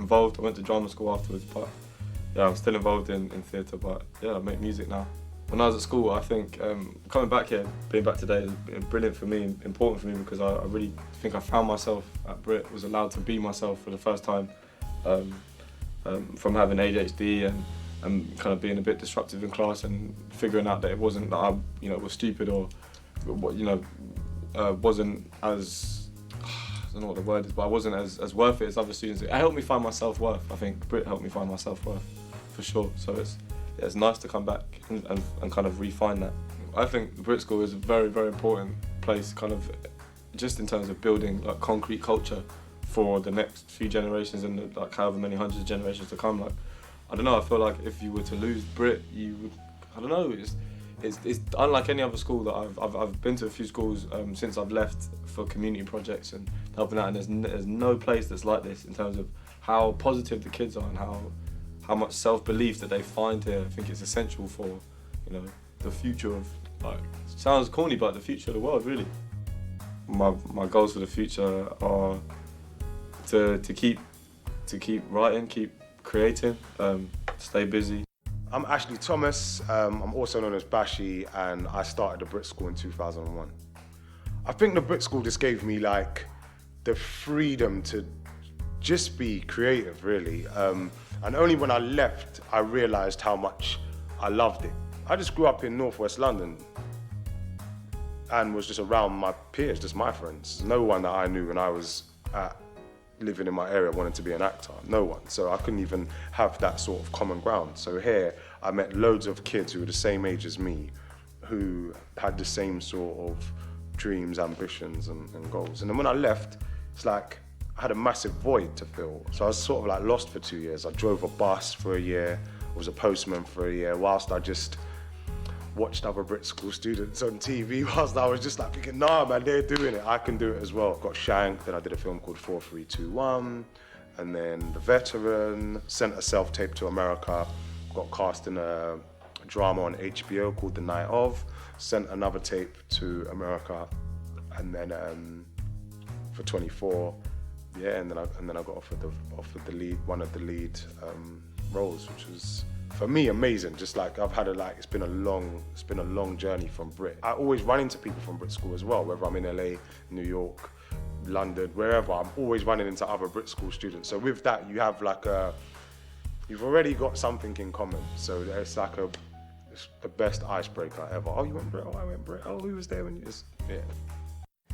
involved. I went to drama school afterwards, but yeah, I'm still involved in theatre, but yeah, I make music now. When I was at school, I think coming back here, being back today, has been brilliant for me, important for me, because I really think I found myself at BRIT, was allowed to be myself for the first time, from having ADHD and kind of being a bit disruptive in class and figuring out that it wasn't that I, was stupid or, wasn't as, I don't know what the word is, but I wasn't as worth it as other students. It helped me find my self-worth. I think BRIT helped me find my self-worth, for sure. So it's nice to come back and kind of refine that. I think the BRIT School is a very, very important place, kind of just in terms of building like concrete culture for the next few generations and like however many hundreds of generations to come. Like, I don't know, I feel like if you were to lose BRIT, you would, I don't know, it's unlike any other school that I've been to a few schools since I've left for community projects and helping out, and there's no place that's like this in terms of how positive the kids are and how much self-belief that they find here. I think it's essential for, the future of, like, sounds corny, but the future of the world, really. My goals for the future are to keep writing, keep creating, stay busy. I'm Ashley Thomas, I'm also known as Bashi, and I started the BRIT School in 2001. I think the BRIT School just gave me like the freedom to just be creative, really. And only when I left, I realised how much I loved it. I just grew up in northwest London and was just around my peers, just my friends. No one that I knew when I was living in my area wanted to be an actor, no one. So I couldn't even have that sort of common ground. So here, I met loads of kids who were the same age as me, who had the same sort of dreams, ambitions, and goals. And then when I left, it's like, I had a massive void to fill. So I was sort of like lost for 2 years. I drove a bus for a year, I was a postman for a year, whilst I just watched other BRIT School students on TV, whilst I was just like thinking, nah man, they're doing it, I can do it as well. Got shanked, then I did a film called 4321, and then The Veteran, sent a self-tape to America, got cast in a drama on HBO called The Night Of, sent another tape to America, and then for 24, yeah, and then I got offered the lead, one of the lead roles, which was for me amazing. Just like I've had it's been a long journey from BRIT. I always run into people from BRIT School as well, whether I'm in LA, New York, London, wherever. I'm always running into other BRIT School students. So with that, you have you've already got something in common. So it's like it's the best icebreaker ever. Oh, you went BRIT? Oh, I went BRIT. Oh, who was there when you just, yeah.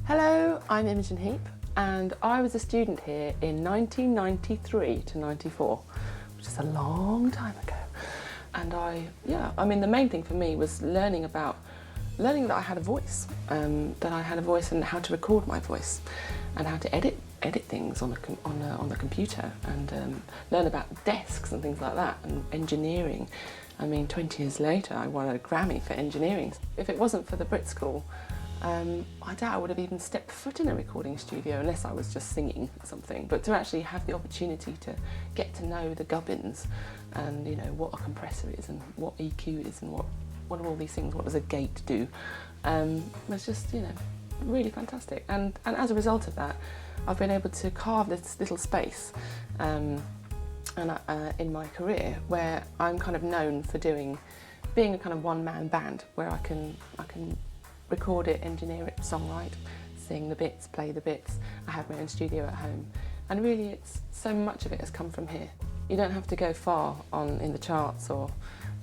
Hello, I'm Imogen Heap, and I was a student here in 1993 to 94, which is a long time ago. And the main thing for me was learning that I had a voice, and how to record my voice, and how to edit things on the computer, and learn about desks and things like that, and engineering. I mean, 20 years later, I won a Grammy for engineering. If it wasn't for the BRIT School, I doubt I would have even stepped foot in a recording studio unless I was just singing something. But to actually have the opportunity to get to know the gubbins and what a compressor is and what EQ is and what are all these things, what does a gate do, was just really fantastic. And as a result of that, I've been able to carve this little space in my career where I'm kind of known for being a kind of one-man band where I can record it, engineer it, songwrite, sing the bits, play the bits. I have my own studio at home, and really it's so much of it has come from here. You don't have to go far in the charts or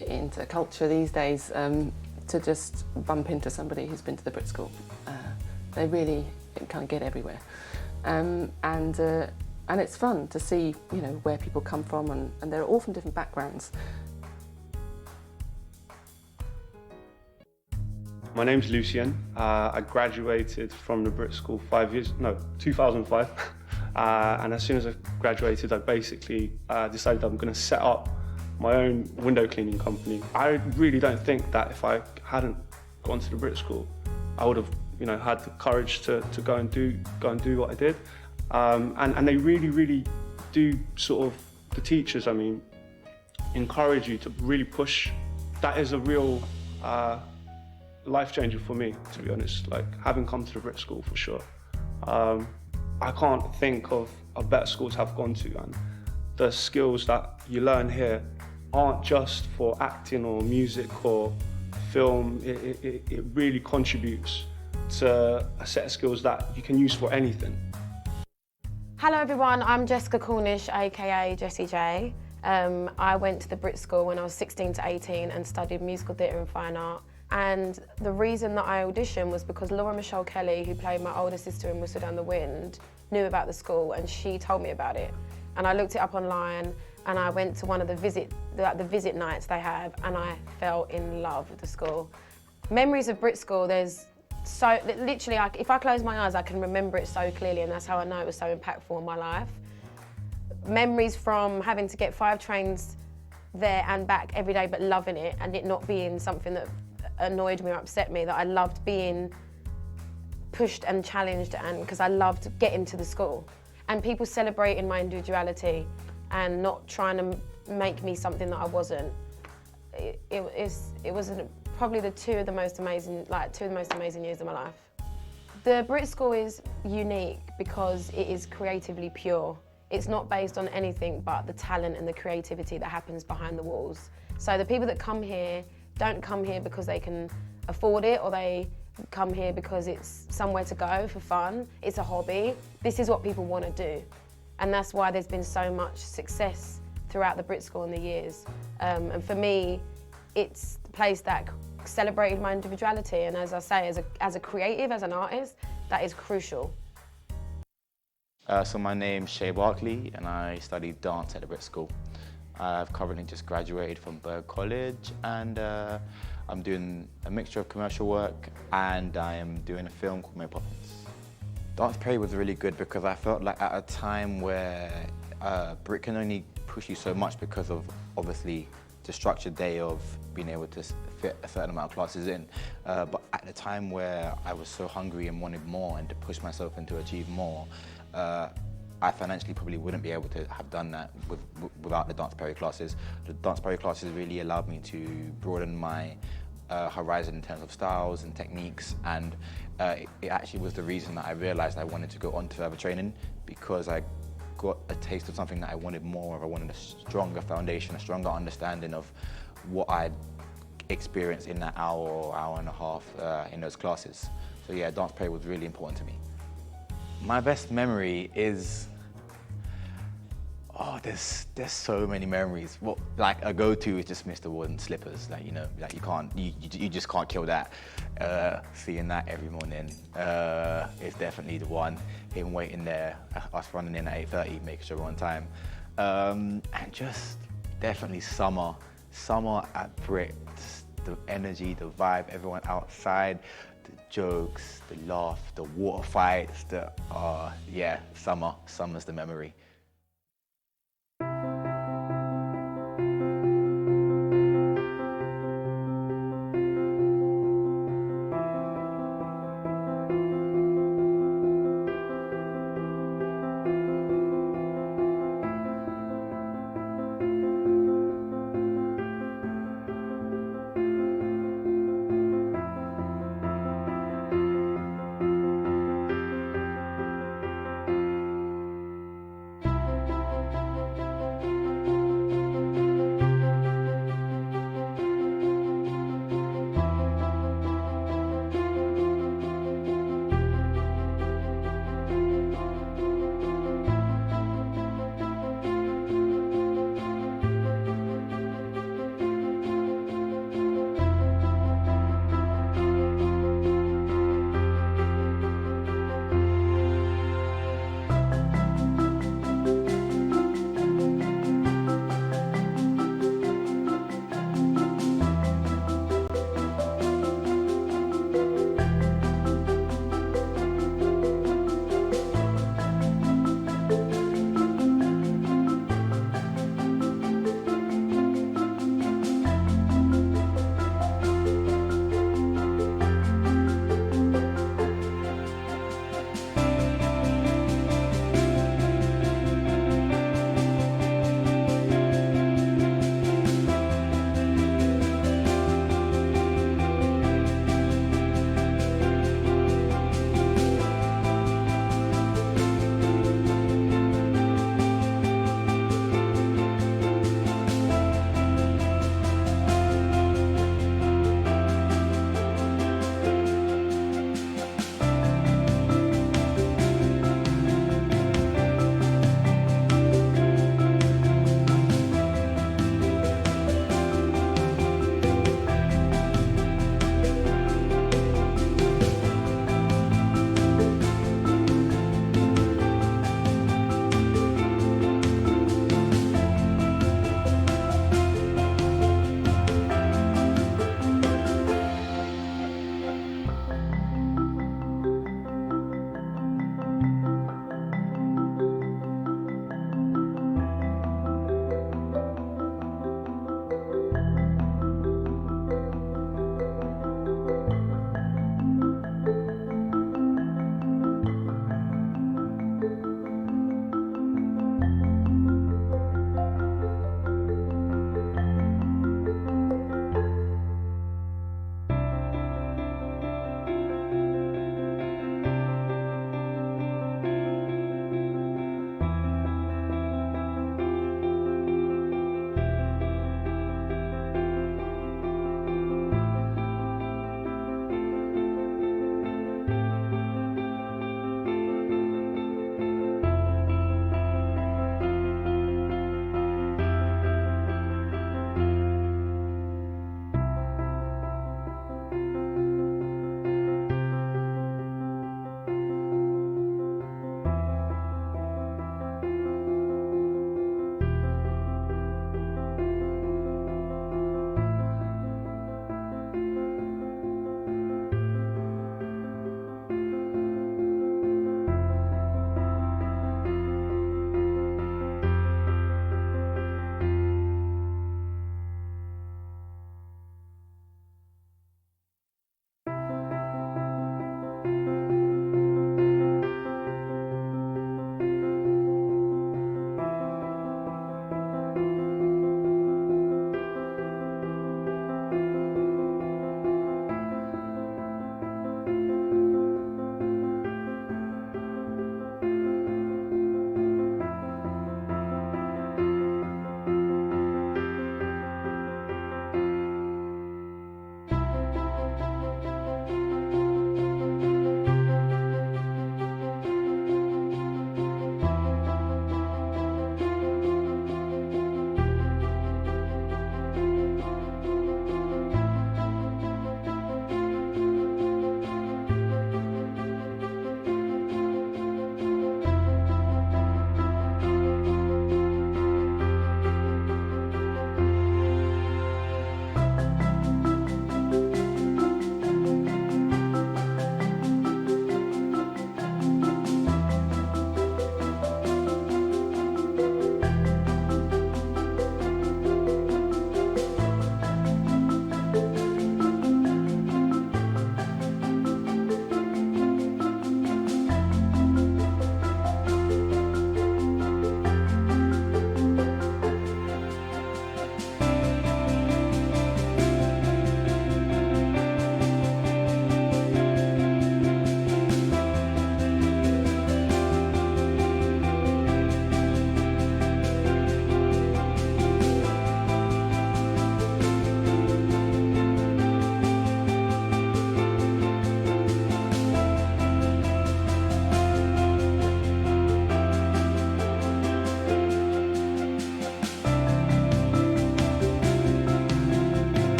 into culture these days to just bump into somebody who's been to the BRIT School. They really kind of get everywhere, and it's fun to see where people come from, and they're all from different backgrounds. My name's Lucien. I graduated from the BRIT School 2005. And as soon as I graduated, I basically decided I'm going to set up my own window cleaning company. I really don't think that if I hadn't gone to the BRIT School, I would have, had the courage to go and do what I did. And they really, really do sort of, the teachers, encourage you to really push. That is a real life changer for me, to be honest, like having come to the BRIT School for sure. I can't think of a better school to have gone to, and the skills that you learn here aren't just for acting or music or film. It really contributes to a set of skills that you can use for anything. Hello everyone, I'm Jessica Cornish, aka Jessie J. I went to the BRIT School when I was 16 to 18 and studied musical theatre and fine art. And the reason that I auditioned was because Laura Michelle Kelly, who played my older sister in Whistle Down the Wind, knew about the school and she told me about it. And I looked it up online and I went to one of the visit nights they have, and I fell in love with the school. Memories of BRIT School, there's so, literally, if I close my eyes, I can remember it so clearly, and that's how I know it was so impactful in my life. Memories from having to get 5 trains there and back every day, but loving it, and it not being something that annoyed me or upset me, that I loved being pushed and challenged, and because I loved getting to the school. And people celebrating my individuality and not trying to make me something that I wasn't. It was probably two of the most amazing years of my life. The BRIT School is unique because it is creatively pure. It's not based on anything but the talent and the creativity that happens behind the walls. So the people that come here don't come here because they can afford it, or they come here because it's somewhere to go for fun. It's a hobby. This is what people want to do. And that's why there's been so much success throughout the BRIT School in the years. And for me, it's the place that celebrated my individuality. And as I say, as a creative, as an artist, that is crucial. So my name's Shay Barkley and I studied dance at the BRIT School. I've currently just graduated from Berg College, and I'm doing a mixture of commercial work, and I am doing a film called Mary Poppins. Dance Perry was really good because I felt like at a time where BRIT can only push you so much because of obviously the structured day of being able to fit a certain amount of classes in. But at the time where I was so hungry and wanted more and to push myself and to achieve more, I financially probably wouldn't be able to have done that without the Dance Perry classes. The Dance Perry classes really allowed me to broaden my horizon in terms of styles and techniques, and it actually was the reason that I realized I wanted to go on to further training, because I got a taste of something that I wanted more of. I wanted a stronger foundation, a stronger understanding of what I'd experienced in that hour or hour and a half in those classes. So yeah, Dance Perry was really important to me. My best memory is, there's so many memories. Well, like a go-to is just Mr. Wooden slippers. Like, you know, like you just can't kill that. Seeing that every morning is definitely the one. Him waiting there, us running in at 8:30, making sure we're on time. And just definitely summer at BRIT. The energy, the vibe, everyone outside, the jokes, the laugh, the water fights, yeah, summer's the memory.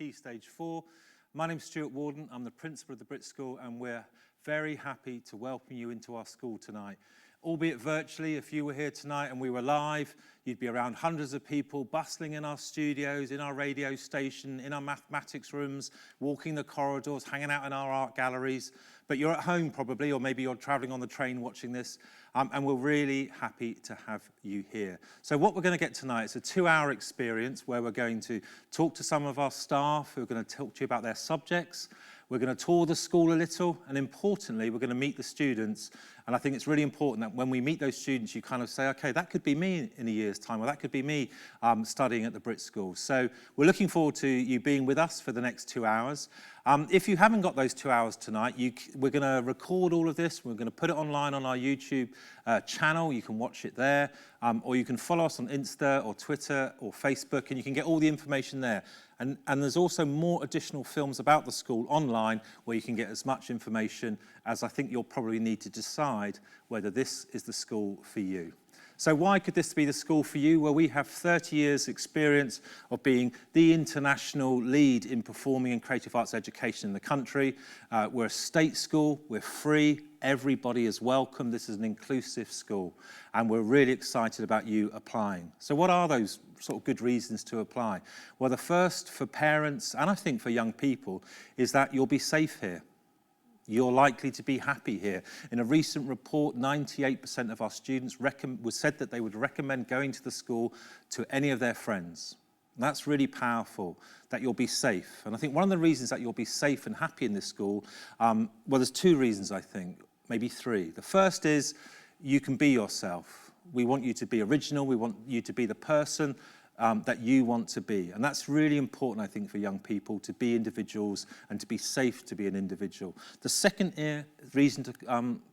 Key Stage 4. My name's Stuart Warden, I'm the principal of the BRIT School, and we're very happy to welcome you into our school tonight. Albeit virtually, if you were here tonight and we were live, you'd be around hundreds of people bustling in our studios, in our radio station, in our mathematics rooms, walking the corridors, hanging out in our art galleries. But you're at home probably, or maybe you're traveling on the train watching this, and we're really happy to have you here. So what we're going to get tonight is a 2-hour experience where we're going to talk to some of our staff who are going to talk to you about their subjects. We're going to tour the school a little, and importantly, we're going to meet the students. And I think it's really important that when we meet those students, you kind of say, okay, that could be me in a year's time, or that could be me studying at the BRIT School. So we're looking forward to you being with us for the next 2 hours. If you haven't got those 2 hours tonight, we're going to record all of this. We're going to put it online on our YouTube channel. You can watch it there, or you can follow us on Insta or Twitter or Facebook, and you can get all the information there. And there's also more additional films about the school online where you can get as much information as I think you'll probably need to decide whether this is the school for you. So why could this be the school for you? Well, we have 30 years experience of being the international lead in performing and creative arts education in the country. We're a state school, we're free, everybody is welcome. This is an inclusive school, and we're really excited about you applying. So what are those sort of good reasons to apply? Well, the first for parents, and I think for young people, is that you'll be safe here. You're likely to be happy here. In a recent report, 98% of our students said that they would recommend going to the school to any of their friends. And that's really powerful, that you'll be safe. And I think one of the reasons that you'll be safe and happy in this school, well, there's 2 reasons, I think, maybe 3. The first is you can be yourself. We want you to be original. We want you to be the person that you want to be. And that's really important, I think, for young people, to be individuals and to be safe to be an individual. The second reason to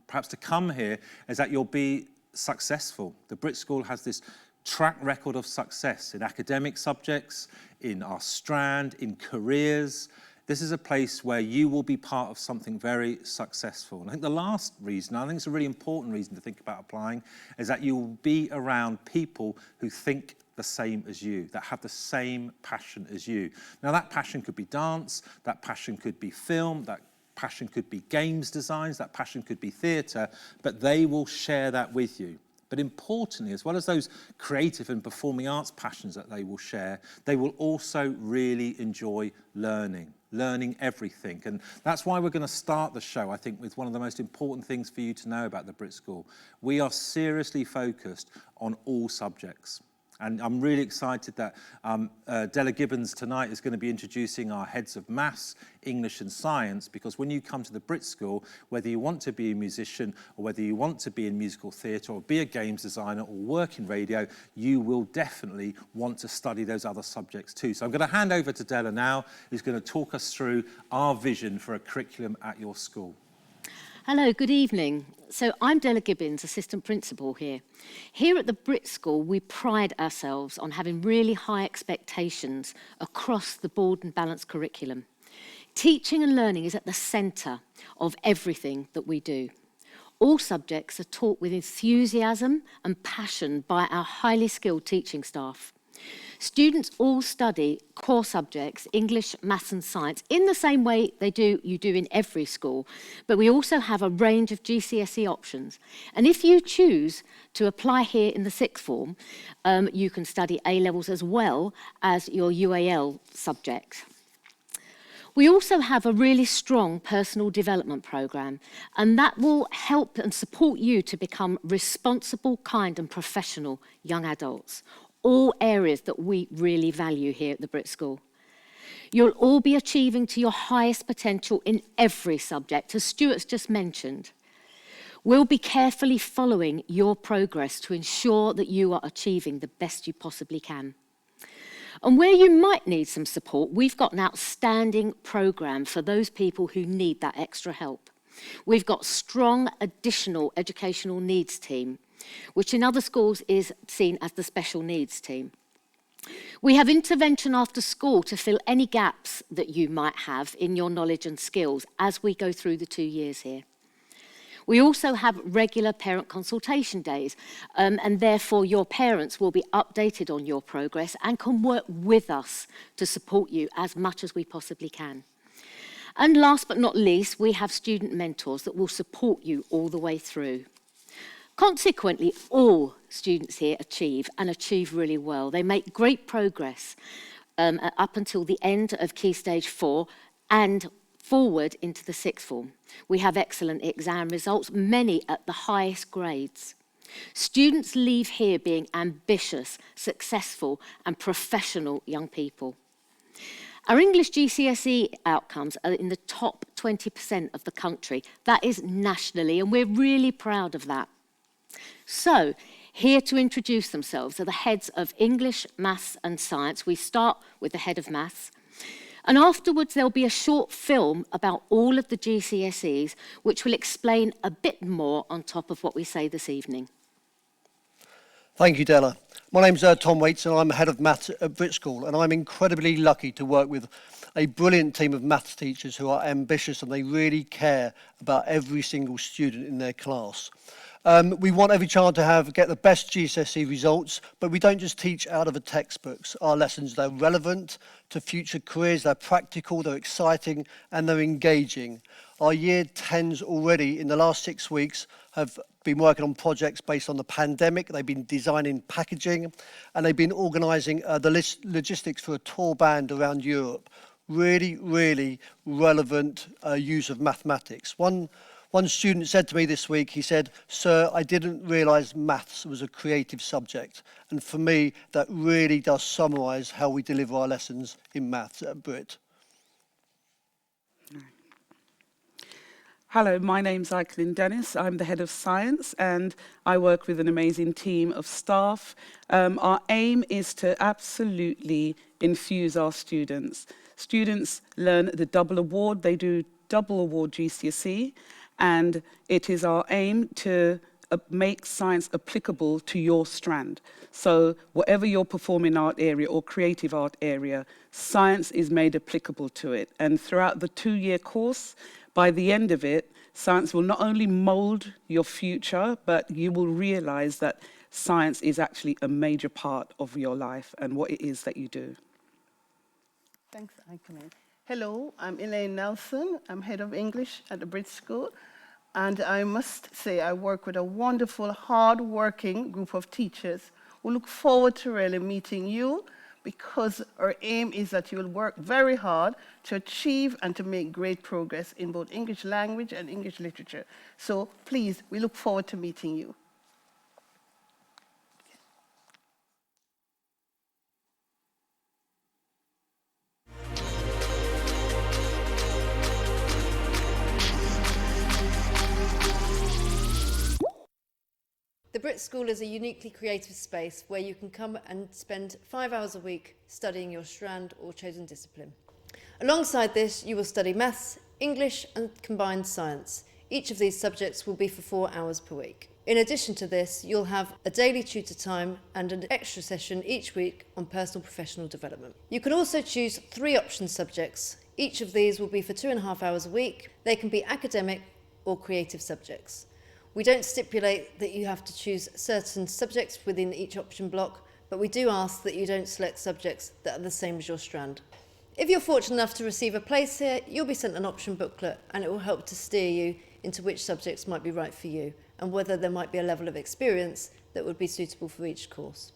perhaps to come here is that you'll be successful. The BRIT School has this track record of success in academic subjects, in our strand, in careers. This is a place where you will be part of something very successful. And I think the last reason, I think it's a really important reason to think about applying, is that you will be around people who think the same as you, that have the same passion as you. Now that passion could be dance, that passion could be film, that passion could be games designs, that passion could be theatre, but they will share that with you. But importantly, as well as those creative and performing arts passions that they will share, they will also really enjoy learning everything. And that's why we're going to start the show, I think, with one of the most important things for you to know about the BRIT School. We are seriously focused on all subjects. And I'm really excited that Adele Gibbons tonight is going to be introducing our heads of maths, English and science, because when you come to the BRIT School, whether you want to be a musician or whether you want to be in musical theatre or be a games designer or work in radio, you will definitely want to study those other subjects too. So I'm going to hand over to Adele now, who's going to talk us through our vision for a curriculum at your school. Hello, good evening. So I'm Adele Gibbons, Assistant Principal here. Here at the BRIT School, we pride ourselves on having really high expectations across the board and balanced curriculum. Teaching and learning is at the centre of everything that we do. All subjects are taught with enthusiasm and passion by our highly skilled teaching staff. Students all study core subjects, English, maths and science, in the same way you do in every school, but we also have a range of GCSE options. And if you choose to apply here in the sixth form, you can study A-levels as well as your UAL subject. We also have a really strong personal development programme, and that will help and support you to become responsible, kind and professional young adults. All areas that we really value here at the BRIT School. You'll all be achieving to your highest potential in every subject, as Stuart's just mentioned. We'll be carefully following your progress to ensure that you are achieving the best you possibly can. And where you might need some support, we've got an outstanding programme for those people who need that extra help. We've got strong additional educational needs team, which in other schools is seen as the special needs team. We have intervention after school to fill any gaps that you might have in your knowledge and skills as we go through the 2 years here. We also have regular parent consultation days, and therefore your parents will be updated on your progress and can work with us to support you as much as we possibly can. And last but not least, we have student mentors that will support you all the way through. Consequently, all students here achieve really well. They make great progress up until the end of Key Stage 4 and forward into the sixth form. We have excellent exam results, many at the highest grades. Students leave here being ambitious, successful and professional young people. Our English GCSE outcomes are in the top 20% of the country. That is nationally, and we're really proud of that. So, here to introduce themselves are the heads of English, Maths and Science. We start with the head of Maths. And afterwards, there'll be a short film about all of the GCSEs, which will explain a bit more on top of what we say this evening. Thank you, Della. My name's Tom Waits, and I'm head of Maths at BRIT School, and I'm incredibly lucky to work with a brilliant team of maths teachers who are ambitious and they really care about every single student in their class. We want every child to get the best GCSE results, but we don't just teach out of the textbooks. Our lessons, they're relevant to future careers, they're practical, they're exciting, and they're engaging. Our Year 10s already, in the last 6 weeks, have been working on projects based on the pandemic. They've been designing packaging, and they've been organising the logistics for a tour band around Europe. Really, really relevant use of mathematics. One student said to me this week, he said, "Sir, I didn't realise maths was a creative subject." And for me, that really does summarise how we deliver our lessons in maths at BRIT. Hello, my name's Aikelin Dennis. I'm the head of science and I work with an amazing team of staff. Our aim is to absolutely infuse our students. Students learn the double award. They do double award GCSE. And it is our aim to make science applicable to your strand. So whatever your performing art area or creative art area, science is made applicable to it. And throughout the 2-year course, by the end of it, science will not only mold your future, but you will realize that science is actually a major part of your life and what it is that you do. Thanks, Aikelin. Hello, I'm Elaine Nelson. I'm head of English at the BRIT School. And I must say I work with a wonderful, hard-working group of teachers who look forward to really meeting you because our aim is that you will work very hard to achieve and to make great progress in both English language and English literature. So please, we look forward to meeting you. The BRIT School is a uniquely creative space where you can come and spend 5 hours a week studying your strand or chosen discipline. Alongside this, you will study maths, English and combined science. Each of these subjects will be for 4 hours per week. In addition to this, you'll have a daily tutor time and an extra session each week on personal professional development. You can also choose 3 option subjects. Each of these will be for 2.5 hours a week. They can be academic or creative subjects. We don't stipulate that you have to choose certain subjects within each option block, but we do ask that you don't select subjects that are the same as your strand. If you're fortunate enough to receive a place here, you'll be sent an option booklet and it will help to steer you into which subjects might be right for you and whether there might be a level of experience that would be suitable for each course.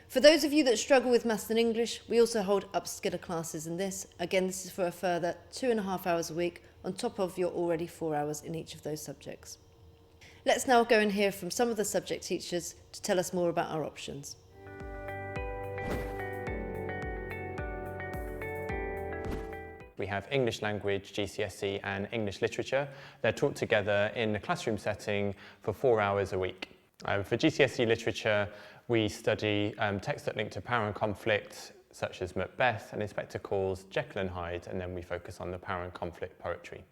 For those of you that struggle with maths and English, we also hold upskiller classes in this. Again, this is for a further 2.5 hours a week on top of your already 4 hours in each of those subjects. Let's now go and hear from some of the subject teachers to tell us more about our options. We have English language, GCSE and English literature. They're taught together in a classroom setting for 4 hours a week. For GCSE literature, we study texts that link to power and conflict, such as Macbeth, and Inspector Calls, Jekyll and Hyde, and then we focus on the power and conflict poetry.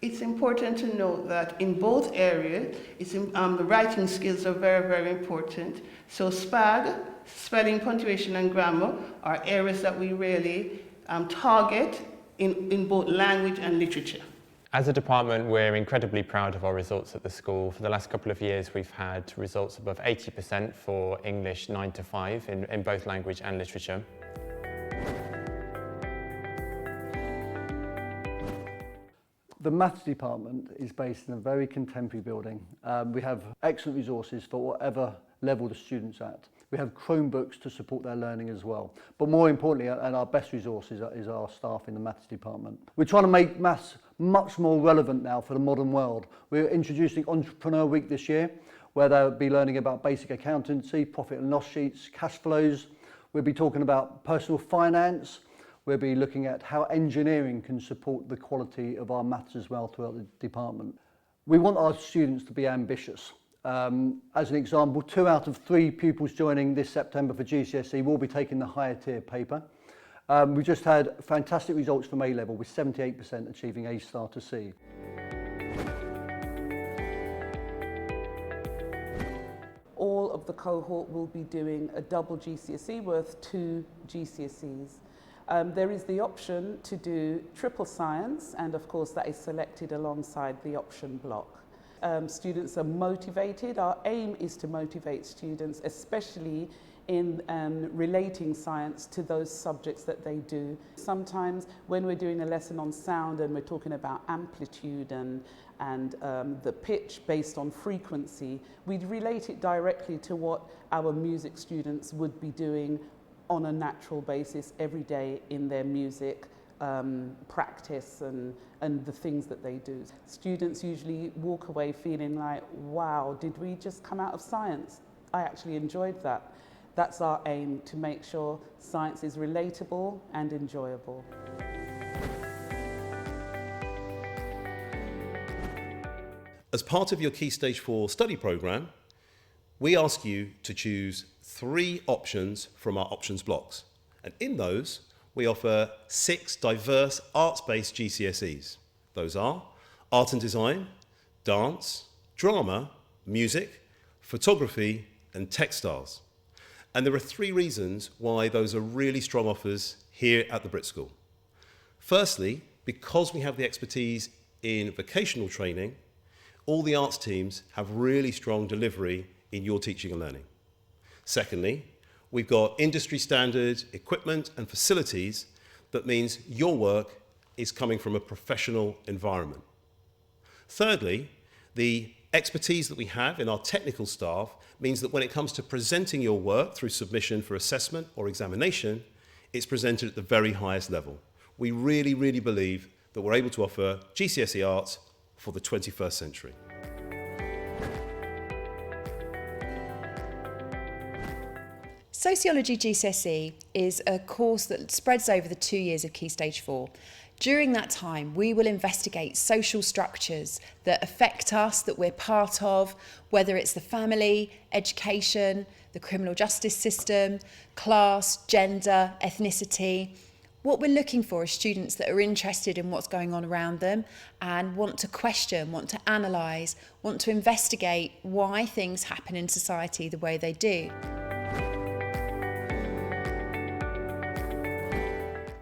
It's important to note that in both areas, the writing skills are very, very important. So SPAG, spelling, punctuation and grammar, are areas that we really target in both language and literature. As a department, we're incredibly proud of our results at the school. For the last couple of years, we've had results above 80% for English 9 to 5 in both language and literature. The maths department is based in a very contemporary building. We have excellent resources for whatever level the student's at. We have Chromebooks to support their learning as well. But more importantly, and our best resource is our staff in the maths department. We're trying to make maths much more relevant now for the modern world. We're introducing Entrepreneur Week this year, where they'll be learning about basic accountancy, profit and loss sheets, cash flows. We'll be talking about personal finance. We'll be looking at how engineering can support the quality of our maths as well throughout the department. We want our students to be ambitious. As an example, 2 out of 3 pupils joining this September for GCSE will be taking the higher tier paper. We just had fantastic results from A-level with 78% achieving A star to C. All of the cohort will be doing a double GCSE worth 2 GCSEs. There is the option to do triple science, and of course that is selected alongside the option block. Students are motivated. Our aim is to motivate students, especially in relating science to those subjects that they do. Sometimes when we're doing a lesson on sound and we're talking about amplitude and the pitch based on frequency, we'd relate it directly to what our music students would be doing on a natural basis every day in their music practice and the things that they do. Students usually walk away feeling like, wow, did we just come out of science? I actually enjoyed that. That's our aim, to make sure science is relatable and enjoyable. As part of your Key Stage 4 study programme, we ask you to choose 3 options from our options blocks. And in those, we offer 6 diverse arts-based GCSEs. Those are art and design, dance, drama, music, photography, and textiles. And there are 3 reasons why those are really strong offers here at the BRIT School. Firstly, because we have the expertise in vocational training, all the arts teams have really strong delivery in your teaching and learning. Secondly, we've got industry standard equipment and facilities that means your work is coming from a professional environment. Thirdly, the expertise that we have in our technical staff means that when it comes to presenting your work through submission for assessment or examination, it's presented at the very highest level. We really, really believe that we're able to offer GCSE arts for the 21st century. Sociology GCSE is a course that spreads over the 2 years of Key Stage 4. During that time, we will investigate social structures that affect us, that we're part of, whether it's the family, education, the criminal justice system, class, gender, ethnicity. What we're looking for is students that are interested in what's going on around them and want to question, want to analyse, want to investigate why things happen in society the way they do.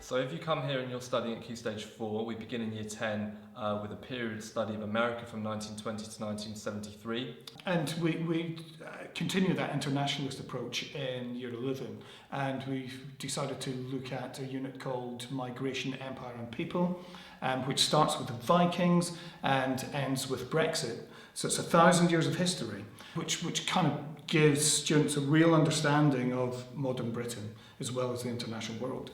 So if you come here and you're studying at Key Stage 4, we begin in Year 10 with a period study of America from 1920 to 1973. And we continue that internationalist approach in Year 11, and we've decided to look at a unit called Migration, Empire and People, which starts with the Vikings and ends with Brexit. So it's 1,000 years of history, which kind of gives students a real understanding of modern Britain as well as the international world.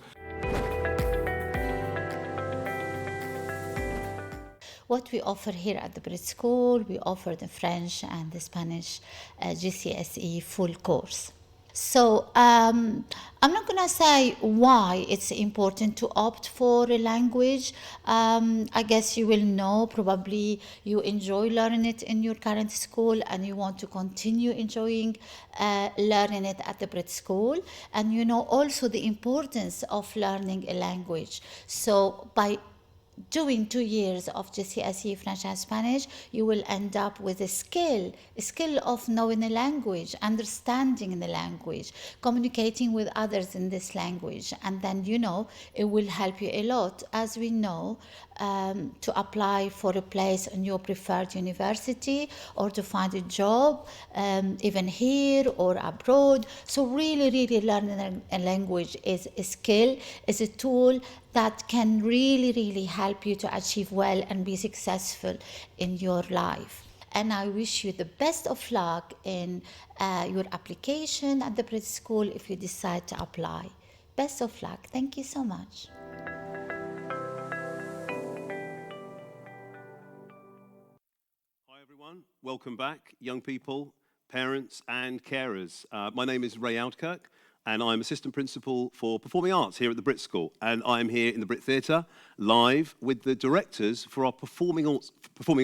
What we offer here at the BRIT School, we offer the French and the Spanish GCSE full course. So I'm not going to say why it's important to opt for a language. I guess you will know, probably you enjoy learning it in your current school and you want to continue enjoying learning it at the BRIT School. And you know also the importance of learning a language. So by doing 2 years of GCSE French and Spanish, you will end up with a skill of knowing a language, understanding the language, communicating with others in this language, and then, you know, it will help you a lot. As we know, to apply for a place in your preferred university or to find a job, even here or abroad. So really learning a language is a skill, is a tool that can really help you to achieve well and be successful in your life. And I wish you the best of luck in your application at the BRIT School if you decide to apply. Best of luck. Thank you so much. Hi everyone, welcome back, young people, parents and carers. My name is Ray Aldkirk and I'm Assistant Principal for Performing Arts here at the BRIT School, and I'm here in the BRIT Theatre live with the directors for our Performing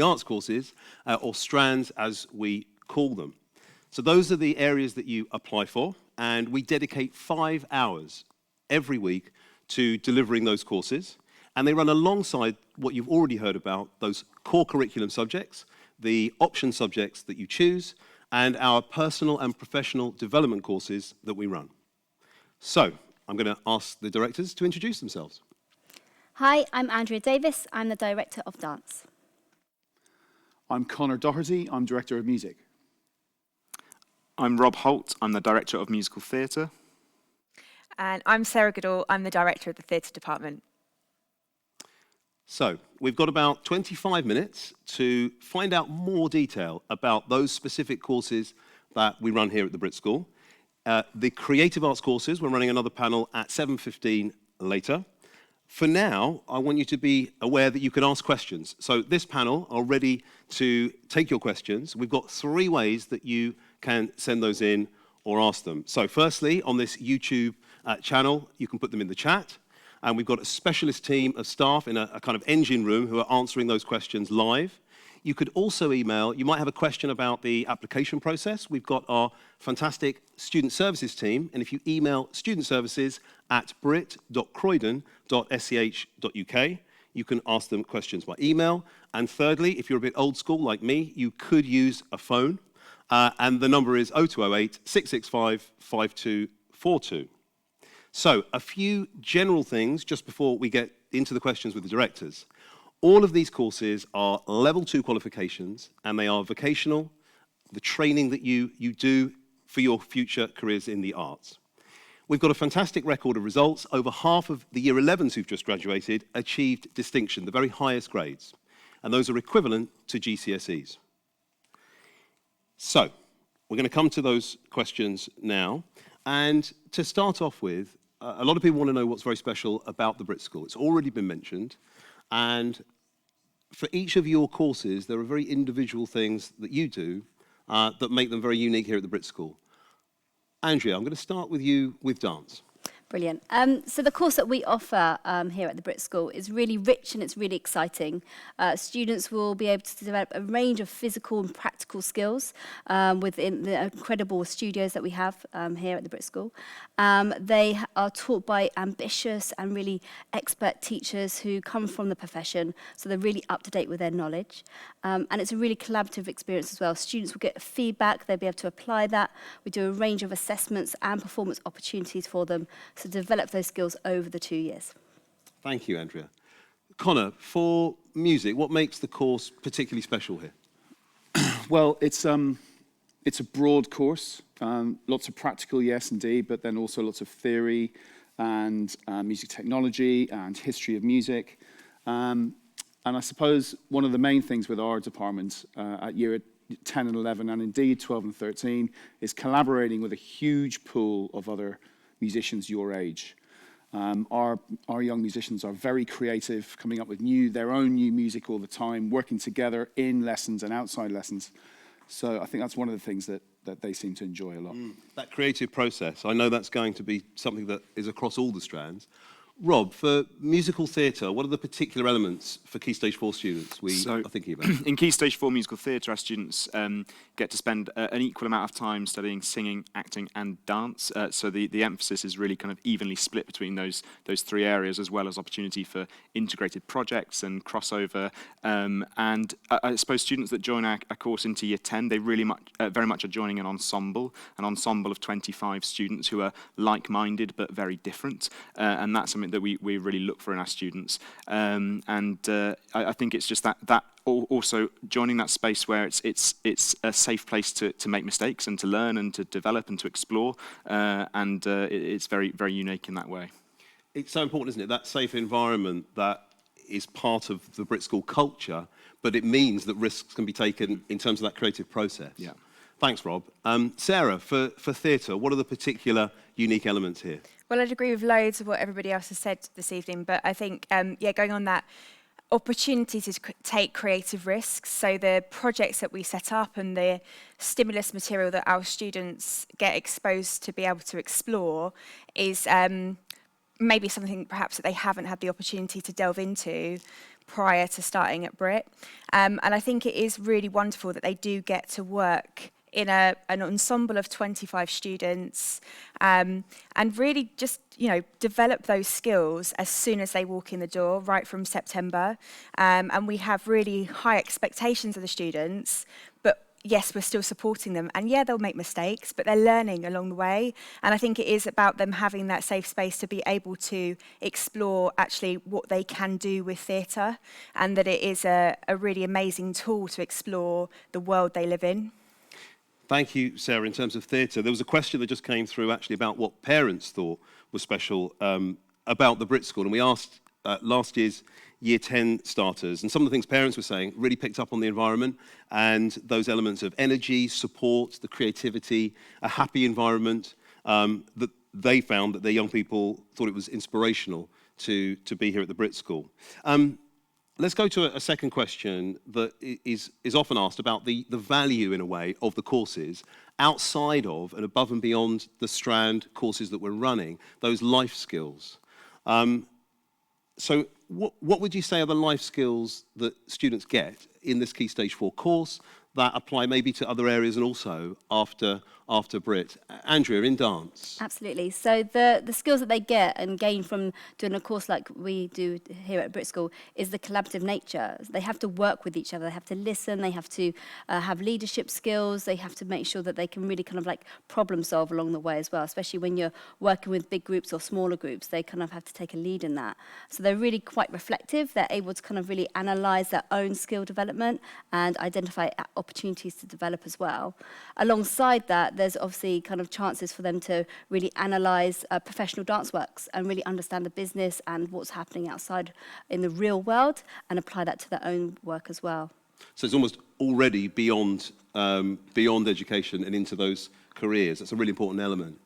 Arts courses, or strands as we call them. So those are the areas that you apply for, and we dedicate 5 hours every week to delivering those courses, and they run alongside what you've already heard about, those core curriculum subjects, the option subjects that you choose, and our personal and professional development courses that we run. So, I'm going to ask the directors to introduce themselves. Hi, I'm Andrea Davis. I'm the Director of Dance. I'm Connor Doherty. I'm Director of Music. I'm Rob Holt. I'm the Director of Musical Theatre. And I'm Sarah Goodall. I'm the Director of the Theatre Department. So, we've got about 25 minutes to find out more detail about those specific courses that we run here at the BRIT School. The Creative Arts courses, we're running another panel at 7:15 later. For now, I want you to be aware that you can ask questions. So this panel are ready to take your questions. We've got 3 ways that you can send those in or ask them. So firstly, on this YouTube channel, you can put them in the chat. And we've got a specialist team of staff in a kind of engine room who are answering those questions live. You could also email, you might have a question about the application process. We've got our fantastic student services team, and if you email studentservices@brit.croydon.sch.uk, you can ask them questions by email. And thirdly, if you're a bit old school like me, you could use a phone, and the number is 0208 665 5242. So, a few general things just before we get into the questions with the directors. All of these courses are level 2 qualifications, and they are vocational, the training that you do for your future careers in the arts. We've got a fantastic record of results. Over half of the Year 11s who've just graduated achieved distinction, the very highest grades, and those are equivalent to GCSEs. So, we're going to come to those questions now, and to start off with, a lot of people want to know what's very special about the BRIT School. It's already been mentioned, and for each of your courses, there are very individual things that you do that make them very unique here at the BRIT School. Andrea, I'm going to start with you with dance. Brilliant. So the course that we offer here at the BRIT School is really rich and it's really exciting. Students will be able to develop a range of physical and practical skills within the incredible studios that we have here at the BRIT School. They are taught by ambitious and really expert teachers who come from the profession, so they're really up to date with their knowledge. And it's a really collaborative experience as well. Students will get feedback, they'll be able to apply that. We do a range of assessments and performance opportunities for them to develop those skills over the 2 years. Thank you, Andrea. Connor, for music, what makes the course particularly special here? Well, it's a broad course, lots of practical, yes, indeed, but then also lots of theory and music technology and history of music. And I suppose one of the main things with our department at year 10 and 11, and indeed 12 and 13, is collaborating with a huge pool of other musicians your age. Our young musicians are very creative, coming up with their own new music all the time, working together in lessons and outside lessons. So I think that's one of the things that they seem to enjoy a lot. That creative process, I know that's going to be something that is across all the strands. Rob, for musical theatre, what are the particular elements for Key Stage 4 students we are thinking about? In Key Stage 4 musical theatre, our students get to spend an equal amount of time studying singing, acting and dance. So the emphasis is really kind of evenly split between those 3 areas, as well as opportunity for integrated projects and crossover. And I suppose students that join our course into Year 10, they really very much are joining an ensemble of 25 students who are like-minded but very different. And that's something something that we really look for in our students. I think it's just that also joining that space where it's a safe place to make mistakes and to learn and to develop and to explore, it's very, very unique in that way. It's so important, isn't it, that safe environment that is part of the BRIT School culture, but it means that risks can be taken in terms of that creative process. Yeah. Thanks, Rob. Sarah, for theatre, what are the particular unique elements here? Well, I'd agree with loads of what everybody else has said this evening, but I think, going on that, opportunity to take creative risks. So the projects that we set up and the stimulus material that our students get exposed to be able to explore is maybe something perhaps that they haven't had the opportunity to delve into prior to starting at BRIT. And I think it is really wonderful that they do get to work in an ensemble of 25 students and really just, develop those skills as soon as they walk in the door, right from September. And we have really high expectations of the students, but yes, we're still supporting them. And yeah, they'll make mistakes, but they're learning along the way. And I think it is about them having that safe space to be able to explore actually what they can do with theatre, and that it is a really amazing tool to explore the world they live in. Thank you, Sarah. In terms of theatre, there was a question that just came through actually about what parents thought was special about the BRIT School. And we asked last year's Year 10 starters, and some of the things parents were saying really picked up on the environment and those elements of energy, support, the creativity, a happy environment, that they found that their young people thought it was inspirational to be here at the BRIT School. Let's go to a second question that is often asked about the value, in a way, of the courses outside of and above and beyond the Strand courses that we're running, those life skills. So what would you say are the life skills that students get in this Key Stage 4 course that apply maybe to other areas and also after BRIT? Andrea, in dance. Absolutely. So the skills that they get and gain from doing a course like we do here at BRIT School is the collaborative nature. They have to work with each other. They have to listen. They have to have leadership skills. They have to make sure that they can really kind of like problem solve along the way as well, especially when you're working with big groups or smaller groups. They kind of have to take a lead in that. So they're really quite reflective. They're able to kind of really analyse their own skill development and identify opportunities to develop as well. Alongside that, there's obviously kind of chances for them to really analyse professional dance works and really understand the business and what's happening outside in the real world and apply that to their own work as well. So it's almost already beyond education and into those careers. That's a really important element.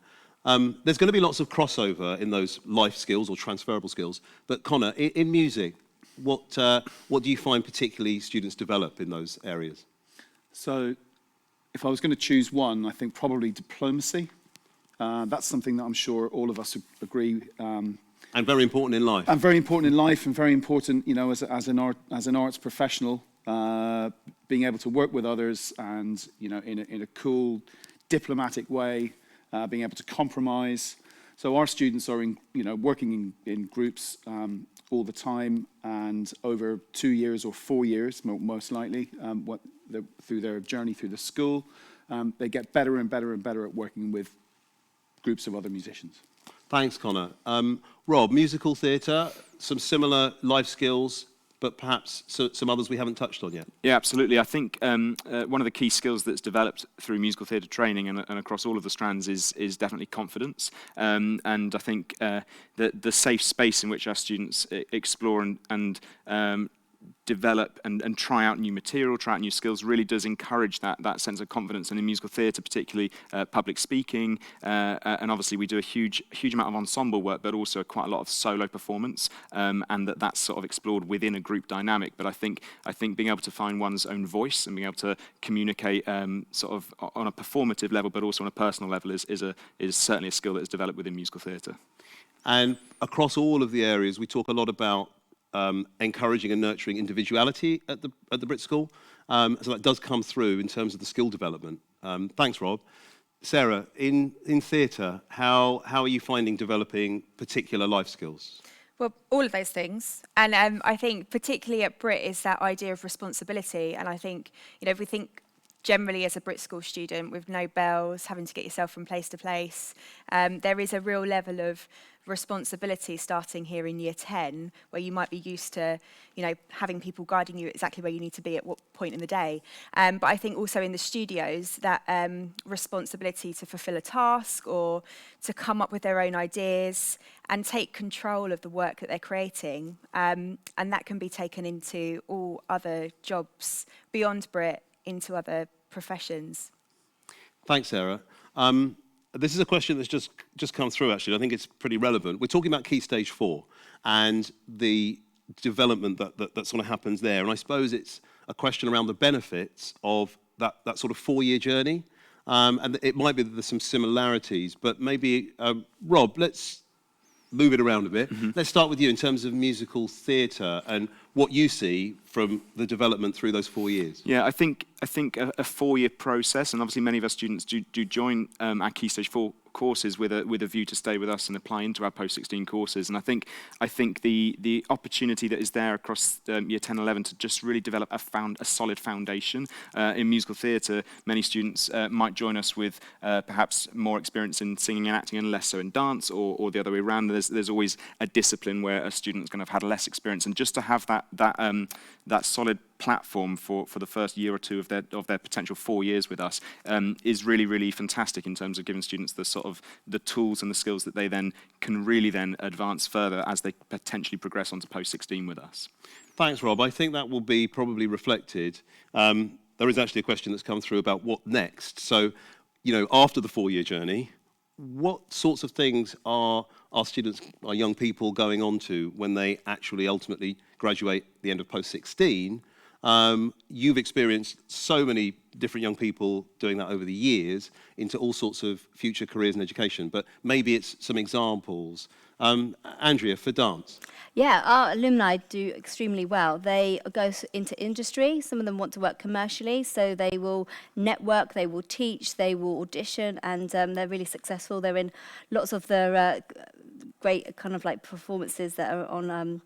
There's going to be lots of crossover in those life skills or transferable skills. But Connor, in music, what do you find particularly students develop in those areas? So if I was going to choose one, I think probably diplomacy. That's something that I'm sure all of us agree. And very important in life. And very important in life, and very important, as an arts professional, being able to work with others and, in a cool, diplomatic way, being able to compromise. So our students are working in groups all the time, and over 2 years or 4 years, most likely, through their journey through the school, they get better and better and better at working with groups of other musicians. Thanks, Connor. Rob, musical theatre, some similar life skills, but perhaps some others we haven't touched on yet. Yeah, absolutely. I think one of the key skills that's developed through musical theatre training and across all of the strands is definitely confidence. And I think the safe space in which our students explore and develop and try out new material, try out new skills, really does encourage that sense of confidence. And in musical theatre, particularly public speaking, and obviously we do a huge amount of ensemble work, but also quite a lot of solo performance, and that's sort of explored within a group dynamic. But I think being able to find one's own voice and being able to communicate sort of on a performative level, but also on a personal level, is certainly a skill that is developed within musical theatre. And across all of the areas, we talk a lot about encouraging and nurturing individuality at the BRIT School. So that does come through in terms of the skill development. Thanks, Rob. Sarah, in theatre, how are you finding developing particular life skills? Well, all of those things. And I think particularly at BRIT is that idea of responsibility. And I think, if we think generally as a BRIT School student with no bells, having to get yourself from place to place, there is a real level of responsibility starting here in year 10, where you might be used to, you know, having people guiding you exactly where you need to be at what point in the day. But I think also in the studios, that responsibility to fulfill a task or to come up with their own ideas and take control of the work that they're creating. And that can be taken into all other jobs beyond BRIT, into other professions. Thanks, Sarah. This is a question that's just come through, actually. I think it's pretty relevant. We're talking about Key Stage 4 and the development that sort of happens there. And I suppose it's a question around the benefits of that sort of 4-year journey. And it might be that there's some similarities, but maybe, Rob, let's move it around a bit. Let's start with you in terms of musical theatre and what you see from the development through those 4 years. Yeah, I think a 4-year process, and obviously many of our students do join our Key Stage 4 courses with a view to stay with us and apply into our post-16 courses. And I think the opportunity that is there across year 10 and 11 to just really develop a solid foundation in musical theatre. Many students might join us with perhaps more experience in singing and acting and less so in dance, or the other way around. There's always a discipline where a student's going to have had less experience, and just to have that solid platform for the first year or two of their potential 4 years with us is really, really fantastic in terms of giving students the sort of the tools and the skills that they then can really then advance further as they potentially progress onto post-16 with us. Thanks, Rob. I think that will be probably reflected. There is actually a question that's come through about what next. So, you know, after the 4-year journey, what sorts of things are our students, our young people going on to when they actually ultimately graduate at the end of post-16? You've experienced so many different young people doing that over the years into all sorts of future careers in education, but maybe it's some examples. Andrea, for dance. Yeah, our alumni do extremely well. They go into industry. Some of them want to work commercially, so they will network, they will teach, they will audition, and they're really successful. They're in lots of the great kind of like performances that are on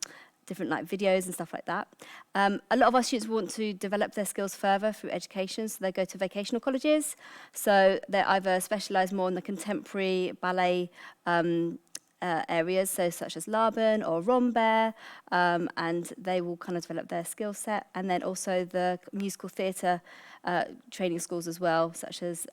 different like videos and stuff like that. A lot of our students want to develop their skills further through education, so they go to vocational colleges. So they either specialise more in the contemporary ballet areas, so such as Laban or Rambert, and they will kind of develop their skill set. And then also the musical theatre training schools as well, such as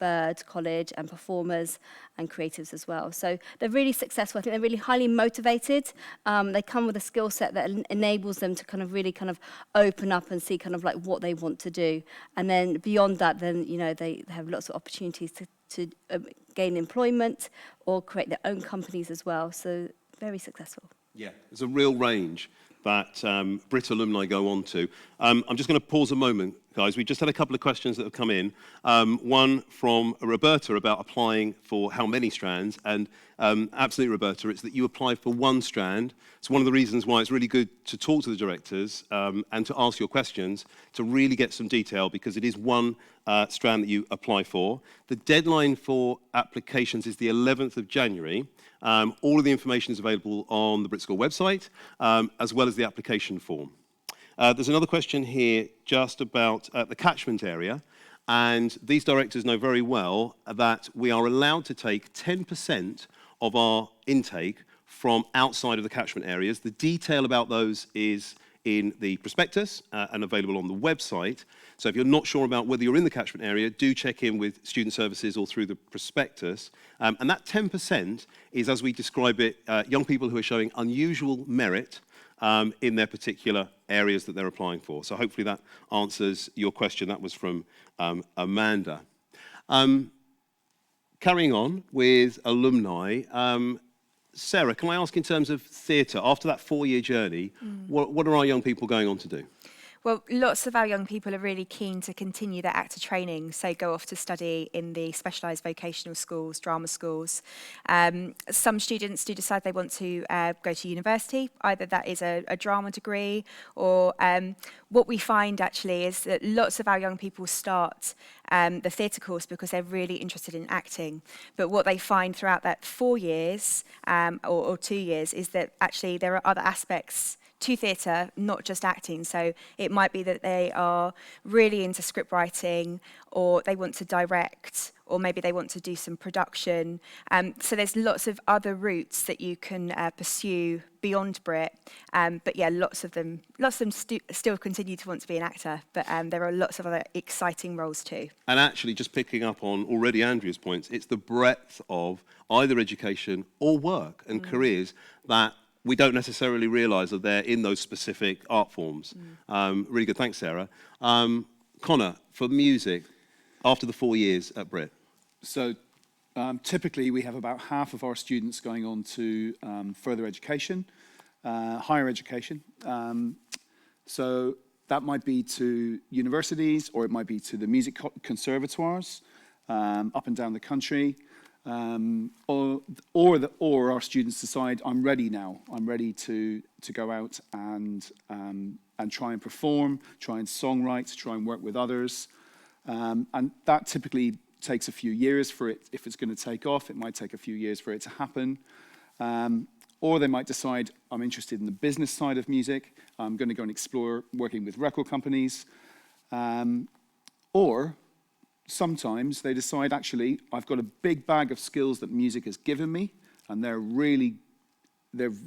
Bird College and performers and creatives as well. So they're really successful. I think they're really highly motivated. They come with a skill set that enables them to kind of really kind of open up and see kind of like what they want to do. And then beyond that, then, you know, they have lots of opportunities to gain employment or create their own companies as well. So very successful. Yeah, there's a real range that BRIT alumni go on to. I'm just going to pause a moment, guys. We just had a couple of questions that have come in. One from Roberta about applying for how many strands, and absolutely, Roberta, it's that you applied for one strand. It's one of the reasons why it's really good to talk to the directors and to ask your questions, to really get some detail, because it is one strand that you apply for. The deadline for applications is the 11th of January. All of the information is available on the BRIT School website, as well as the application form. There's another question here just about the catchment area, and these directors know very well that we are allowed to take 10% of our intake from outside of the catchment areas. The detail about those is in the prospectus and available on the website. So if you're not sure about whether you're in the catchment area, do check in with Student Services or through the prospectus. And that 10% is, as we describe it, young people who are showing unusual merit in their particular areas that they're applying for. So hopefully that answers your question. That was from Amanda. Carrying on with alumni, Sarah, can I ask, in terms of theatre, after that 4-year journey, what are our young people going on to do? Well, lots of our young people are really keen to continue their actor training, so go off to study in the specialised vocational schools, drama schools. Some students do decide they want to go to university, either that is a drama degree, or what we find actually is that lots of our young people start the theatre course because they're really interested in acting. But what they find throughout that 4 years or 2 years is that actually there are other aspects to theatre, not just acting. So it might be that they are really into script writing, or they want to direct, or maybe they want to do some production. So there's lots of other routes that you can pursue beyond BRIT. But yeah, lots of them still continue to want to be an actor, but there are lots of other exciting roles too. And actually, just picking up on already Andrea's points, it's the breadth of either education or work and careers that we don't necessarily realise that they're in those specific art forms. Really good, thanks, Sarah. Connor, for music, after the 4 years at BRIT. So typically we have about half of our students going on to further education, higher education. So that might be to universities, or it might be to the music conservatoires up and down the country. Or our students decide, I'm ready now. I'm ready to go out and try and perform, try and songwrite, try and work with others. And that typically takes a few years for it. If it's going to take off, it might take a few years for it to happen. Or they might decide, I'm interested in the business side of music. I'm going to go and explore working with record companies. Or sometimes they decide, actually, I've got a big bag of skills that music has given me, and they're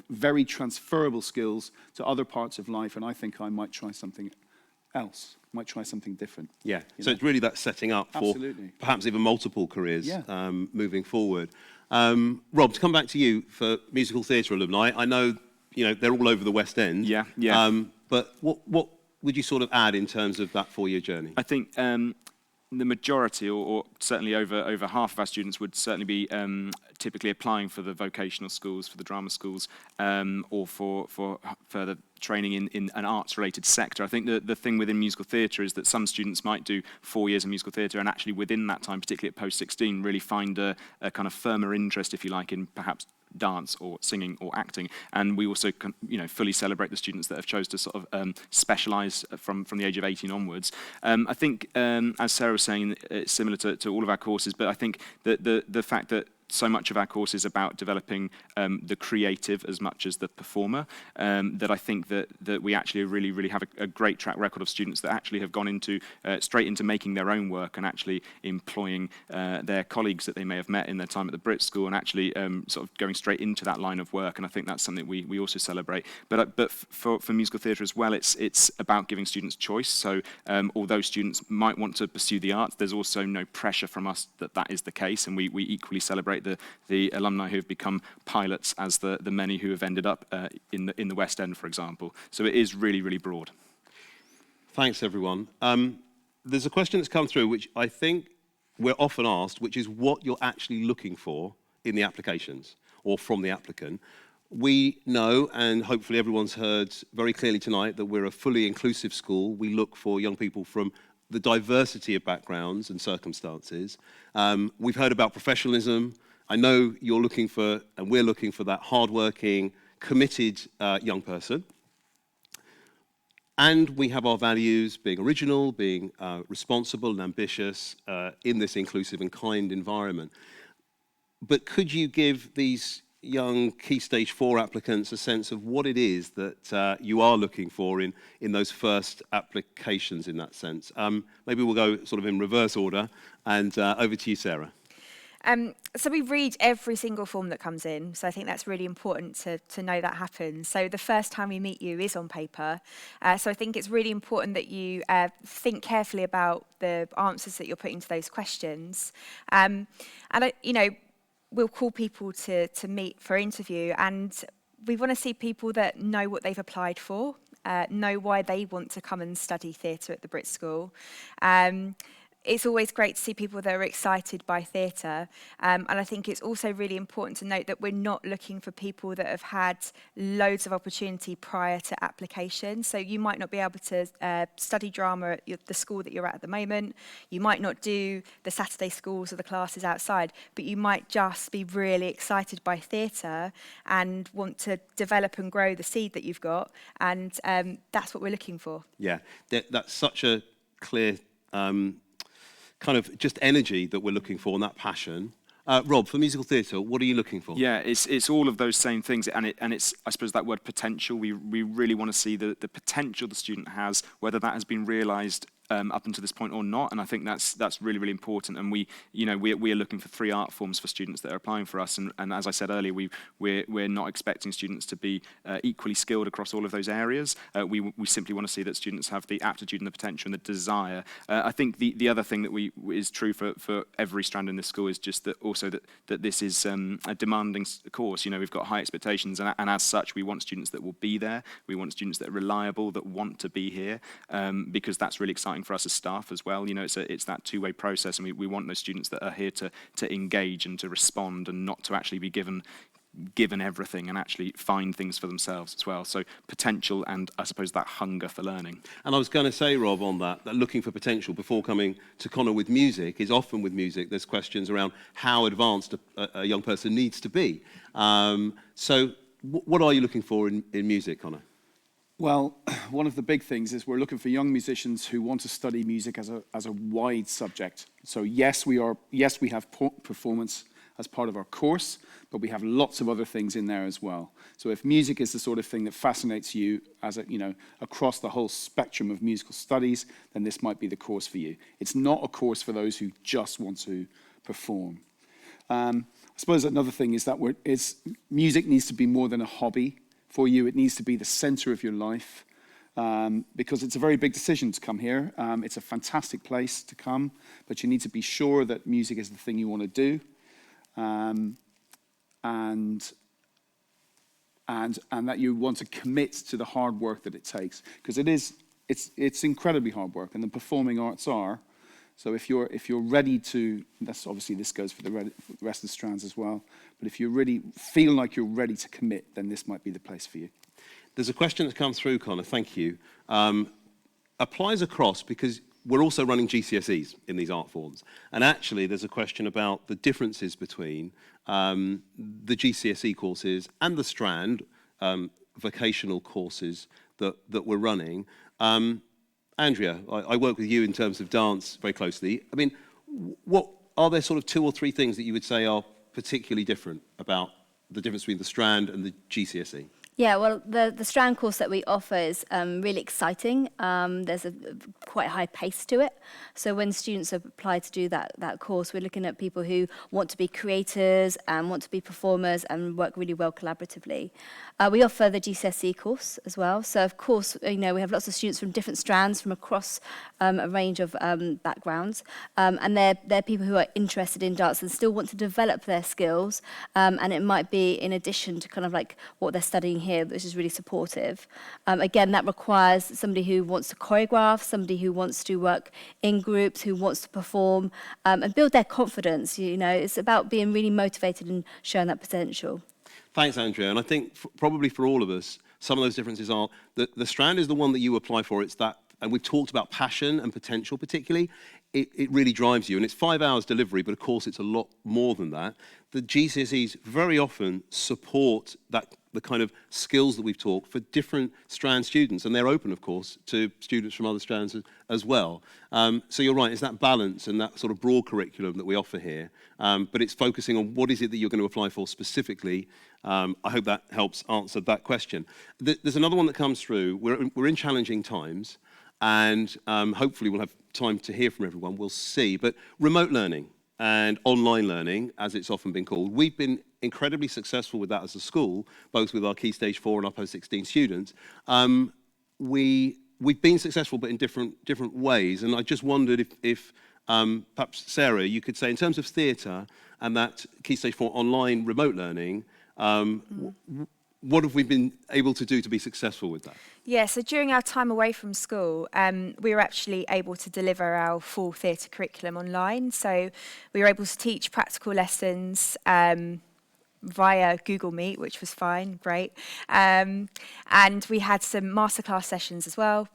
very transferable skills to other parts of life, and I think I might try something else, might try something different. Yeah, so it's really that setting up for perhaps even multiple careers moving forward. Rob, to come back to you for musical theatre alumni, I know they're all over the West End. Yeah. But what would you sort of add in terms of that 4-year journey? I think the majority, or certainly over half of our students, would certainly be typically applying for the vocational schools, for the drama schools, or for further training in an arts-related sector. I think the thing within musical theatre is that some students might do 4 years of musical theatre, and actually within that time, particularly at post-16, really find a kind of firmer interest, if you like, in perhaps dance or singing or acting. And we also fully celebrate the students that have chose to sort of specialise from the age of 18 onwards. I think, as Sarah was saying, it's similar to all of our courses, but I think that the fact that so much of our course is about developing the creative as much as the performer, that I think that we actually really have a great track record of students that actually have gone straight into making their own work and actually employing their colleagues that they may have met in their time at the BRIT School, and actually sort of going straight into that line of work. And I think that's something we also celebrate. But for musical theatre as well, it's about giving students choice. So although students might want to pursue the arts, there's also no pressure from us that is the case, and we equally celebrate the alumni who have become pilots as the many who have ended up in the West End, for example. So it is really broad. Thanks, everyone. There's a question that's come through, which I think we're often asked, which is what you're actually looking for in the applications or from the applicant. We know, and hopefully everyone's heard very clearly tonight, that we're a fully inclusive school. We look for young people from the diversity of backgrounds and circumstances. We've heard about professionalism. I know you're looking for, and we're looking for, that hardworking, committed young person. And we have our values, being original, being responsible and ambitious in this inclusive and kind environment. But could you give these young Key Stage 4 applicants a sense of what it is that you are looking for in those first applications in that sense? Maybe we'll go sort of in reverse order, and over to you, Sarah. So we read every single form that comes in, so I think that's really important to know that happens. So the first time we meet you is on paper, so I think it's really important that you think carefully about the answers that you're putting to those questions. And we'll call people to meet for interview, and we want to see people that know what they've applied for, know why they want to come and study theatre at the BRIT School. It's always great to see people that are excited by theatre, and I think it's also really important to note that we're not looking for people that have had loads of opportunity prior to application. So you might not be able to study drama at the school that you're at the moment, you might not do the Saturday schools or the classes outside, but you might just be really excited by theatre and want to develop and grow the seed that you've got, and that's what we're looking for. Yeah, that's such a clear kind of just energy that we're looking for, and that passion. Rob, for musical theatre, what are you looking for? Yeah, it's all of those same things, and it's I suppose that word potential. We really want to see the potential the student has, whether that has been realised up until this point or not, and I think that's really, really important. And we are looking for 3 art forms for students that are applying for us, and as I said earlier, we're not expecting students to be equally skilled across all of those areas. We simply want to see that students have the aptitude and the potential and the desire. I think the other thing that is true for every strand in this school is just that also that this is a demanding course. We've got high expectations, and as such, we want students that will be there. We want students that are reliable, that want to be here, because that's really exciting for us as staff as well. It's that two-way process, and we want those students that are here to engage and to respond, and not to actually be given everything, and actually find things for themselves as well. So potential, and I suppose that hunger for learning. And I was going to say, Rob, on that looking for potential before coming to Connor with music is often with music there's questions around how advanced a young person needs to be. So what are you looking for in music, Connor? Well, one of the big things is we're looking for young musicians who want to study music as a wide subject. So yes, we have performance as part of our course, but we have lots of other things in there as well. So if music is the sort of thing that fascinates you across the whole spectrum of musical studies, then this might be the course for you. It's not a course for those who just want to perform. I suppose another thing is that music needs to be more than a hobby for you. It needs to be the center of your life, because it's a very big decision to come here. It's a fantastic place to come, but you need to be sure that music is the thing you want to do, and that you want to commit to the hard work that it takes, because it's incredibly hard work, and the performing arts are. So if you're ready to, that's obviously this goes for the rest of the strands as well, but if you really feel like you're ready to commit, then this might be the place for you. There's a question that's come through, Connor, thank you. Applies across, because we're also running GCSEs in these art forms. And actually, there's a question about the differences between the GCSE courses and the strand vocational courses that we're running. Andrea, I work with you in terms of dance very closely. I mean, what are there sort of 2 or 3 things that you would say are particularly different about the difference between the strand and the GCSE? Yeah, well, the strand course that we offer is really exciting. There's a quite high pace to it. So when students apply to do that course, we're looking at people who want to be creators and want to be performers and work really well collaboratively. We offer the GCSE course as well. So of course, we have lots of students from different strands from across a range of backgrounds. And they're people who are interested in dance and still want to develop their skills. And it might be in addition to kind of like what they're studying here, which is really supportive. Again, that requires somebody who wants to choreograph, somebody who wants to work in groups, who wants to perform, and build their confidence. It's about being really motivated and showing that potential. Thanks, Andrea. And I think probably for all of us, some of those differences are that the strand is the one that you apply for. It's that, and we've talked about passion and potential particularly. It really drives you, and it's 5 hours delivery, but of course it's a lot more than that. The GCSEs very often support the kind of skills that we've talked for different strand students, and they're open, of course, to students from other strands as well. So you're right, it's that balance and that sort of broad curriculum that we offer here, but it's focusing on what is it that you're going to apply for specifically. I hope that helps answer that question. There's another one that comes through. We're in challenging times, and hopefully we'll have time to hear from everyone, we'll see. But remote learning and online learning, as it's often been called, we've been incredibly successful with that as a school, both with our Key Stage 4 and our Post-16 students. We've been successful, but in different ways. And I just wondered if perhaps, Sarah, you could say, in terms of theatre and that Key Stage 4 online remote learning, what have we been able to do to be successful with that? Yeah, so during our time away from school, we were actually able to deliver our full theatre curriculum online. So we were able to teach practical lessons via Google Meet, which was fine, great. And we had some masterclass sessions as well.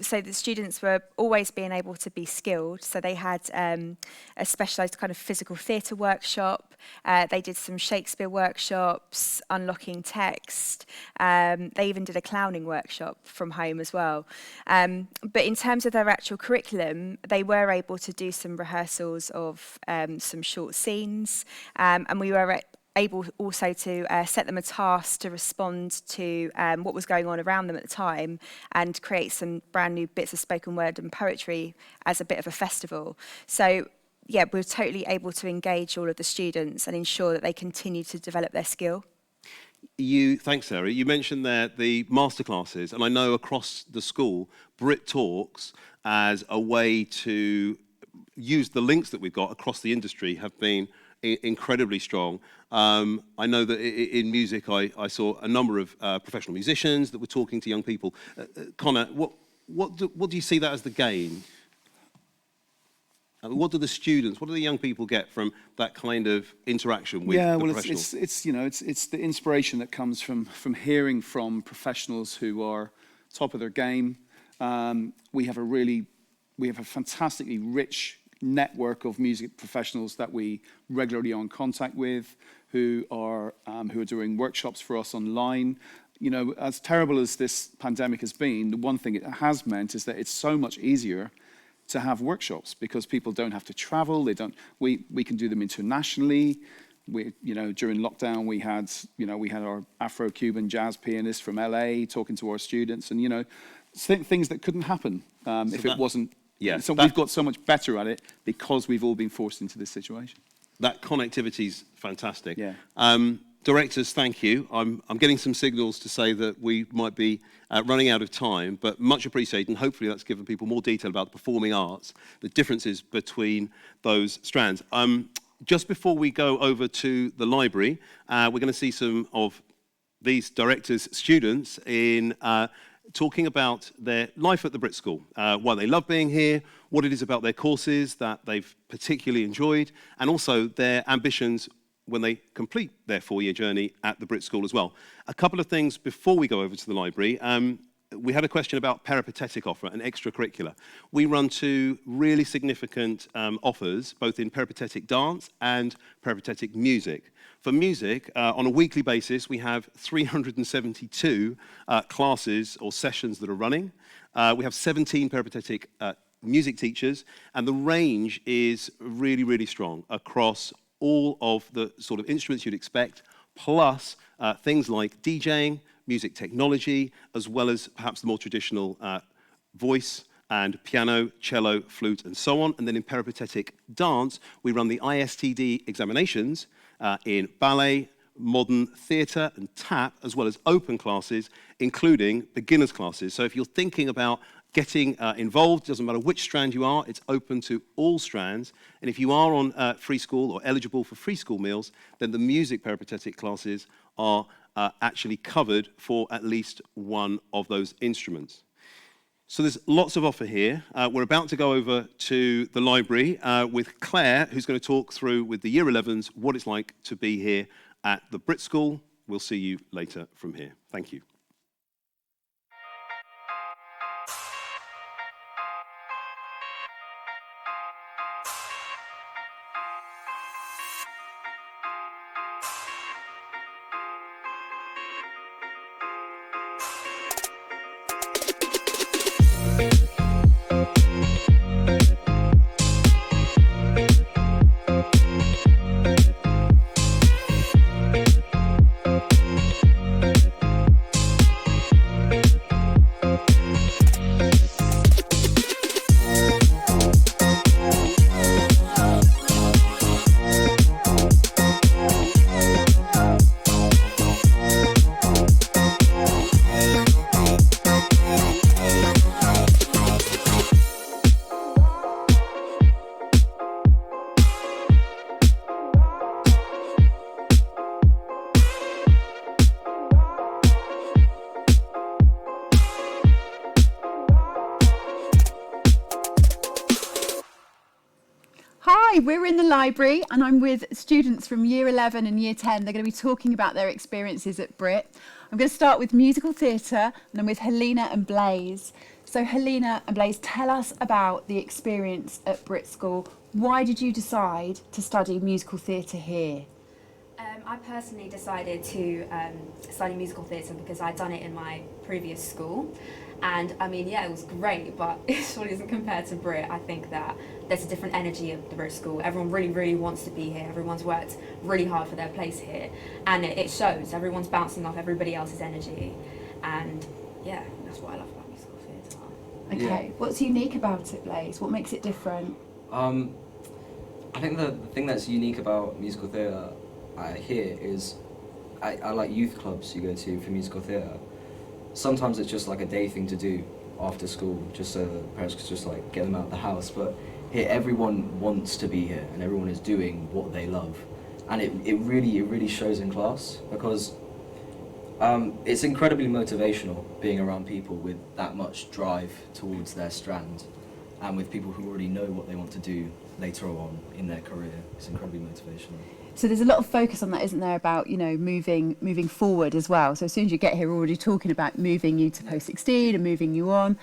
So the students were always being able to be skilled. So they had a specialised kind of physical theatre workshop. They did some Shakespeare workshops, unlocking text. They even did a clowning workshop from home as well. But in terms of their actual curriculum, they were able to do some rehearsals of some short scenes. And we were able also to set them a task to respond to what was going on around them at the time and create some brand new bits of spoken word and poetry as a bit of a festival. So yeah, we were totally able to engage all of the students and ensure that they continue to develop their skill. Thanks, Sarah. You mentioned there the masterclasses, and I know across the school, BRIT Talks as a way to use the links that we've got across the industry have been incredibly strong. I know that in music, I saw a number of professional musicians that were talking to young people. Connor, what do you see that as the gain? What do the young people get from that kind of interaction with the professionals? It's the inspiration that comes from hearing from professionals who are top of their game. We have a fantastically rich network of music professionals that we regularly are in contact with, who are doing workshops for us online. You know, as terrible as this pandemic has been, the one thing it has meant is that it's so much easier to have workshops because people don't have to travel. We can do them internationally. During lockdown, we had our Afro-Cuban jazz pianist from LA talking to our students, and things that couldn't happen if it wasn't. Yeah, so we've got so much better at it because we've all been forced into this situation. That connectivity's fantastic. Yeah. Directors, thank you. I'm getting some signals to say that we might be running out of time, but much appreciated, and hopefully that's given people more detail about the performing arts, the differences between those strands. Just before we go over to the library, we're going to see some of these directors' students in talking about their life at the BRIT School, why they love being here, what it is about their courses that they've particularly enjoyed, and also their ambitions when they complete their 4-year journey at the BRIT School as well. A couple of things before we go over to the library. We had a question about peripatetic offer and extracurricular. We run 2 really significant offers, both in peripatetic dance and peripatetic music. For music, on a weekly basis, we have 372 classes or sessions that are running. We have 17 peripatetic music teachers, and the range is really, really strong across all of the sort of instruments you'd expect, plus things like DJing, music technology, as well as perhaps the more traditional voice and piano, cello, flute, and so on. And then in peripatetic dance, we run the ISTD examinations in ballet, modern theatre, and tap, as well as open classes, including beginners classes. So if you're thinking about getting involved, doesn't matter which strand you are, it's open to all strands. And if you are on free school or eligible for free school meals, then the music peripatetic classes are actually covered for at least one of those instruments. So there's lots of offer here. We're about to go over to the library with Claire, who's going to talk through with the Year 11s what it's like to be here at the BRIT School. We'll see you later from here. Thank you. Okay, we're in the library and I'm with students from Year 11 and Year 10. They're going to be talking about their experiences at BRIT. I'm going to start with musical theatre and I'm with Helena and Blaze. So Helena and Blaze, tell us about the experience at BRIT School. Why did you decide to study musical theatre here? I personally decided to study musical theatre because I'd done it in my previous school. And I mean, yeah, it was great, but it surely isn't compared to BRIT. I think that there's a different energy at the BRIT School. Everyone really, really wants to be here. Everyone's worked really hard for their place here. And it shows. Everyone's bouncing off everybody else's energy. And yeah, that's what I love about musical theatre. Okay, what's unique about it, Blaze? What makes it different? I think the thing that's unique about musical theatre here is I like youth clubs you go to for musical theatre. Sometimes it's just like a day thing to do after school, just so the parents could just like get them out of the house. But here, everyone wants to be here, and everyone is doing what they love, and it really shows in class because it's incredibly motivational being around people with that much drive towards their strand, and with people who already know what they want to do later on in their career. It's incredibly motivational. So there's a lot of focus on that, isn't there, about, you know, moving forward as well. So as soon as you get here, we're already talking about moving you to post-16 and moving you on.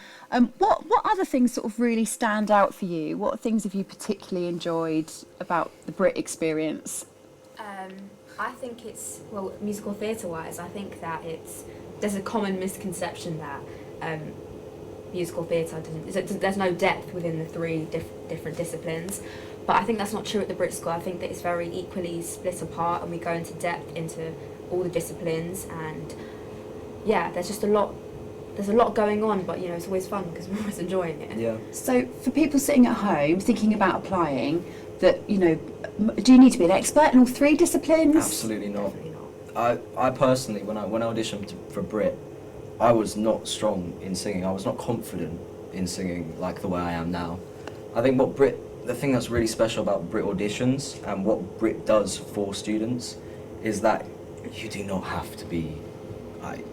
What other things sort of really stand out for you? What things have you particularly enjoyed about the BRIT experience? I think it's, well, musical theatre-wise, I think that there's a common misconception that musical theatre there's no depth within the three different disciplines. But I think that's not true at the BRIT School. I think that it's very equally split apart and we go into depth into all the disciplines, and yeah, there's a lot going on, but you know, it's always fun because we're always enjoying it. Yeah. So for people sitting at home thinking about applying, that, you know, do you need to be an expert in all three disciplines? Absolutely not. I personally, when I auditioned for BRIT, I was not strong in singing. I was not confident in singing like the way I am now. I think the thing that's really special about BRIT auditions and what BRIT does for students is that you do not have to be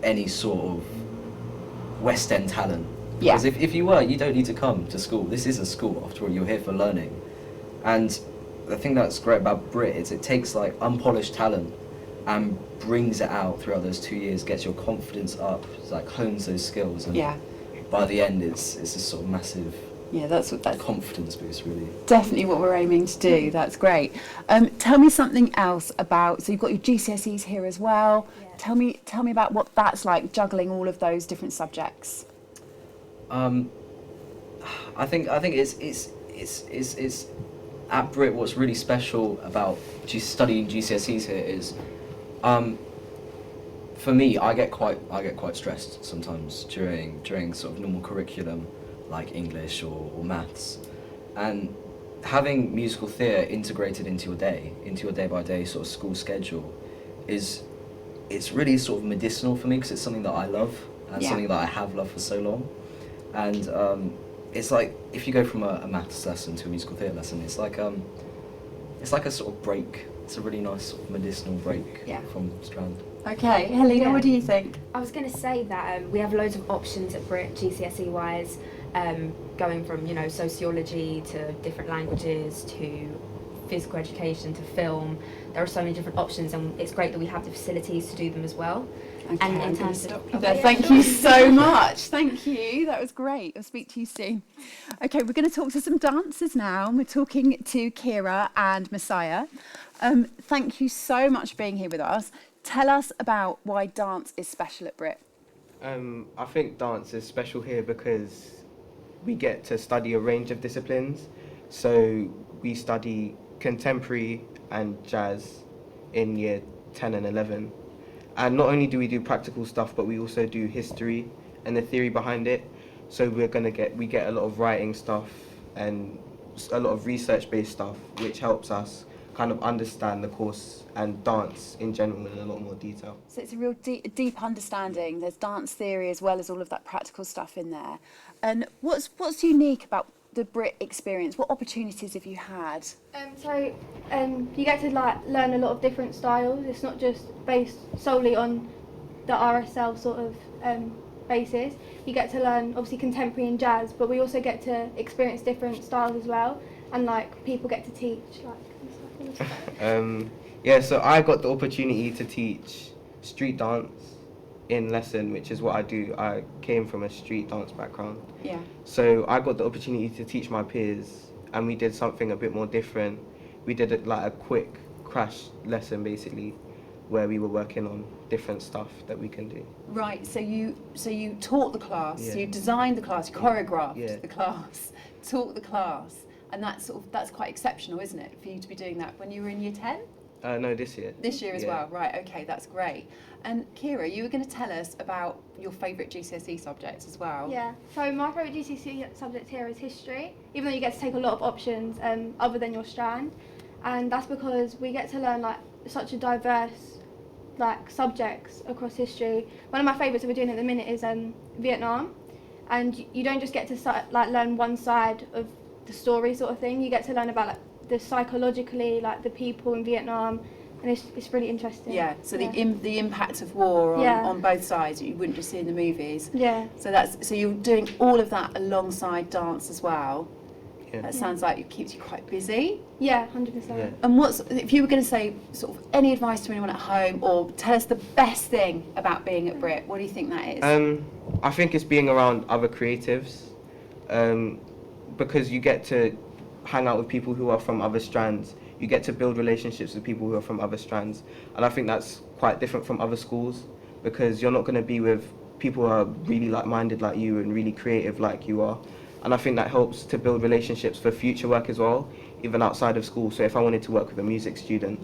any sort of West End talent. Yeah. Because if you were, you don't need to come to school. This is a school, after all, you're here for learning. And the thing that's great about BRIT is it takes like unpolished talent and brings it out throughout those 2 years, gets your confidence up, like hones those skills, and yeah, by the end it's this sort of massive that's confidence boost, really. Definitely what we're aiming to do. That's great. Tell me something else about, so you've got your GCSEs here as well. Yeah. Tell me about what that's like, juggling all of those different subjects. I think it's at BRIT, what's really special about studying GCSEs here is, for me, I get quite stressed sometimes during sort of normal curriculum like English or maths, and having musical theatre integrated into your day by day sort of school schedule it's really sort of medicinal for me because it's something that I love and something that I have loved for so long, and it's like if you go from a maths lesson to a musical theatre lesson, it's like a sort of break. It's a really nice sort of medicinal break from Strand. Okay, Helena, what do you think? I was going to say that we have loads of options at BRIT GCSE-wise, going from, you know, sociology to different languages to physical education to film. There are so many different options, and it's great that we have the facilities to do them as well. Okay, and in terms stop of you there. Thank you so much. Thank you. That was great. I'll speak to you soon. Okay, we're going to talk to some dancers now, and we're talking to Kira and Messiah. Thank you so much for being here with us. Tell us about why dance is special at BRIT. I think dance is special here because we get to study a range of disciplines. So we study contemporary and jazz in year 10 and 11. And not only do we do practical stuff, but we also do history and the theory behind it. So we get a lot of writing stuff and a lot of research-based stuff, which helps us kind of understand the course and dance in general in a lot more detail. So it's a real deep understanding. There's dance theory as well as all of that practical stuff in there. And what's unique about the BRIT experience? What opportunities have you had? You get to learn a lot of different styles. It's not just based solely on the RSL sort of basis. You get to learn obviously contemporary and jazz, but we also get to experience different styles as well. and like people get to teach like. Yeah, so I got the opportunity to teach street dance in lesson, which is what I do. I came from a street dance background. Yeah. So I got the opportunity to teach my peers, and we did something a bit more different. We did it like a quick crash lesson basically, where we were working on different stuff that we can do. Right, so you taught the class, Yeah. you designed the class, you choreographed Yeah. the class, taught the class, and that's quite exceptional, isn't it, for you to be doing that when you were in year 10? No, this year. This year as Yeah. well, right, okay, that's great. And Kira, you were going to tell us about your favourite GCSE subjects as well. Yeah, so my favourite GCSE subject here is history, even though you get to take a lot of options other than your strand, and that's because we get to learn like such a diverse like subjects across history. One of my favourites that we're doing at the minute is Vietnam, and you don't just get to like learn one side of the story sort of thing. You get to learn about like the psychologically like the people in Vietnam, and it's really interesting. Yeah, so yeah. the impact of war on, Yeah. on both sides that you wouldn't just see in the movies. Yeah. So you're doing all of that alongside dance as well. Yeah. That sounds like it keeps you quite busy. Yeah, 100%. And if you were going to say sort of any advice to anyone at home, or tell us the best thing about being at BRIT, what do you think that is? I think it's being around other creatives, because you get to hang out with people who are from other strands. You get to build relationships with people who are from other strands, and I think that's quite different from other schools, because you're not going to be with people who are really like-minded like you and really creative like you are. And I think that helps to build relationships for future work as well, even outside of school. So if I wanted to work with a music student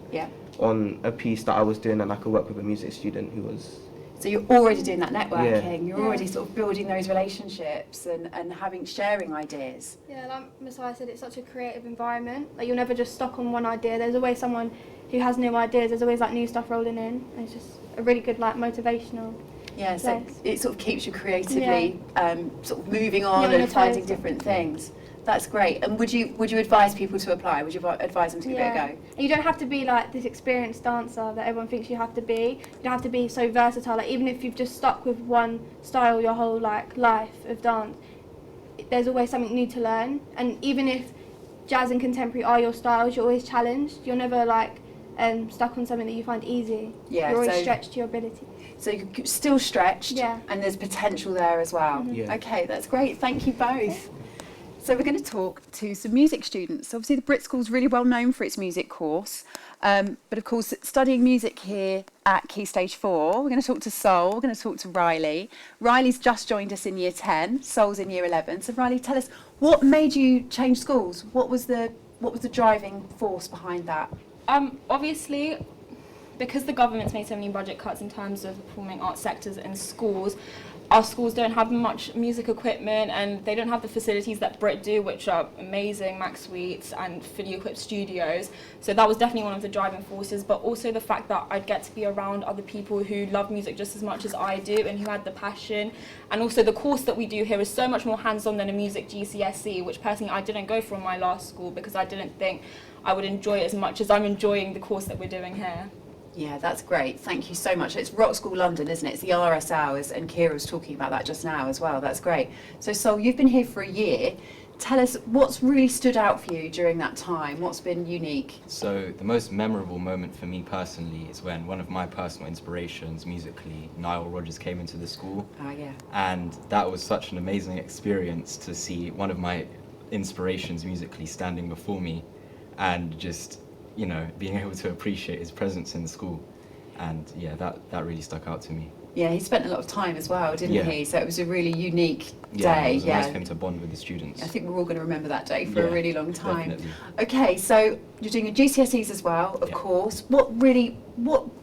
on a piece that I was doing, then I could work with a music student who was... So you're already doing that networking, Yeah. you're already sort of building those relationships and sharing ideas. Yeah, like Messiah said, it's such a creative environment. Like you're never just stuck on one idea. There's always someone who has new ideas. There's always like new stuff rolling in. And it's just a really good like motivational. Yeah, so place. it sort of keeps you creatively sort of moving on You're on and your finding toes. different things. That's great. And would you advise people to apply? Would you advise them to give it a go? And you don't have to be like this experienced dancer that everyone thinks you have to be. You don't have to be so versatile. Like even if you've just stuck with one style your whole like life of dance, there's always something new to learn. And even if jazz and contemporary are your styles, you're always challenged. You're never like stuck on something that you find easy. Yeah, you're always so- stretched to your ability. So you're still stretched, and there's potential there as well. Yeah. Okay, that's great. Thank you both. So we're going to talk to some music students. Obviously, the BRIT School is really well known for its music course, but of course, studying music here at Key Stage 4, we're going to talk to Sol, we're going to talk to Riley. Riley's just joined us in Year 10, Sol's in Year 11. So Riley, tell us, what made you change schools? What was the driving force behind that? Obviously, because the government's made so many budget cuts in terms of performing arts sectors in schools, our schools don't have much music equipment and they don't have the facilities that BRIT do, which are amazing, Mac Suites and fully equipped studios. So that was definitely one of the driving forces, but also the fact that I'd get to be around other people who love music just as much as I do and who had the passion. And also the course that we do here is so much more hands-on than a music GCSE, which personally I didn't go for in my last school because I didn't think I would enjoy it as much as I'm enjoying the course that we're doing here. Yeah, that's great. Thank you so much. It's Rock School London, isn't it? It's the RS hours, and Kira was talking about that just now as well. That's great. So, Sol, you've been here for a year. Tell us what's really stood out for you during that time. What's been unique? So, the most memorable moment for me personally is when one of my personal inspirations musically, Nile Rodgers, came into the school. Oh, yeah. And that was such an amazing experience to see one of my inspirations musically standing before me and just, you know, being able to appreciate his presence in the school. And yeah, that really stuck out to me. Yeah, he spent a lot of time as well, didn't he? So it was a really unique day. It was nice for him to bond with the students. I think we're all going to remember that day for a really long time. Definitely. Okay, so you're doing your GCSEs as well, of course. What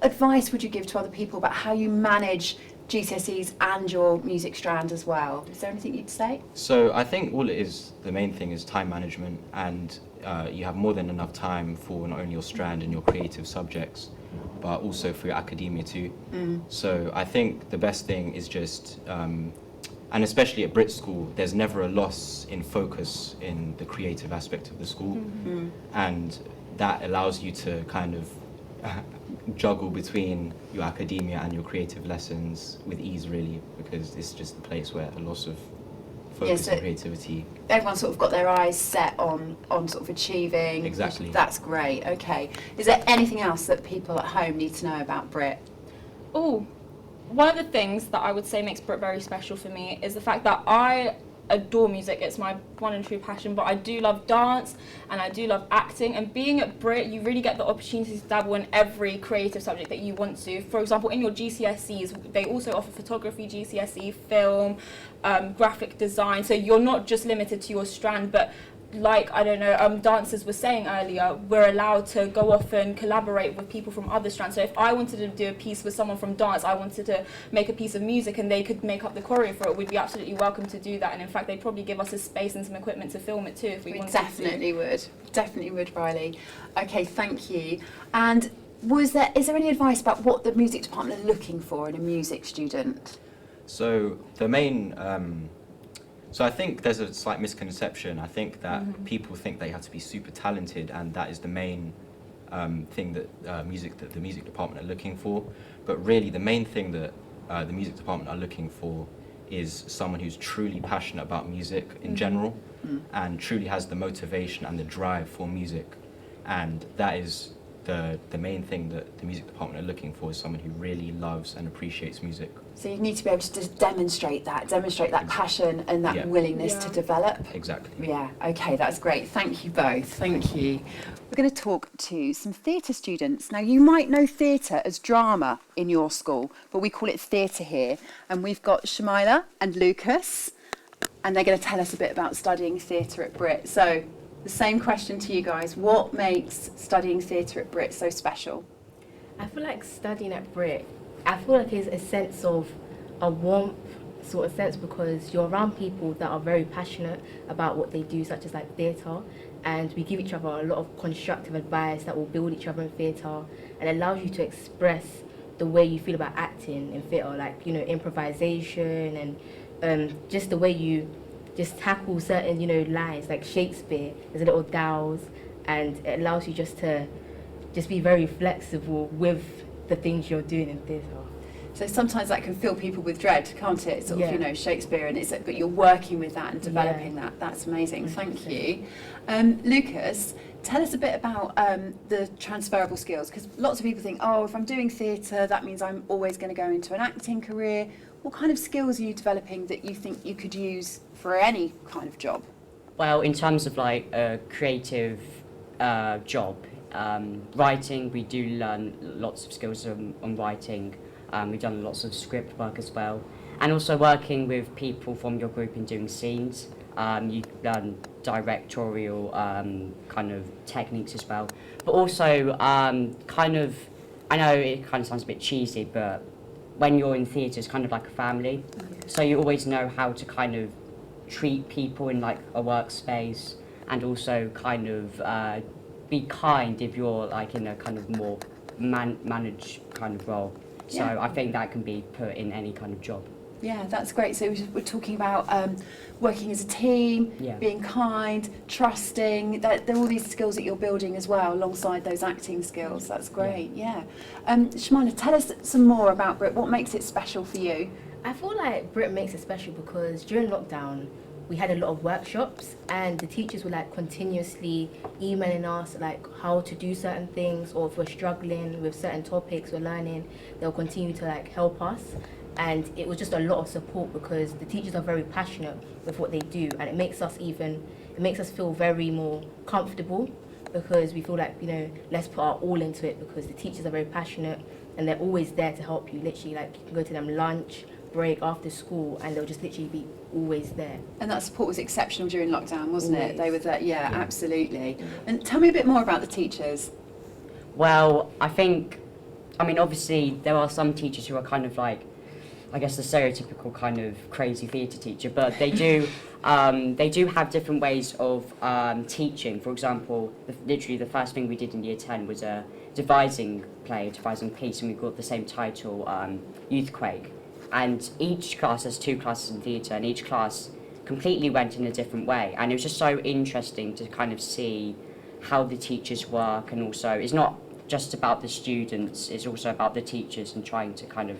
advice would you give to other people about how you manage GCSEs and your music strand as well? Is there anything you'd say? So I think all it is, the main thing is time management, and you have more than enough time for not only your strand and your creative subjects, but also for your academia too. So I think the best thing is just, and especially at BRIT School, there's never a loss in focus in the creative aspect of the school. And that allows you to kind of juggle between your academia and your creative lessons with ease, really, because it's just a place where a loss of focus so on creativity. Everyone's sort of got their eyes set on sort of achieving. Exactly. That's great. Okay. Is there anything else that people at home need to know about BRIT? Oh, one of the things that I would say makes BRIT very special for me is the fact that I adore music. It's my one and true passion, but I do love dance and I do love acting, and being at BRIT you really get the opportunity to dabble in every creative subject that you want to. For example, in your GCSEs they also offer photography GCSE, film, graphic design, so you're not just limited to your strand, but like, I don't know, dancers were saying earlier, we're allowed to go off and collaborate with people from other strands. So if I wanted to do a piece with someone from dance, I wanted to make a piece of music and they could make up the choreo for it, we'd be absolutely welcome to do that. And in fact, they'd probably give us a space and some equipment to film it too if we wanted to. Definitely would, Riley. Okay, thank you. And is there any advice about what the music department are looking for in a music student? So the main, so I think there's a slight misconception. I think that people think they have to be super talented, and that is the main thing that the music department are looking for. But really, the main thing that the music department are looking for is someone who's truly passionate about music in general, and truly has the motivation and the drive for music. And that is the main thing that the music department are looking for, is someone who really loves and appreciates music. So you need to be able to just demonstrate that passion and that willingness to develop. Exactly. Yeah, okay, that's great. Thank you both. Thank you. We're going to talk to some theatre students. Now, you might know theatre as drama in your school, but we call it theatre here. And we've got Shamila and Lucas, and they're going to tell us a bit about studying theatre at BRIT. So, the same question to you guys. What makes studying theatre at BRIT so special? I feel like studying at BRIT, I feel like it's a sense of a warmth sort of sense, because you're around people that are very passionate about what they do, such as like theatre, and we give each other a lot of constructive advice that will build each other in theatre and allows you to express the way you feel about acting in theatre, like, you know, improvisation and just the way you just tackle certain, you know, lines, like Shakespeare, there's a little dowels, and it allows you just to be very flexible with the things you're doing in theatre. So sometimes that can fill people with dread, can't it? Sort of, you know, Shakespeare, and but you're working with that and developing that. That's amazing. Thank you. Lucas, tell us a bit about the transferable skills, because lots of people think, oh, if I'm doing theatre, that means I'm always going to go into an acting career. What kind of skills are you developing that you think you could use for any kind of job? Well, in terms of like a creative job, writing, we do learn lots of skills on writing. We've done lots of script work as well. And also working with people from your group and doing scenes. You learn directorial kind of techniques as well. But also kind of, I know it kind of sounds a bit cheesy, but when you're in theatre, it's kind of like a family. So you always know how to kind of treat people in like a workspace, and also kind of be kind if you're like in a kind of more managed kind of role. So I think that can be put in any kind of job. Yeah, that's great. So we're talking about working as a team, being kind, trusting. They're all these skills that you're building as well, alongside those acting skills. That's great, yeah. Shamila, tell us some more about BRIT. What makes it special for you? I feel like BRIT makes it special because during lockdown, we had a lot of workshops, and the teachers were like continuously emailing us like how to do certain things, or if we're struggling with certain topics we're learning, they'll continue to like help us. And it was just a lot of support because the teachers are very passionate with what they do, and it makes us feel very more comfortable, because we feel like, you know, let's put our all into it, because the teachers are very passionate and they're always there to help you. Literally, like, you can go to them lunch, break, after school, and they'll just literally be always there. And that support was exceptional during lockdown, wasn't it? They were there, absolutely. And tell me a bit more about the teachers. Well, I mean, obviously there are some teachers who are kind of like, I guess, the stereotypical kind of crazy theatre teacher, but they do have different ways of teaching. For example, literally the first thing we did in year 10 was a devising piece, and we got the same title, Youthquake. And each class has 2 classes in theatre, and each class completely went in a different way. And it was just so interesting to kind of see how the teachers work, and also it's not just about the students, it's also about the teachers and trying to kind of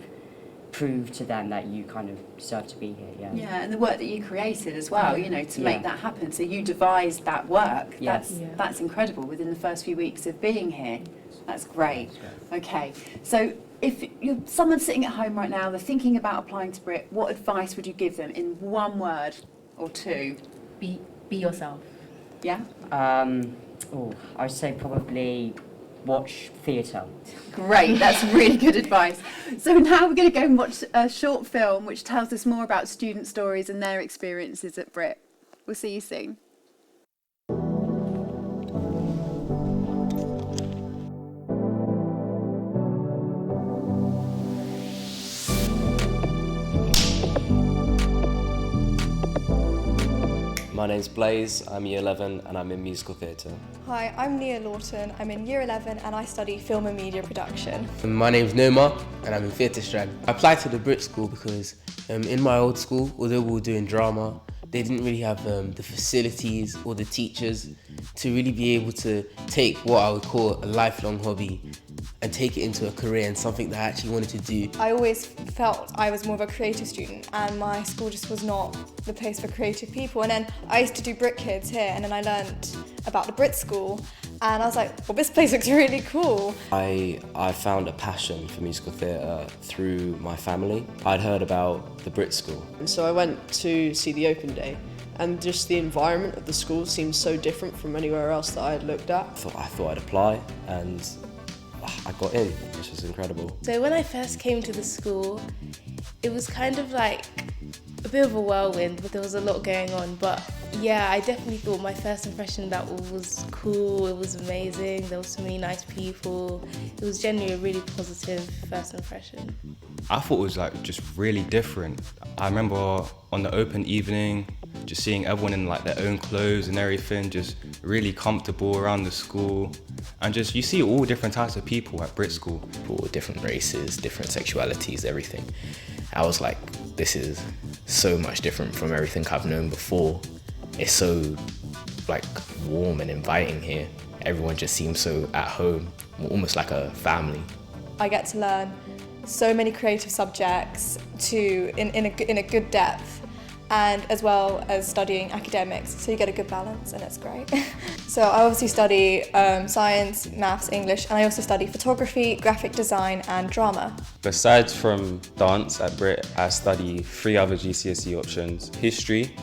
prove to them that you kind of deserve to be here. Yeah. Yeah, and the work that you created as well, you know, to make that happen. So you devised that work. Yes. That's incredible within the first few weeks of being here. That's great. Okay, so if you're someone sitting at home right now, they're thinking about applying to BRIT, what advice would you give them in one word or two? Be yourself. Yeah? I'd say probably watch theatre. Great, that's really good advice. So now we're going to go and watch a short film which tells us more about student stories and their experiences at BRIT. We'll see you soon. My name's Blaze, I'm year 11 and I'm in musical theatre. Hi, I'm Nia Lawton, I'm in year 11 and I study film and media production. My name's Noma and I'm in theatre strand. I applied to the BRIT School because in my old school, although we were doing drama, they didn't really have the facilities or the teachers to really be able to take what I would call a lifelong hobby and take it into a career and something that I actually wanted to do. I always felt I was more of a creative student and my school just was not the place for creative people. And then I used to do BRIT Kids here and then I learned about the BRIT School and I was like, well, this place looks really cool. I found a passion for musical theatre through my family. I'd heard about the BRIT School. And so I went to see the open day and just the environment of the school seemed so different from anywhere else that I had looked at. I thought I'd apply and I got in, which was incredible. So when I first came to the school, it was kind of like a bit of a whirlwind, but there was a lot going on. But yeah, I definitely thought my first impression that was cool, it was amazing, there were so many nice people. It was generally a really positive first impression. I thought it was like just really different. I remember on the open evening, just seeing everyone in like their own clothes and everything, just really comfortable around the school. And just, you see all different types of people at BRIT School. All different races, different sexualities, everything. I was like, this is so much different from everything I've known before. It's so like warm and inviting here. Everyone just seems so at home, almost like a family. I get to learn so many creative subjects in a good depth, and as well as studying academics, so you get a good balance and it's great. So I obviously study science, maths, English, and I also study photography, graphic design and drama. Besides from dance at BRIT, I study 3 other GCSE options: history,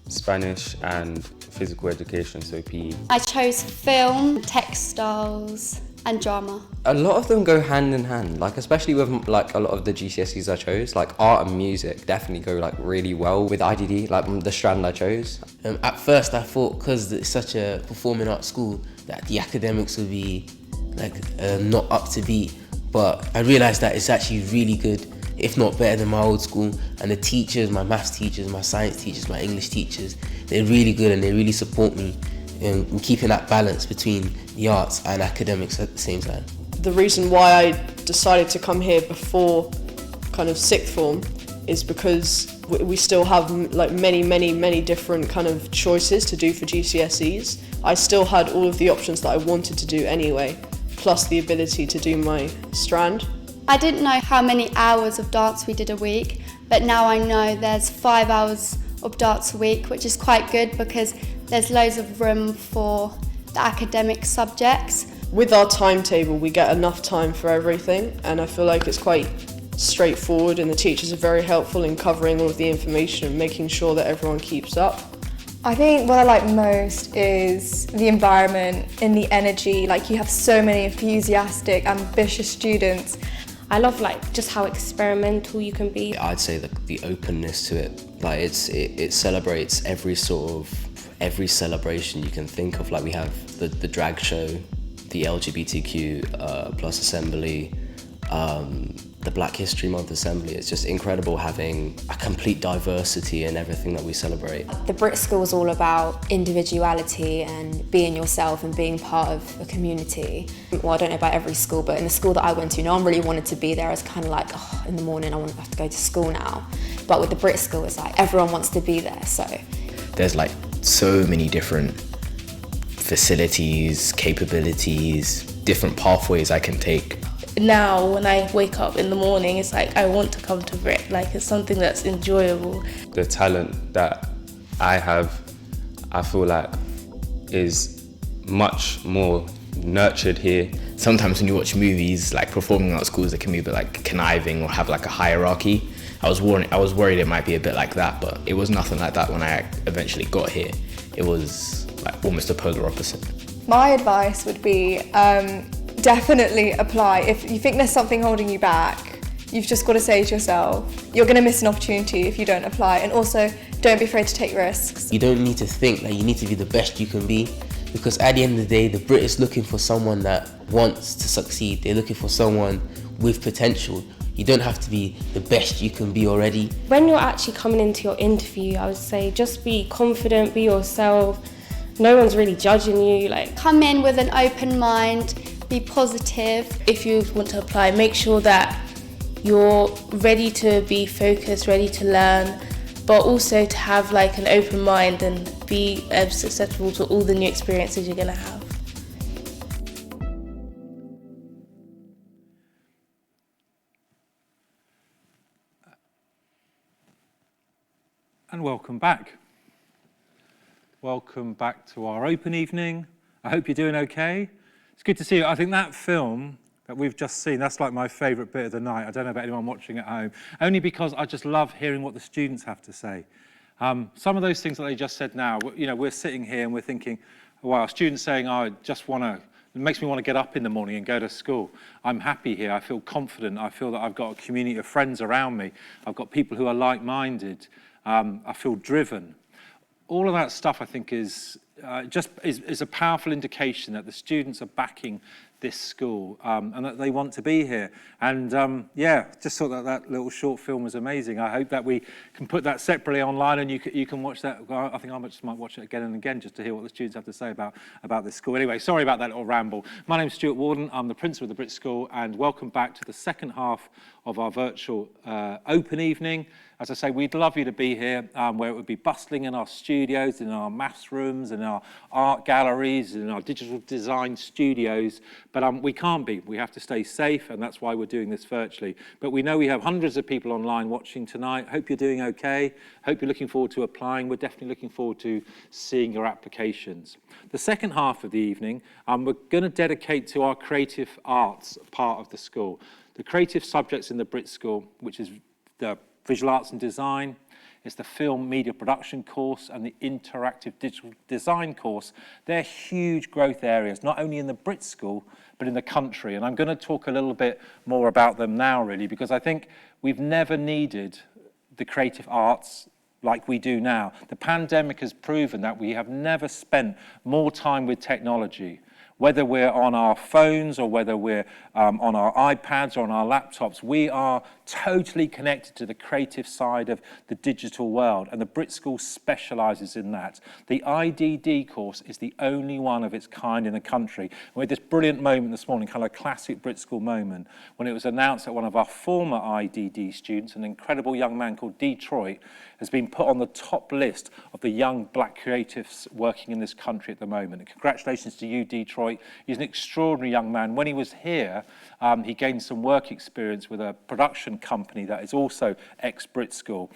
Spanish and physical education, so PE. I chose film, textiles and drama. A lot of them go hand in hand, like especially with like a lot of the GCSEs I chose, like art and music definitely go like really well with IDD, like the strand I chose. At first I thought, because it's such a performing arts school, that the academics would be like not up to beat, but I realised that it's actually really good, if not better than my old school. And the teachers, my maths teachers, my science teachers, my English teachers, they're really good and they really support me in keeping that balance between the arts and academics at the same time. The reason why I decided to come here before kind of sixth form is because we still have like many different kind of choices to do for GCSEs. I still had all of the options that I wanted to do anyway, plus the ability to do my strand. I didn't know how many hours of dance we did a week, but now I know there's 5 hours of dance a week, which is quite good because there's loads of room for the academic subjects. With our timetable, we get enough time for everything, and I feel like it's quite straightforward and the teachers are very helpful in covering all of the information and making sure that everyone keeps up. I think what I like most is the environment and the energy. Like, you have so many enthusiastic, ambitious students. I love like just how experimental you can be. I'd say the openness to it, like it celebrates every celebration you can think of. Like we have the drag show, the LGBTQ plus assembly, the Black History Month assembly. It's just incredible having a complete diversity in everything that we celebrate. The BRIT School is all about individuality and being yourself and being part of a community. Well, I don't know about every school, but in the school that I went to, no one really wanted to be there. It's kind of like, oh, in the morning I have to go to school now. But with the BRIT School, it's like everyone wants to be there. So there's like so many different facilities, capabilities, different pathways I can take. now when I wake up in the morning, it's like I want to come to BRIT. Like, it's something that's enjoyable. The talent that I have, I feel like, is much more nurtured here. Sometimes when you watch movies, like performing arts schools, they can be a bit like conniving or have like a hierarchy. I was worried it might be a bit like that, but it was nothing like that when I eventually got here. It was like almost the polar opposite. My advice would be definitely apply. If you think there's something holding you back, you've just got to say to yourself, you're going to miss an opportunity if you don't apply. And also, don't be afraid to take risks. You don't need to think that you need to be the best you can be, because at the end of the day, the BRIT is looking for someone that wants to succeed. They're looking for someone with potential. You don't have to be the best you can be already. When you're actually coming into your interview, I would say just be confident, be yourself. No one's really judging you. Like, come in with an open mind, be positive. If you want to apply, make sure that you're ready to be focused, ready to learn, but also to have like an open mind and be susceptible to all the new experiences you're going to have. And welcome back. Welcome back to our open evening. I hope you're doing okay. It's good to see you. I think that film that we've just seen, that's like my favourite bit of the night. I don't know about anyone watching at home, only because I just love hearing what the students have to say. Some of those things that they just said now, you know, we're sitting here and we're thinking, wow, students saying, oh, it makes me want to get up in the morning and go to school. I'm happy here, I feel confident, I feel that I've got a community of friends around me, I've got people who are like-minded, I feel driven. All of that stuff, I think, is a powerful indication that the students are backing this school and that they want to be here. And yeah, just thought that little short film was amazing. I hope that we can put that separately online and you can watch that. I think I just might watch it again and again just to hear what the students have to say about this school. Anyway, sorry about that little ramble. My name's Stuart Warden. I'm the principal of the BRIT School, and welcome back to the second half of our virtual open evening. As I say, we'd love you to be here, where it would be bustling in our studios, in our maths rooms, in our art galleries, in our digital design studios, but we can't be. We have to stay safe, and that's why we're doing this virtually. But we know we have hundreds of people online watching tonight. Hope you're doing okay. Hope you're looking forward to applying. We're definitely looking forward to seeing your applications. The second half of the evening, we're going to dedicate to our creative arts part of the school. The creative subjects in the BRIT School, which is the Visual Arts and Design, it's the Film Media Production course and the Interactive Digital Design course. They're huge growth areas, not only in the BRIT School, but in the country. And I'm going to talk a little bit more about them now, really, because I think we've never needed the creative arts like we do now. The pandemic has proven that we have never spent more time with technology. Whether we're on our phones or whether we're on our iPads or on our laptops, we are totally connected to the creative side of the digital world, and the BRIT School specialises in that. The IDD course is the only one of its kind in the country. And we had this brilliant moment this morning, kind of a classic BRIT School moment, when it was announced that one of our former IDD students, an incredible young man called Detroit, has been put on the top list of the young black creatives working in this country at the moment. And congratulations to you, Detroit. He's an extraordinary young man. When he was here, he gained some work experience with a production company that is also ex-BRIT School.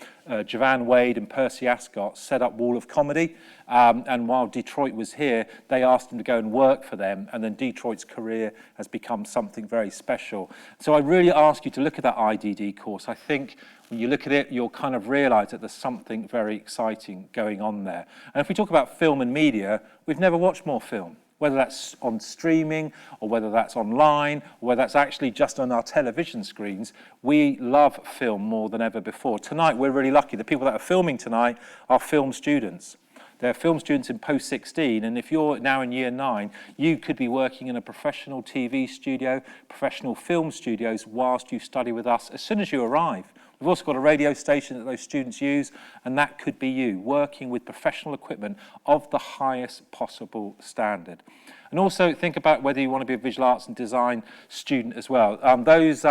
Javan Wade and Percy Ascot set up Wall of Comedy, and while Detroit was here, they asked him to go and work for them, and then Detroit's career has become something very special. So I really ask you to look at that IDD course. I think when you look at it, you'll kind of realise that there's something very exciting going on there. And if we talk about film and media, we've never watched more film. Whether that's on streaming or whether that's online or whether that's actually just on our television screens, we love film more than ever before. Tonight, we're really lucky. The people that are filming tonight are film students. They're film students in post-16, and if you're now in year 9, you could be working in a professional TV studio, professional film studios whilst you study with us as soon as you arrive. We've also got a radio station that those students use, and that could be you, working with professional equipment of the highest possible standard. And also think about whether you want to be a visual arts and design student as well. Those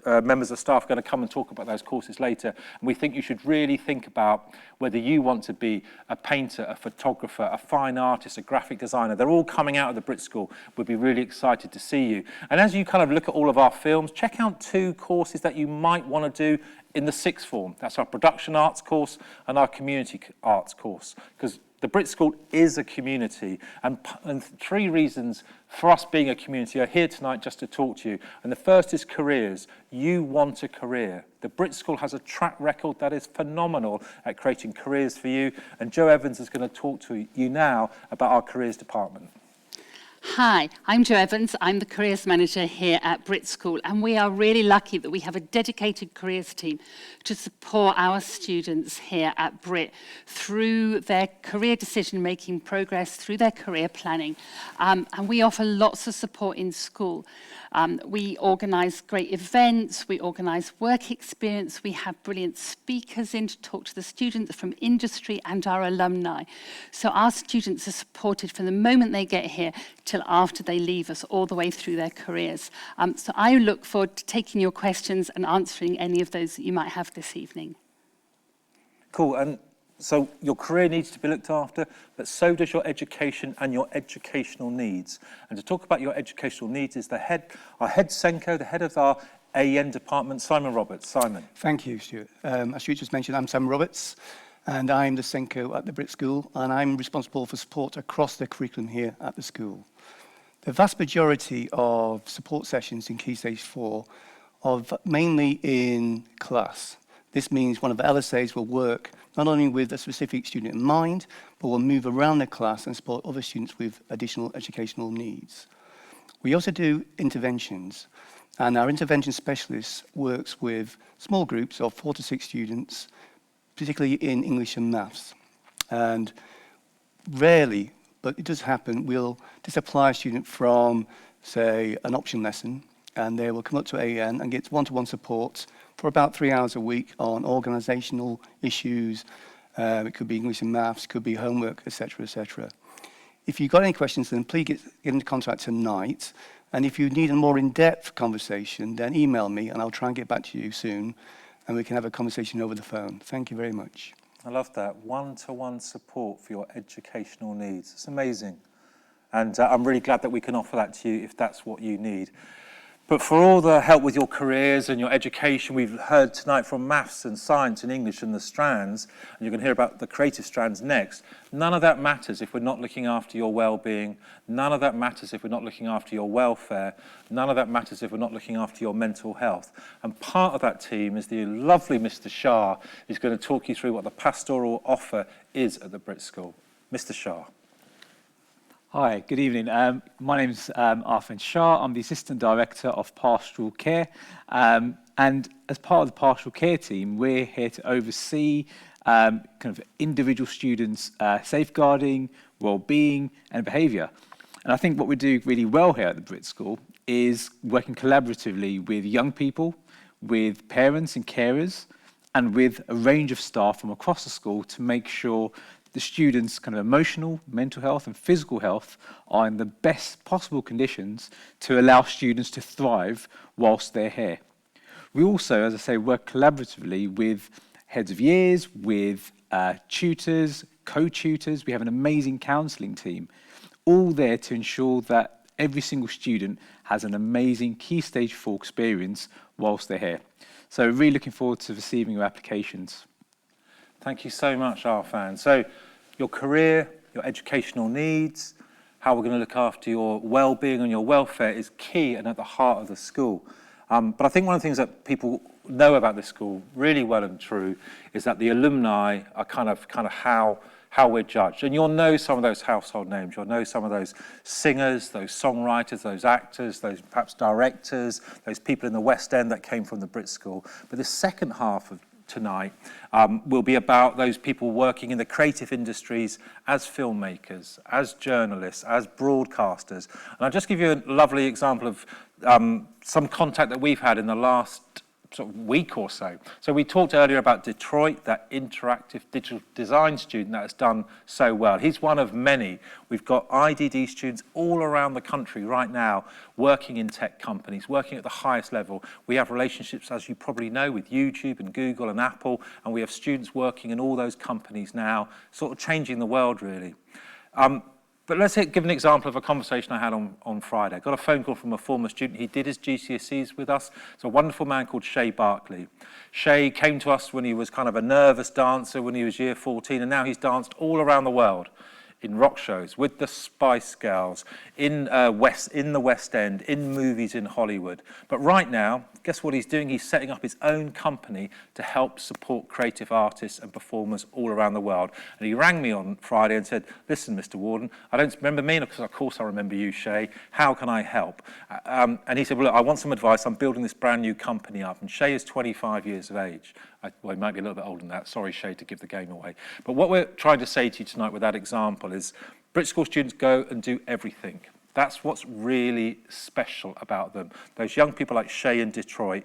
members of staff are going to come and talk about those courses later. And we think you should really think about whether you want to be a painter, a photographer, a fine artist, a graphic designer. They're all coming out of the BRIT School. We'd be really excited to see you. And as you kind of look at all of our films, check out 2 courses that you might want to do in the 6th form. That's our production arts course and our community arts course. Because the BRIT School is a community, and 3 reasons for us being a community are here tonight just to talk to you. And the first is careers. You want a career. The BRIT School has a track record that is phenomenal at creating careers for you, and Jo Evans is going to talk to you now about our careers department. Hi, I'm Jo Evans. I'm the Careers Manager here at BRIT School, and we are really lucky that we have a dedicated careers team to support our students here at BRIT through their career decision-making progress, through their career planning, and we offer lots of support in school. We organise great events, we organise work experience, we have brilliant speakers in to talk to the students from industry and our alumni. So our students are supported from the moment they get here till after they leave us, all the way through their careers. So I look forward to taking your questions and answering any of those that you might have this evening. Cool, and so your career needs to be looked after, but so does your education and your educational needs. And to talk about your educational needs is our head Senko, the head of our AEN department, Simon Roberts. Simon. Thank you, Stuart. As Stuart just mentioned, I'm Simon Roberts, and I'm the Senko at the BRIT School, and I'm responsible for support across the curriculum here at the school. The vast majority of support sessions in Key Stage 4 are mainly in class. This means one of the LSAs will work not only with a specific student in mind, but will move around the class and support other students with additional educational needs. We also do interventions, and our intervention specialist works with small groups of 4 to 6 students, particularly in English and maths. And rarely, but it does happen, we'll disapply a student from, say, an option lesson, and they will come up to AEN and get one-to-one support for about 3 hours a week on organisational issues. It could be English and maths, could be homework, etc., etc. If you've got any questions, then please get into contact tonight. And if you need a more in-depth conversation, then email me and I'll try and get back to you soon, and we can have a conversation over the phone. Thank you very much. I love that. One-to-one support for your educational needs. It's amazing. And I'm really glad that we can offer that to you if that's what you need. But for all the help with your careers and your education, we've heard tonight from maths and science and English and the strands, and you're going to hear about the creative strands next. None of that matters if we're not looking after your well-being. None of that matters if we're not looking after your welfare. None of that matters if we're not looking after your mental health. And part of that team is the lovely Mr. Shah, who's going to talk you through what the pastoral offer is at the BRIT School. Mr. Shah. Hi, good evening. My name's Arfin Shah. I'm the Assistant Director of Pastoral Care. And as part of the Pastoral Care team, we're here to oversee kind of individual students' safeguarding, well-being and behaviour. And I think what we do really well here at the BRIT School is working collaboratively with young people, with parents and carers, and with a range of staff from across the school to make sure the students' kind of emotional, mental health and physical health are in the best possible conditions to allow students to thrive whilst they're here. We also, as I say, work collaboratively with heads of years, with tutors, co-tutors. We have an amazing counselling team, all there to ensure that every single student has an amazing Key Stage 4 experience whilst they're here. So really looking forward to receiving your applications. Thank you so much, Arfan. So your career, your educational needs, how we're going to look after your well-being and your welfare is key and at the heart of the school. But I think one of the things that people know about this school really well and true is that the alumni are kind of how we're judged. And you'll know some of those household names. You'll know some of those singers, those songwriters, those actors, those perhaps directors, those people in the West End that came from the BRIT School. But the second half of tonight will be about those people working in the creative industries as filmmakers, as journalists, as broadcasters. And I'll just give you a lovely example of some contact that we've had in the last sort of week or so. So we talked earlier about Detroit, that interactive digital design student that has done so well. He's one of many. We've got IDD students all around the country right now working in tech companies, working at the highest level. We have relationships, as you probably know, with YouTube and Google and Apple, and we have students working in all those companies now, sort of changing the world really. But let's give an example of a conversation I had on Friday. I got a phone call from a former student. He did his GCSEs with us. It's a wonderful man called Shay Barkley. Shay came to us when he was kind of a nervous dancer when he was year 14, and now he's danced all around the world in rock shows, with the Spice Girls, in the West End, in movies in Hollywood. But right now, guess what he's doing? He's setting up his own company to help support creative artists and performers all around the world. And he rang me on Friday and said, listen, Mr. Warden, I don't remember me, because of course I remember you, Shay. How can I help? And he said, well, look, I want some advice. I'm building this brand new company up. And Shay is 25 years of age. Well, he might be a little bit older than that. Sorry, Shay, to give the game away. But what we're trying to say to you tonight with that example is BRIT School students go and do everything. That's what's really special about them. Those young people like Shay in Detroit,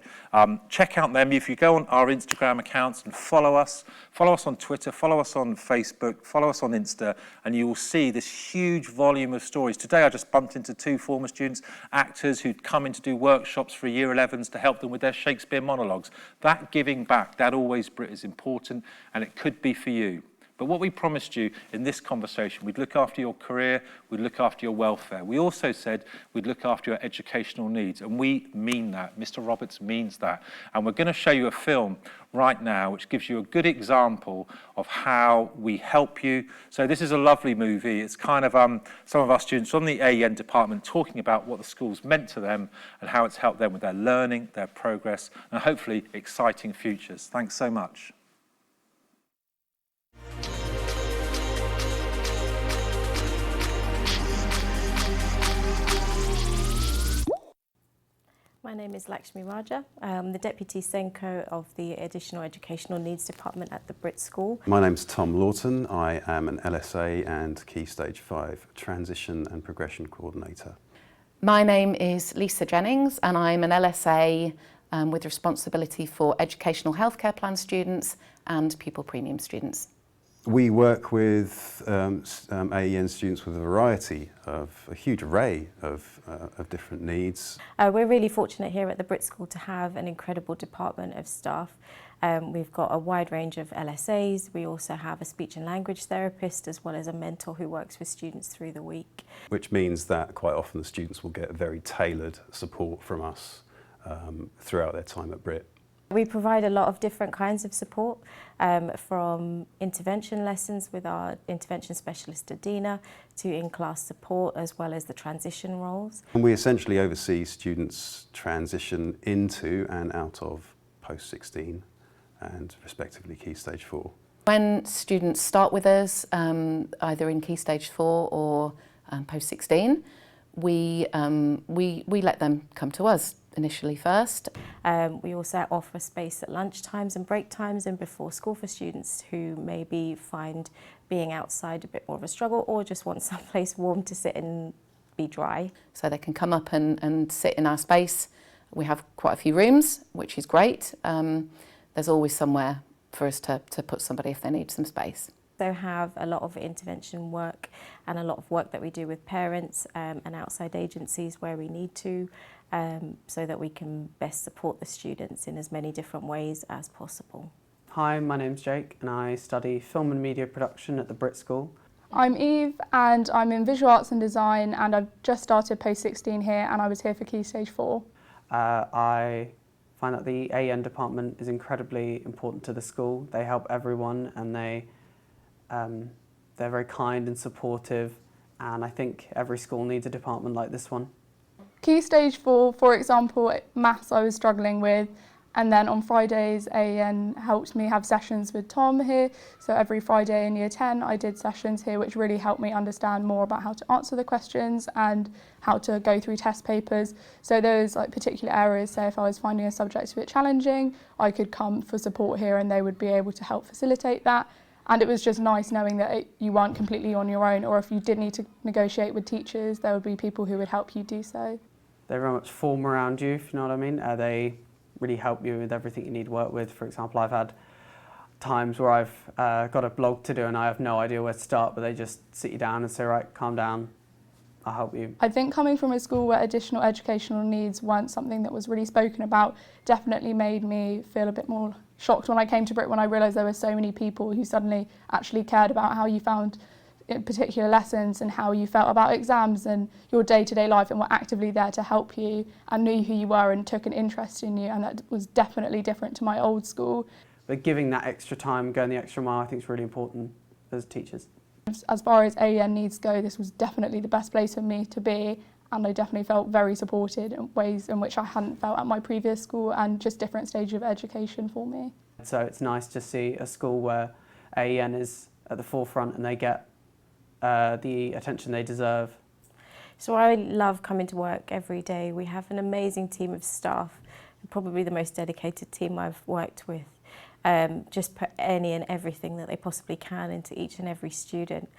check out them. If you go on our Instagram accounts and follow us on Twitter, follow us on Facebook, follow us on Insta, and you will see this huge volume of stories. Today I just bumped into 2 former students, actors who'd come in to do workshops for year 11s to help them with their Shakespeare monologues. That giving back, that always BRIT is important, and it could be for you. But what we promised you in this conversation, we'd look after your career, we'd look after your welfare. We also said we'd look after your educational needs, and we mean that. Mr. Roberts means that. And we're going to show you a film right now which gives you a good example of how we help you. So this is a lovely movie. It's kind of some of our students from the AEN department talking about what the school's meant to them and how it's helped them with their learning, their progress, and hopefully exciting futures. Thanks so much. My name is Lakshmi Raja. I'm the Deputy Senko of the Additional Educational Needs Department at the BRIT School. My name's Tom Lawton. I am an LSA and Key Stage 5 Transition and Progression Coordinator. My name is Lisa Jennings and I'm an LSA with responsibility for educational healthcare plan students and pupil premium students. We work with AEN students with a huge array of different needs. We're really fortunate here at the BRIT School to have an incredible department of staff. We've got a wide range of LSAs. We also have a speech and language therapist as well as a mentor who works with students through the week. Which means that quite often the students will get very tailored support from us throughout their time at BRIT. We provide a lot of different kinds of support, from intervention lessons with our intervention specialist Adina to in-class support as well as the transition roles. And we essentially oversee students' transition into and out of post-16 and respectively Key Stage 4. When students start with us, either in Key Stage 4 or post-16, we let them come to us initially first. We also offer space at lunch times and break times and before school for students who maybe find being outside a bit more of a struggle or just want someplace warm to sit and be dry. So they can come up and sit in our space. We have quite a few rooms, which is great. There's always somewhere for us to put somebody if they need some space. So have a lot of intervention work and a lot of work that we do with parents and outside agencies where we need to, so that we can best support the students in as many different ways as possible. Hi, my name's Jake and I study film and media production at the BRIT School. I'm Eve and I'm in visual arts and design and I've just started post-16 here and I was here for Key Stage 4. I find that the AEN department is incredibly important to the school. They help everyone and they're very kind and supportive, and I think every school needs a department like this one. Key Stage 4, for example, maths I was struggling with, and then on Fridays AEN helped me have sessions with Tom here, so every Friday in Year 10 I did sessions here which really helped me understand more about how to answer the questions and how to go through test papers. So those particular areas, say if I was finding a subject a bit challenging, I could come for support here and they would be able to help facilitate that. And it was just nice knowing that you weren't completely on your own, or if you did need to negotiate with teachers, there would be people who would help you do so. They very much form around you, if you know what I mean. They really help you with everything you need work with. For example, I've had times where I've got a blog to do and I have no idea where to start, but they just sit you down and say, right, calm down, I'll help you. I think coming from a school where additional educational needs weren't something that was really spoken about definitely made me feel a bit more shocked when I came to BRIT, when I realised there were so many people who suddenly actually cared about how you found particular lessons and how you felt about exams and your day-to-day life, and were actively there to help you and knew who you were and took an interest in you, and that was definitely different to my old school. But giving that extra time, going the extra mile, I think is really important as teachers. As far as AEN needs go, this was definitely the best place for me to be, and I definitely felt very supported in ways in which I hadn't felt at my previous school, and just different stages of education for me. So it's nice to see a school where AEN is at the forefront and they get the attention they deserve. So I love coming to work every day. We have an amazing team of staff, probably the most dedicated team I've worked with. Just put any and everything that they possibly can into each and every student.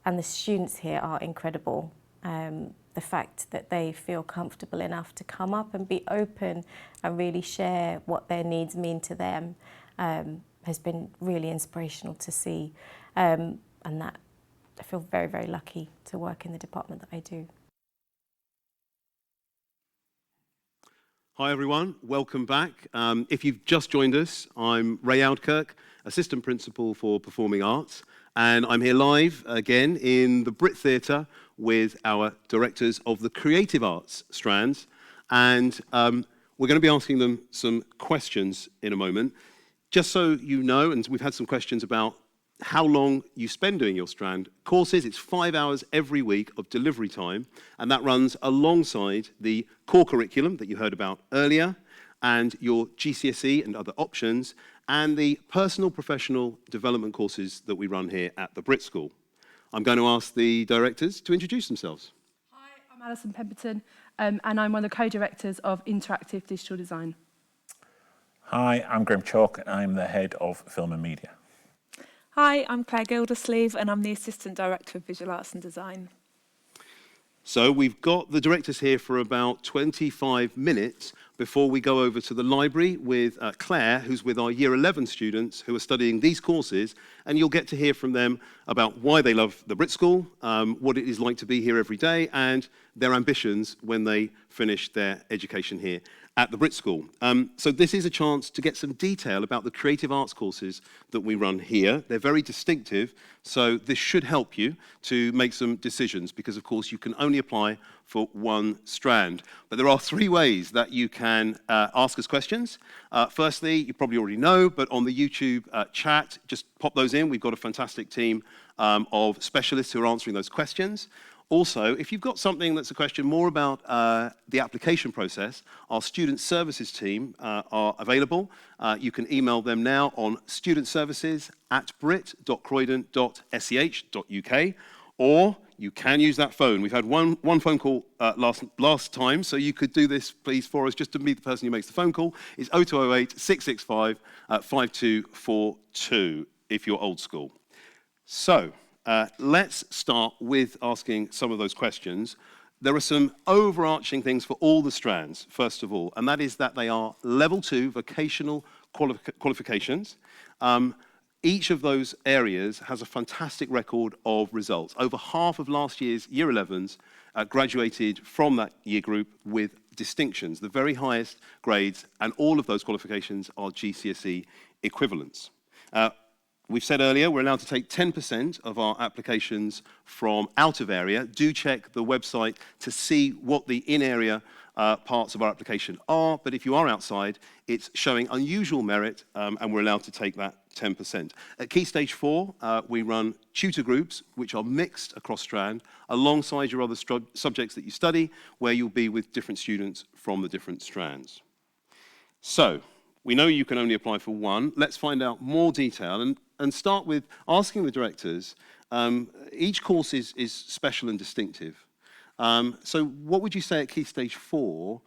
And the students here are incredible. The fact that they feel comfortable enough to come up and be open and really share what their needs mean to them has been really inspirational to see. And that I feel very, very lucky to work in the department that I do. Hi everyone, welcome back. If you've just joined us, I'm Ray Audkirk, Assistant Principal for Performing Arts, and I'm here live again in the BRIT Theatre with our directors of the Creative Arts strands, and we're going to be asking them some questions in a moment. Just so you know, and we've had some questions about how long you spend doing your strand courses. It's 5 hours every week of delivery time, and that runs alongside the core curriculum that you heard about earlier, and your GCSE and other options, and the personal professional development courses that we run here at the BRIT School. I'm going to ask the directors to introduce themselves. I'm Alison Pemberton, and I'm one of the co-directors of Interactive Digital Design. Hi, I'm Graham Chalk, and I'm the head of Film and Media. Hi, I'm Claire Gildersleeve, and I'm the Assistant Director of Visual Arts and Design. So we've got the directors here for about 25 minutes before we go over to the library with Claire, who's with our Year 11 students who are studying these courses, and you'll get to hear from them about why they love the BRIT School, what it is like to be here every day, and their ambitions when they finish their education here at the BRIT School. So this is a chance to get some detail about the creative arts courses that we run here. They're very distinctive, so this should help you to make some decisions, because of course you can only apply for one strand. But there are 3 ways that you can ask us questions. Firstly, you probably already know, but on the YouTube chat, just pop those in. We've got a fantastic team of specialists who are answering those questions. Also, if you've got something that's a question more about the application process, our student services team are available. You can email them now on studentservices@brit.croydon.sch.uk, or you can use that phone. We've had one phone call last time, so you could do this, please, for us, just to meet the person who makes the phone call. It's 0208 665 5242 if you're old school. So, let's start with asking some of those questions. There are some overarching things for all the strands, first of all, and that is that they are level 2 vocational qualifications. Each of those areas has a fantastic record of results. Over half of last year's Year 11s graduated from that year group with distinctions, the very highest grades, and all of those qualifications are GCSE equivalents. We've said earlier, we're allowed to take 10% of our applications from out of area. Do check the website to see what the in-area parts of our application are, but if you are outside, it's showing unusual merit, and we're allowed to take that 10%. At Key Stage 4, we run tutor groups, which are mixed across strand, alongside your other subjects that you study, where you'll be with different students from the different strands. So, we know you can only apply for one. Let's find out more detail and start with asking the directors. Each course is special and distinctive. So what would you say at Key Stage 4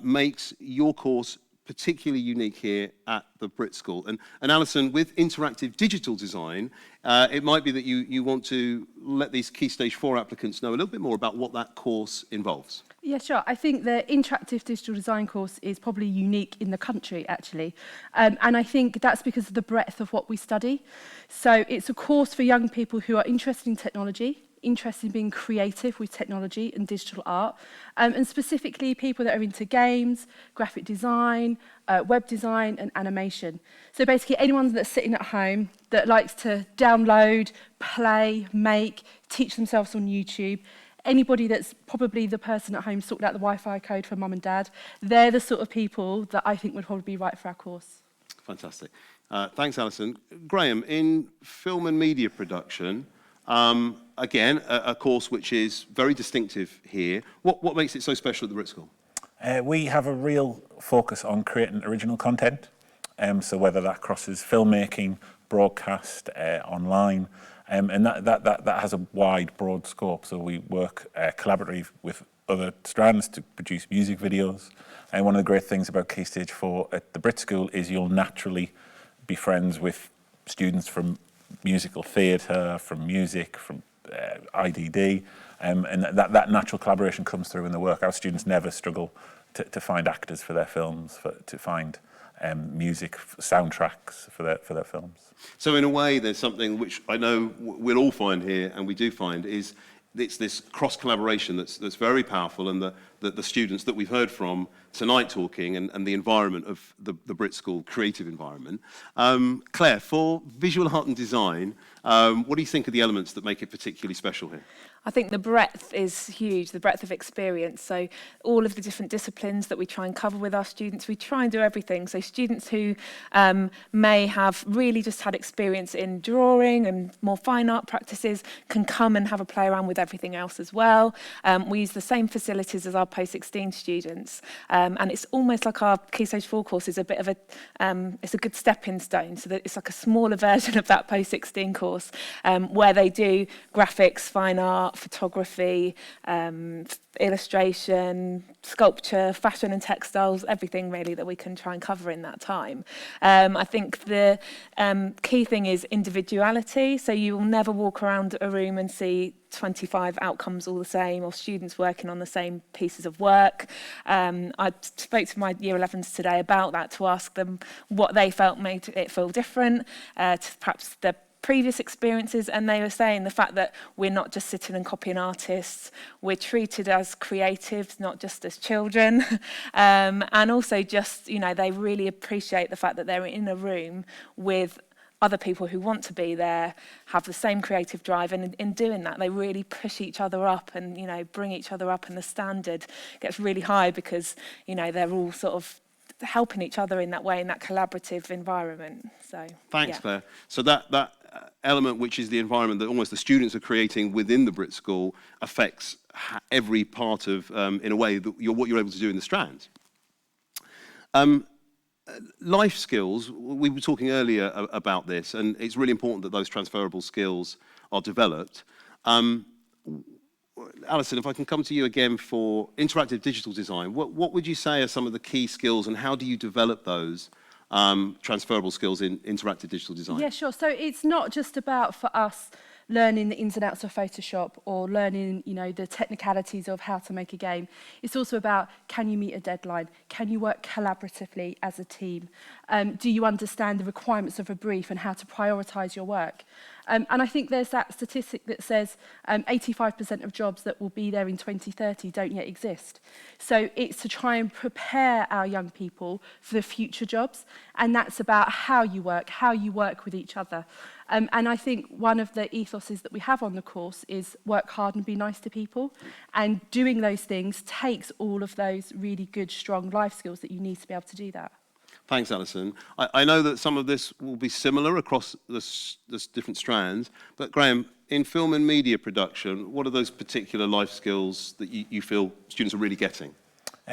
makes your course particularly unique here at the BRIT School. And Alison, with interactive digital design, it might be that you want to let these Key Stage 4 applicants know a little bit more about what that course involves. Yeah, sure. I think the interactive digital design course is probably unique in the country, actually. And I think that's because of the breadth of what we study. So it's a course for young people who are interested in technology, interested in being creative with technology and digital art, and specifically people that are into games, graphic design, web design and animation. So basically anyone that's sitting at home that likes to download, play, make, teach themselves on YouTube, anybody that's probably the person at home sorting out the Wi-Fi code for mum and dad, they're the sort of people that I think would probably be right for our course. Fantastic. Thanks, Alison. Graham, in film and media production, again, a course which is very distinctive here. What makes it so special at the BRIT School? We have a real focus on creating original content. So whether that crosses filmmaking, broadcast, online, and that has a wide, broad scope. So we work collaboratively with other strands to produce music videos. And one of the great things about Key Stage 4 at the BRIT School is you'll naturally be friends with students from musical theatre, from music, from IDD, and that natural collaboration comes through in the work. Our students never struggle to find actors for their films, to find music, soundtracks for their films. So in a way, there's something which I know we'll all find here, and we do find, is it's this cross-collaboration that's very powerful, and the students that we've heard from tonight talking, and the environment of the BRIT School, creative environment. Claire, for visual art and design, what do you think are the elements that make it particularly special here? I think the breadth is huge, the breadth of experience. So all of the different disciplines that we try and cover with our students, we try and do everything. So students who may have really just had experience in drawing and more fine art practices can come and have a play around with everything else as well. We use the same facilities as our post-16 students. And it's almost like our Key Stage 4 course is a bit of it's a good stepping stone. So that it's like a smaller version of that post-16 course where they do graphics, fine art, photography, illustration, sculpture, fashion and textiles, everything really that we can try and cover in that time. I think the key thing is individuality. So you will never walk around a room and see 25 outcomes all the same, or students working on the same pieces of work. I spoke to my Year 11s today about that to ask them what they felt made it feel different to perhaps the previous experiences, and they were saying the fact that we're not just sitting and copying artists, we're treated as creatives, not just as children. And also just, you know, they really appreciate the fact that they're in a room with other people who want to be there, have the same creative drive, and in doing that, they really push each other up and, you know, bring each other up, and the standard gets really high because, you know, they're all sort of helping each other in that way, in that collaborative environment. So Thanks, yeah. Claire. So that element, which is the environment that almost the students are creating within the BRIT School, affects every part of, in a way, what you're able to do in the strands. Life skills, we were talking earlier about this, and it's really important that those transferable skills are developed. Alison, if I can come to you again for interactive digital design, what would you say are some of the key skills, and how do you develop those transferable skills in interactive digital design? Yeah, sure. So it's not just about, for us, learning the ins and outs of Photoshop or learning, you know, the technicalities of how to make a game. It's also about, can you meet a deadline? Can you work collaboratively as a team? Do you understand the requirements of a brief and how to prioritise your work? And I think there's that statistic that says 85% of jobs that will be there in 2030 don't yet exist. So it's to try and prepare our young people for the future jobs. And that's about how you work with each other. And I think one of the ethoses that we have on the course is work hard and be nice to people. And doing those things takes all of those really good, strong life skills that you need to be able to do that. Thanks, Alison. I know that some of this will be similar across the different strands, but Graham, in film and media production, what are those particular life skills that you feel students are really getting?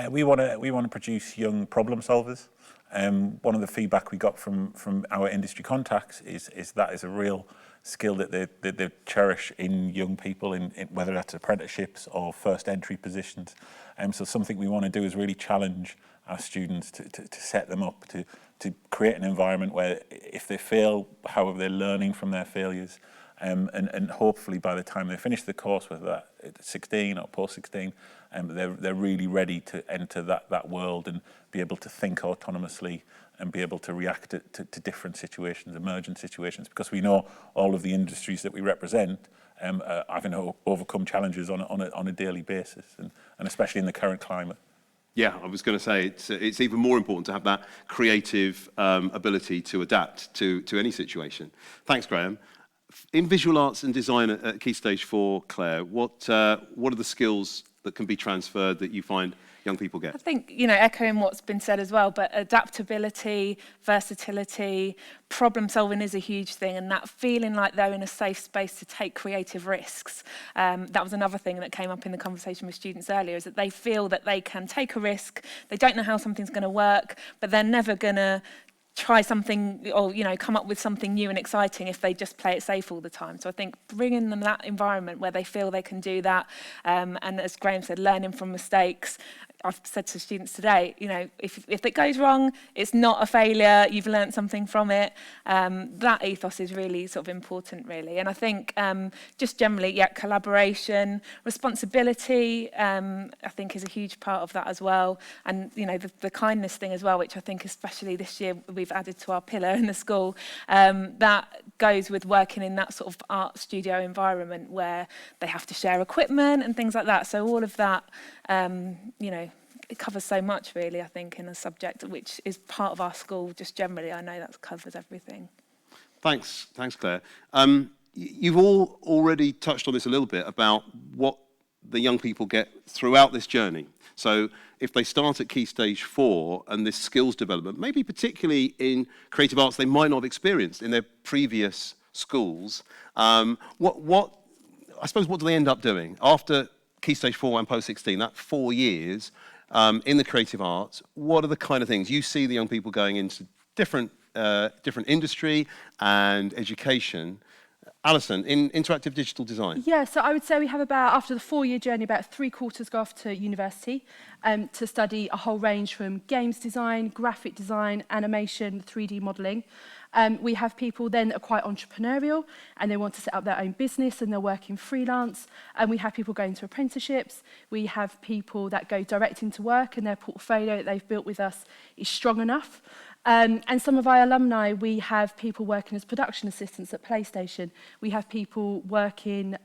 We want to produce young problem solvers. One of the feedback we got from our industry contacts is that is a real skill that they cherish in young people, in whether that's apprenticeships or first entry positions. So something we want to do is really challenge our students to set them up, to create an environment where if they fail, however, they're learning from their failures. And hopefully by the time they finish the course, whether that at 16 or post-16, they're really ready to enter that world and be able to think autonomously and be able to react to different situations, emergent situations, because we know all of the industries that we represent having to overcome challenges on a daily basis, and especially in the current climate. Yeah, I was going to say it's even more important to have that creative ability to adapt to any situation. Thanks, Graham. In visual arts and design at Key Stage 4, Claire, what are the skills that can be transferred that you find young people get? I think, echoing what's been said as well, but adaptability, versatility, problem solving is a huge thing, and that feeling like they're in a safe space to take creative risks. That was another thing that came up in the conversation with students earlier, is that they feel that they can take a risk, they don't know how something's going to work, but they're never going to try something or come up with something new and exciting if they just play it safe all the time. So I think bringing them that environment where they feel they can do that, and as Graham said, learning from mistakes. I've said to students today, if it goes wrong, it's not a failure, you've learned something from it. That ethos is really sort of important, really. And I think just generally, collaboration, responsibility, I think is a huge part of that as well. And, the kindness thing as well, which I think especially this year we've added to our pillar in the school, that goes with working in that sort of art studio environment where they have to share equipment and things like that. So all of that, it covers so much, really, I think, in a subject which is part of our school just generally. I know that covers everything. Thanks, Claire. You've all already touched on this a little bit about what the young people get throughout this journey. So if they start at Key Stage 4 and this skills development, maybe particularly in creative arts they might not have experienced in their previous schools, I suppose what do they end up doing after Key Stage 4 and post-16, that 4 years in the creative arts? What are the kind of things you see the young people going into different industry and education? Alison, in interactive digital design. Yeah, so I would say we have after the 4-year journey, about 3/4 go off to university to study a whole range from games design, graphic design, animation, 3D modelling. We have people then that are quite entrepreneurial and they want to set up their own business and they're working freelance. And we have people going to apprenticeships. We have people that go direct into work and their portfolio that they've built with us is strong enough. And some of our alumni, we have people working as production assistants at PlayStation. We have people working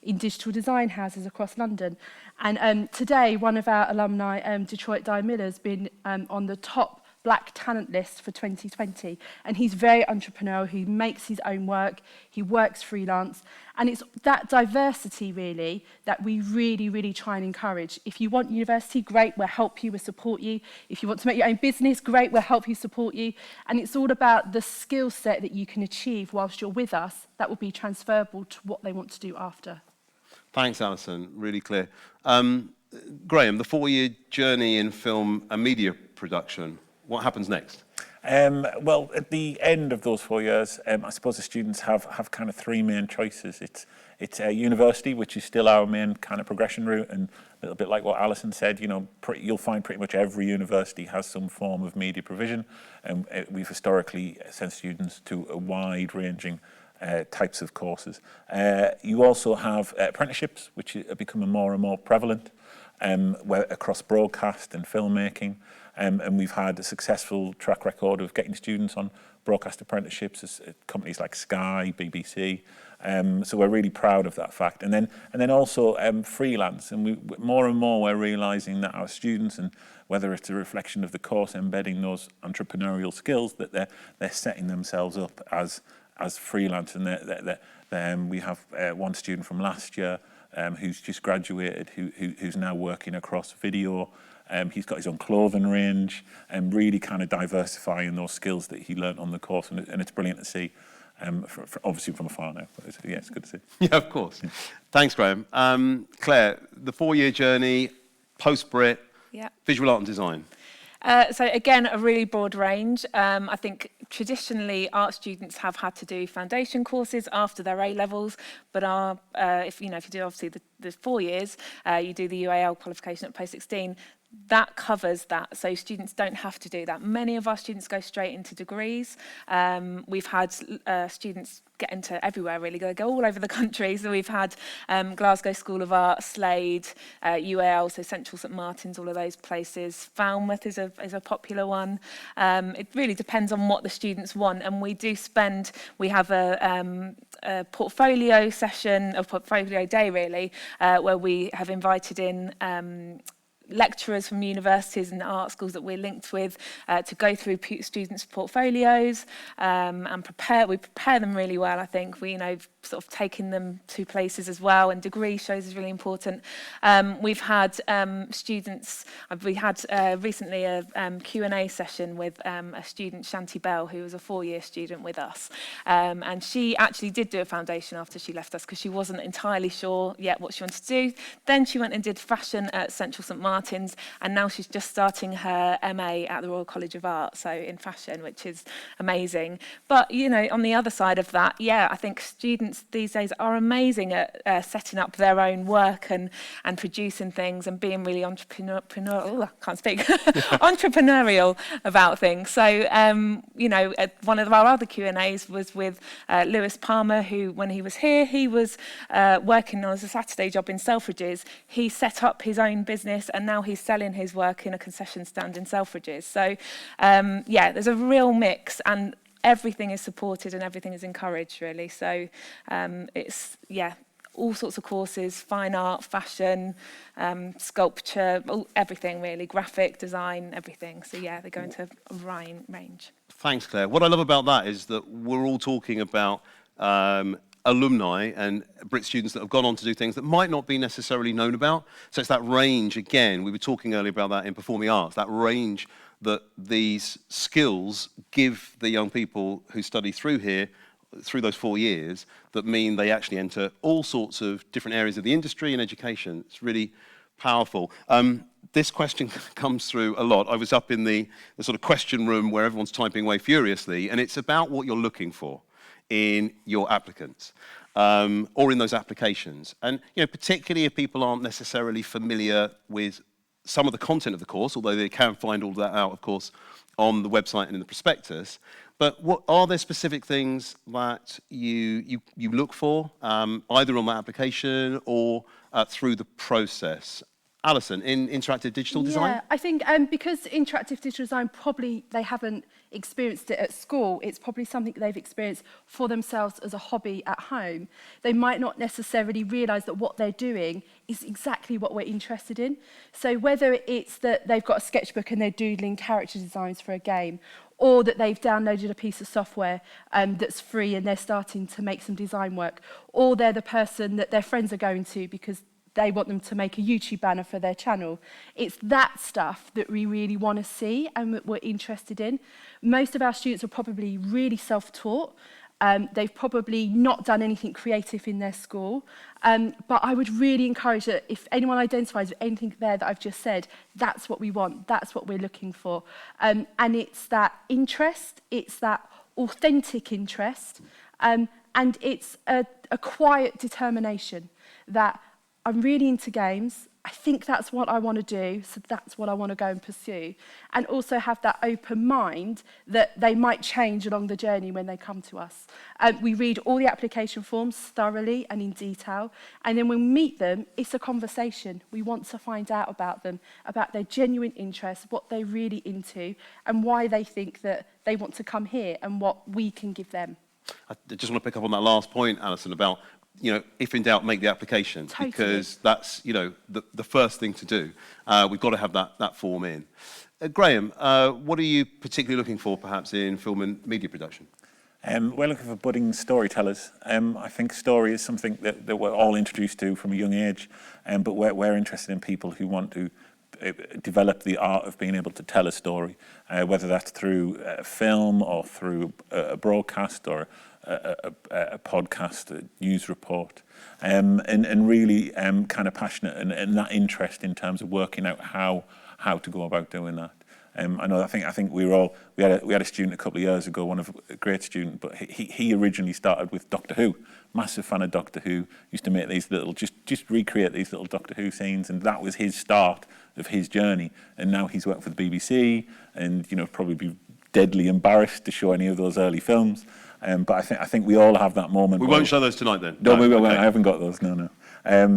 in digital design houses across London. And today, one of our alumni, Detroit Dye Miller, has been on the top Black talent list for 2020, and he's very entrepreneurial. He makes his own work, he works freelance, and it's that diversity really that we really try and encourage. If you want university, great, we'll help you, we'll support you. If you want to make your own business, great, we'll help you, support you. And it's all about the skill set that you can achieve whilst you're with us that will be transferable to what they want to do after. Thanks, Alison, really clear. Graham, the 4-year journey in film and media production, what happens next? Well, at the end of those 4 years, I suppose the students have kind of 3 main choices. It's a university, which is still our main kind of progression route, and a little bit like what Alison said, you'll find pretty much every university has some form of media provision, and we've historically sent students to a wide-ranging types of courses. You also have apprenticeships, which are becoming more and more prevalent across broadcast and filmmaking. And we've had a successful track record of getting students on broadcast apprenticeships at companies like Sky, BBC. So we're really proud of that fact. And then also freelance. And more and more we're realising that our students, and whether it's a reflection of the course embedding those entrepreneurial skills, that they're setting themselves up as freelance. And we have one student from last year who's just graduated, who's now working across video. He's got his own clothing range and really kind of diversifying those skills that he learnt on the course. And it's brilliant to see, obviously from afar now. But it's good to see. Yeah, of course. Thanks, Graham. Claire, the 4-year journey, post-BRIT, Yeah. Visual art and design. So again, a really broad range. I think traditionally art students have had to do foundation courses after their A-levels, but if you do obviously the 4 years, you do the UAL qualification at post-16, that covers that, so students don't have to do that. Many of our students go straight into degrees. We've had students get into everywhere, really, go all over the country. So we've had Glasgow School of Art, Slade, UAL, so Central St Martin's, all of those places. Falmouth is a popular one. It really depends on what the students want, and we have a portfolio session, a portfolio day really, where we have invited in lecturers from universities and art schools that we're linked with to go through students' portfolios and we prepare them really well. I think we sort of taking them to places as well, and degree shows is really important. We've had students, we had recently a Q&A session with a student, Shanti Bell, who was a 4-year student with us, and she actually did do a foundation after she left us because she wasn't entirely sure yet what she wanted to do. Then she went and did fashion at Central St Martin's, and now she's just starting her MA at the Royal College of Art, so in fashion, which is amazing. But on the other side of that, I think students these days are amazing at setting up their own work and producing things and being really entrepreneurial about things. So one of our other Q&As was with Lewis Palmer, who when he was here, he was working as a Saturday job in Selfridges. He set up his own business, and now he's selling his work in a concession stand in Selfridges. So there's a real mix, and everything is supported and everything is encouraged, really. So it's all sorts of courses: fine art, fashion, sculpture, everything really, graphic design, everything. So they go into a range. Thanks, Claire. What I love about that is that we're all talking about alumni and BRIT students that have gone on to do things that might not be necessarily known about. So it's that range, again, we were talking earlier about that in performing arts, that range that these skills give the young people who study through here, through those 4 years, that mean they actually enter all sorts of different areas of the industry and education. It's really powerful. This question comes through a lot. I was up in the sort of question room where everyone's typing away furiously, and it's about what you're looking for in your applicants or in those applications. And particularly if people aren't necessarily familiar with some of the content of the course, although they can find all that out, of course, on the website and in the prospectus. But what are there specific things that you look for, either on that application or through the process? Alison, in interactive digital design? Yeah, I think because interactive digital design, probably they haven't experienced it at school, it's probably something they've experienced for themselves as a hobby at home. They might not necessarily realise that what they're doing is exactly what we're interested in. So whether it's that they've got a sketchbook and they're doodling character designs for a game, or that they've downloaded a piece of software that's free and they're starting to make some design work, or they're the person that their friends are going to because they want them to make a YouTube banner for their channel. It's that stuff that we really want to see and that we're interested in. Most of our students are probably really self-taught. They've probably not done anything creative in their school. But I would really encourage that if anyone identifies with anything there that I've just said, that's what we want, that's what we're looking for. And it's that interest, it's that authentic interest, and it's a quiet determination that I'm really into games. I think that's what I want to do, so that's what I want to go and pursue. And also have that open mind that they might change along the journey when they come to us. We read all the application forms thoroughly and in detail, and then when we meet them, it's a conversation. We want to find out about them, about their genuine interests, what they're really into, and why they think that they want to come here and what we can give them. I just want to pick up on that last point, Alison, about if in doubt, make the application. Totally. Because that's, the first thing to do. We've got to have that form in. Graham, what are you particularly looking for, perhaps, in film and media production? We're looking for budding storytellers. I think story is something that we're all introduced to from a young age, but we're interested in people who want to develop the art of being able to tell a story, whether that's through film or through a broadcast or a podcast, a news report, and really kind of passionate and that interest in terms of working out how how to go about doing that. I think we had a student a couple of years ago, a great student, but he originally started with Doctor Who. Massive fan of Doctor Who. Used to make these little, just recreate these little Doctor Who scenes, and that was his start of his journey. And now he's worked for the BBC, and probably be deadly embarrassed to show any of those early films. But I think we all have that moment. We won't show those tonight then. No, we won't. Okay. I haven't got those. No.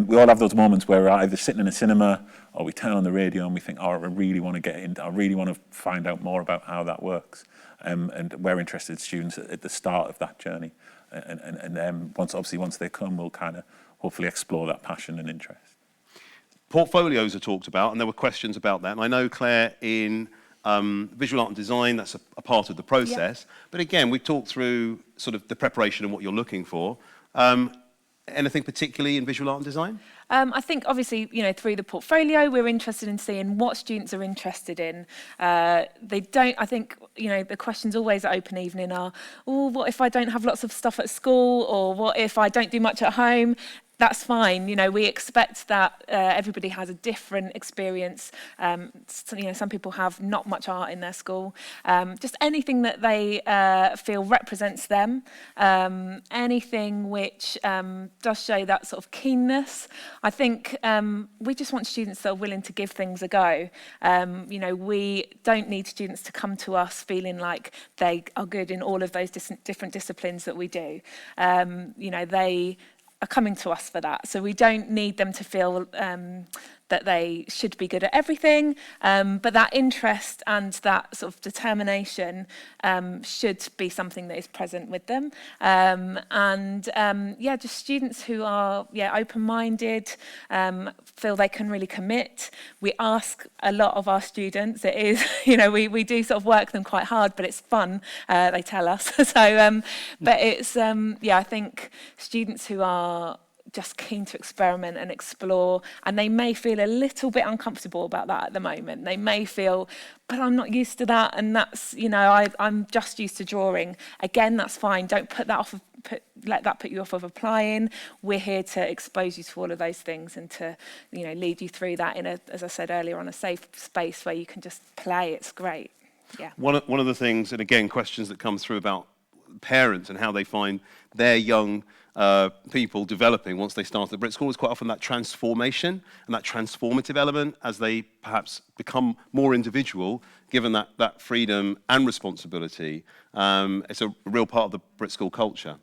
We all have those moments where we're either sitting in a cinema or we turn on the radio and we think, oh, I really want to get into, I really want to find out more about how that works. And we're interested students at the start of that journey. And once they come, we'll kind of hopefully explore that passion and interest. Portfolios are talked about, and there were questions about that. And I know, Claire, in visual art and design, that's a part of the process. Yeah. But again, we've talked through sort of the preparation and what you're looking for. Anything particularly in visual art and design? I think obviously, through the portfolio, we're interested in seeing what students are interested in. I think, the questions always at open evening are, what if I don't have lots of stuff at school? Or what if I don't do much at home? That's fine. We expect that everybody has a different experience. Some people have not much art in their school. Just anything that they feel represents them. Anything which does show that sort of keenness. I think we just want students that are willing to give things a go. We don't need students to come to us feeling like they are good in all of those different disciplines that we do. They are coming to us for that. So we don't need them to feel that they should be good at everything, but that interest and that sort of determination should be something that is present with them. Just students who are open-minded, feel they can really commit. We ask a lot of our students. It is, we do sort of work them quite hard, but it's fun, they tell us. But it's, I think students who are just keen to experiment and explore, and they may feel a little bit uncomfortable about that at the moment. They may feel, but I'm not used to that, and that's, I'm just used to drawing. Again, that's fine. Don't put that off of, let that put you off of applying. We're here to expose you to all of those things and to, lead you through that in a, as I said earlier, on a safe space where you can just play. It's great. Yeah. One of the things, and again, questions that come through about parents and how they find their young people developing once they start at BRIT School is quite often that transformation and that transformative element as they perhaps become more individual, given that freedom and responsibility. It's a real part of the BRIT School culture.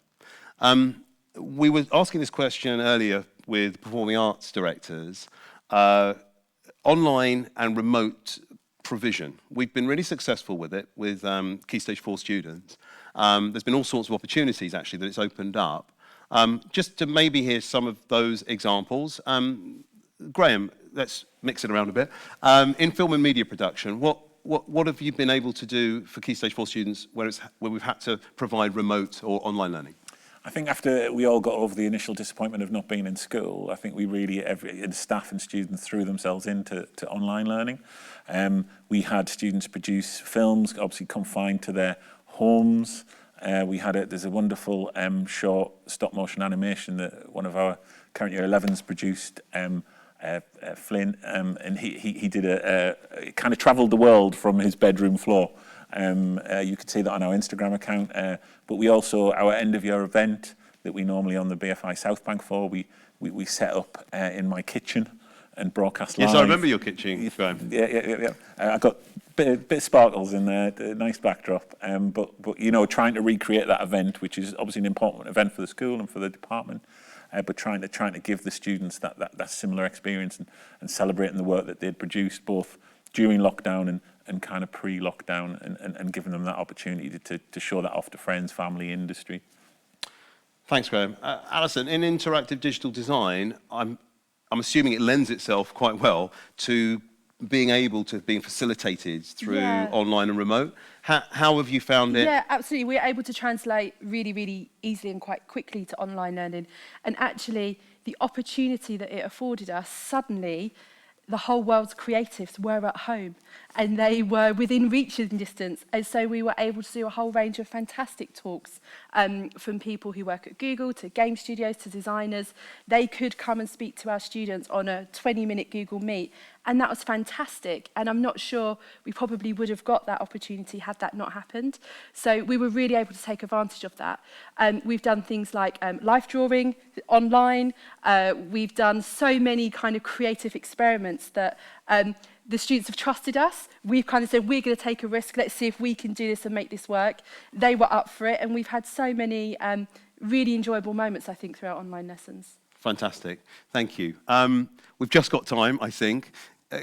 We were asking this question earlier with performing arts directors, online and remote provision. We've been really successful with it with Key Stage 4 students. There's been all sorts of opportunities actually that it's opened up. Just to maybe hear some of those examples. Graham, let's mix it around a bit. In film and media production, what have you been able to do for Key Stage 4 students where we've had to provide remote or online learning? I think after we all got over the initial disappointment of not being in school, I think we really, staff and students threw themselves into online learning. We had students produce films, obviously confined to their homes. There's a wonderful short stop-motion animation that one of our current year 11s produced, Flynn, and he did kind of travelled the world from his bedroom floor. You could see that on our Instagram account, but we also, our end-of-year event that we normally on the BFI South Bank for, we set up in my kitchen and broadcast live. Yes, I remember your kitchen. Yeah. I got a bit of sparkles in there, a nice backdrop, but trying to recreate that event, which is obviously an important event for the school and for the department, but trying to give the students that similar experience and celebrating the work that they'd produced both during lockdown and kind of pre-lockdown, and giving them that opportunity to show that off to friends, family, industry. Thanks, Graham. Alison, in interactive digital design, I'm assuming it lends itself quite well to being facilitated through online and remote. How have you found it? Yeah, absolutely. We're able to translate really, really easily and quite quickly to online learning. And actually, the opportunity that it afforded us, suddenly, the whole world's creatives were at home and they were within reaching distance. And so we were able to do a whole range of fantastic talks from people who work at Google to game studios to designers. They could come and speak to our students on a 20-minute Google Meet And that was fantastic. And I'm not sure we probably would have got that opportunity had that not happened. So we were really able to take advantage of that. We've done things like life drawing online. We've done so many kind of creative experiments that the students have trusted us. We've kind of said, we're going to take a risk. Let's see if we can do this and make this work. They were up for it. And we've had so many really enjoyable moments, I think, through our online lessons. Fantastic. Thank you. We've just got time, I think.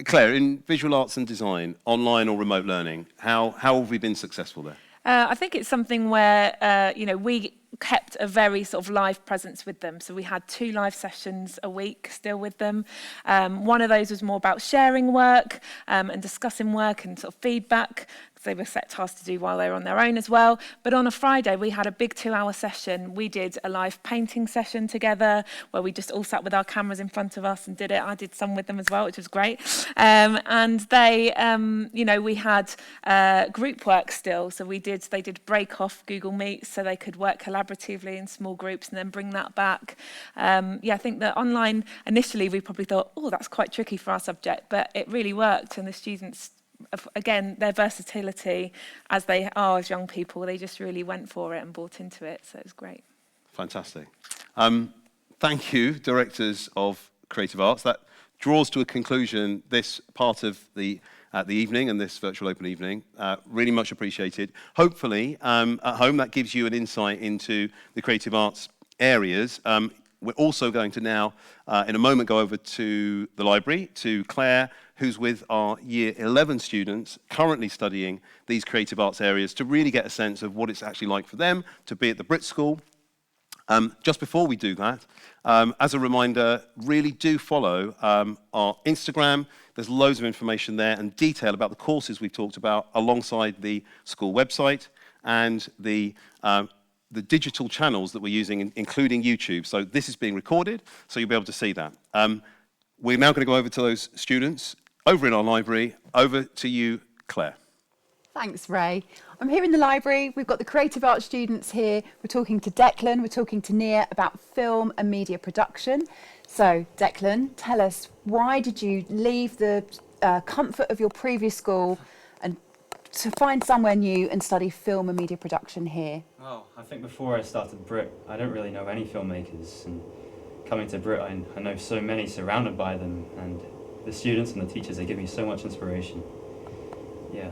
Claire, in visual arts and design, online or remote learning, how have we been successful there? I think it's something where, we kept a very sort of live presence with them. So we had 2 live sessions a week still with them. One of those was more about sharing work and discussing work and sort of feedback. They were set tasks to do while they were on their own as well. But on a Friday, we had a big 2-hour session. We did a live painting session together where we just all sat with our cameras in front of us and did it. I did some with them as well, which was great. And they, we had group work still. So they did break off Google Meet so they could work collaboratively in small groups and then bring that back. I think that online, initially, we probably thought, oh, that's quite tricky for our subject, but it really worked. And the students, again, their versatility as they are as young people, they just really went for it and bought into it. So it was great. Fantastic. Thank you, directors of creative arts. That draws to a conclusion this part of the evening and this virtual open evening. Really much appreciated. Hopefully, at home, that gives you an insight into the creative arts areas. We're also going to now, in a moment, go over to the library, to Claire, who's with our Year 11 students currently studying these creative arts areas to really get a sense of what it's actually like for them to be at the BRIT School. Just before we do that, as a reminder, really do follow our Instagram. There's loads of information there and detail about the courses we've talked about alongside the school website and the digital channels that we're using, including YouTube. So this is being recorded, so you'll be able to see that. We're now going to go over to those students over in our library. Over to you, Claire. Thanks, Ray. I'm here in the library. We've got the creative arts students here. We're talking to Declan, we're talking to Nia about film and media production. So, Declan, tell us, why did you leave the comfort of your previous school and to find somewhere new and study film and media production here? Well, I think before I started BRIT, I don't really know any filmmakers. And coming to BRIT, I know so many surrounded by them. And the students and the teachers, they give me so much inspiration. Yeah.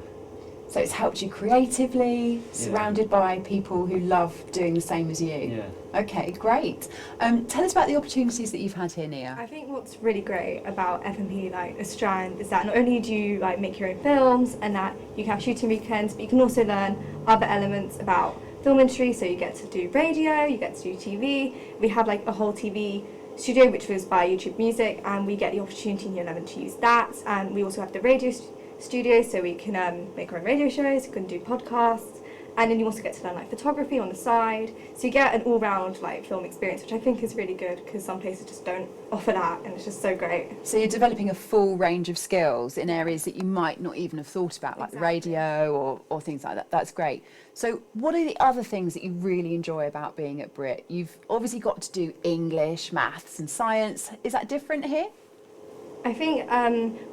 So it's helped you creatively, surrounded by people who love doing the same as you? Yeah. Okay, great. Tell us about the opportunities that you've had here, Nia. I think what's really great about FMP, like a strand, is that not only do you like make your own films and that you can have shooting weekends, but you can also learn other elements about film industry. So you get to do radio, you get to do TV. We have like a whole TV studio which was by YouTube Music, and we get the opportunity in Year 11 to use that. And we also have the radio studio, so we can make our own radio shows, we can do podcasts, and then you also get to learn like photography on the side. So you get an all-round like film experience, which I think is really good because some places just don't offer that, and it's just so great. So you're developing a full range of skills in areas that you might not even have thought about, like radio or things like that. That's great. So what are the other things that you really enjoy about being at BRIT? You've obviously got to do English, maths and science. Is that different here? I think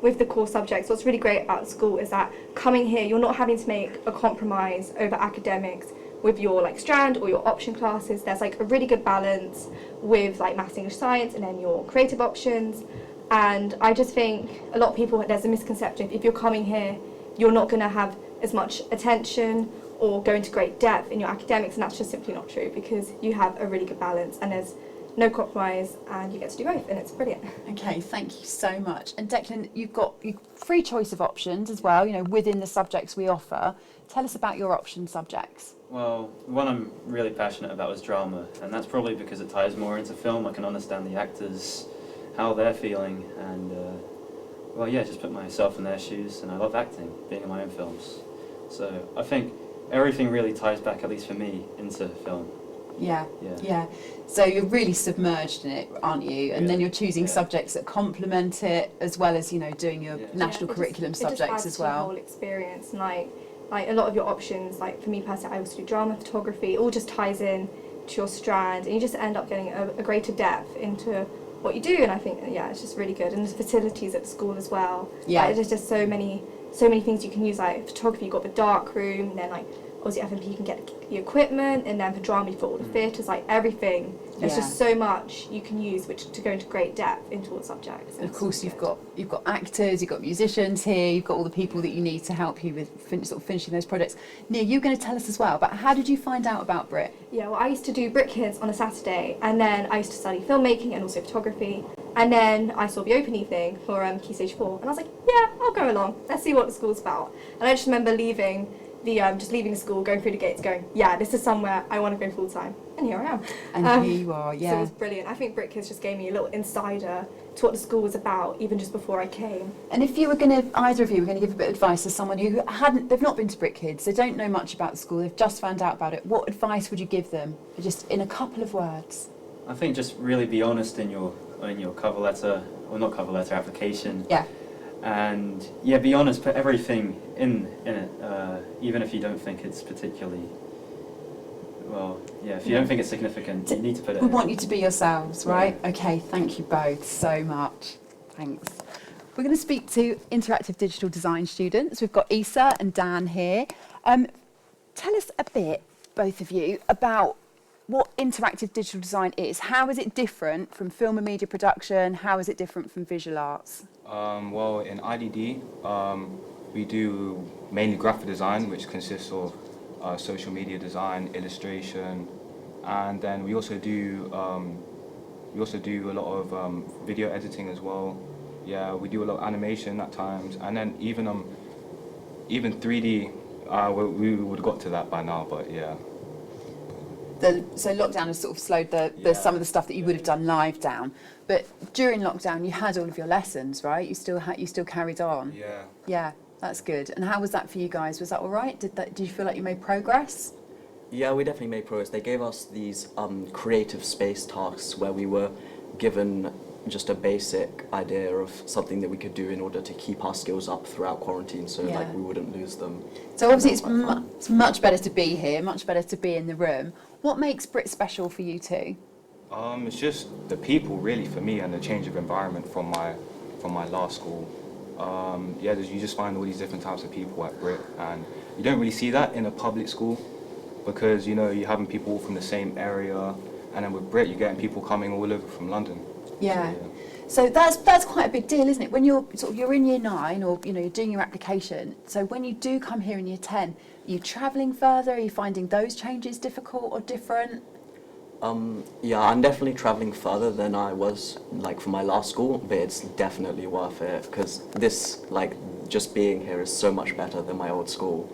with the core subjects, what's really great about school is that coming here, you're not having to make a compromise over academics with your like strand or your option classes. There's like a really good balance with like maths, English, science, and then your creative options. And I just think a lot of people, there's a misconception, if you're coming here, you're not going to have as much attention or go into great depth in your academics, and that's just simply not true, because you have a really good balance and there's no compromise and you get to do both, and it's brilliant. Okay, thank you so much. And Declan, you've got free choice of options as well, you know, within the subjects we offer. Tell us about your option subjects. Well, the one I'm really passionate about is drama, and that's probably because it ties more into film. I can understand the actors, how they're feeling, and just put myself in their shoes, and I love acting, being in my own films. So I think everything really ties back, at least for me, into film. Yeah. So you're really submerged in it, aren't you? And then you're choosing subjects that complement it, as well as, you know, doing your national curriculum subjects as well. The whole experience, and like a lot of your options, like for me personally, I also do drama, photography. It all just ties in to your strand, and you just end up getting a greater depth into what you do, and I think it's just really good. And there's facilities at the school as well. Yeah. Like, there's just so many things you can use. Like photography, you've got the dark room, and then like obviously F&P you can get the equipment, and then for drama you've got all the theatres, like everything. There's just so much you can use which to go into great depth into all the subjects. And of course you've got actors, you've got musicians here, you've got all the people that you need to help you with finishing those projects. Nia, you're going to tell us as well, but how did you find out about BRIT? Yeah, well, I used to do BRIT Kids on a Saturday, and then I used to study filmmaking and also photography, and then I saw the open evening for Key Stage 4, and I was like, yeah, I'll go along, let's see what the school's about. And I just remember leaving the school, going through the gates, going, yeah, this is somewhere I want to go full time. And here I am. And here you are, yeah. So it was brilliant. I think BRIT Kids just gave me a little insider to what the school was about, even just before I came. And if you were either of you were going to give a bit of advice to someone who they've not been to BRIT Kids, they don't know much about the school, they've just found out about it, what advice would you give them, just in a couple of words? I think just really be honest in your cover letter, or not cover letter, application. Yeah. And yeah, be honest, put everything in it, even if you don't think it's particularly, well, yeah, if you don't think it's significant, you need to put it in. We want you to be yourselves, right? Yeah. Okay, thank you both so much. Thanks. We're going to speak to interactive digital design students. We've got Isa and Dan here. Tell us a bit, both of you, about what interactive digital design is. How is it different from film and media production? How is it different from visual arts? Well, in IDD, we do mainly graphic design, which consists of social media design, illustration, and then we also do a lot of video editing as well. Yeah, we do a lot of animation at times, and then even 3D. We would have got to that by now, but yeah. So lockdown has sort of slowed some of the stuff that you would have done live down. But during lockdown, you had all of your lessons, right? You still carried on. Yeah. Yeah, that's good. And how was that for you guys? Was that all right? Did you feel like you made progress? Yeah, we definitely made progress. They gave us these creative space tasks where we were given just a basic idea of something that we could do in order to keep our skills up throughout quarantine, so like we wouldn't lose them. So obviously it's much better to be here, much better to be in the room. What makes BRIT special for you two? It's just the people, really, for me, and the change of environment from my last school. Yeah, you just find all these different types of people at BRIT, and you don't really see that in a public school, because you're having people all from the same area, and then with BRIT you're getting people coming all over from London. Yeah. So that's quite a big deal, isn't it? When you're in year 9, or you're doing your application. So when you do come here in year 10, are you travelling further? Are you finding those changes difficult or different? Yeah, I'm definitely travelling further than I was for my last school, but it's definitely worth it, because this just being here is so much better than my old school.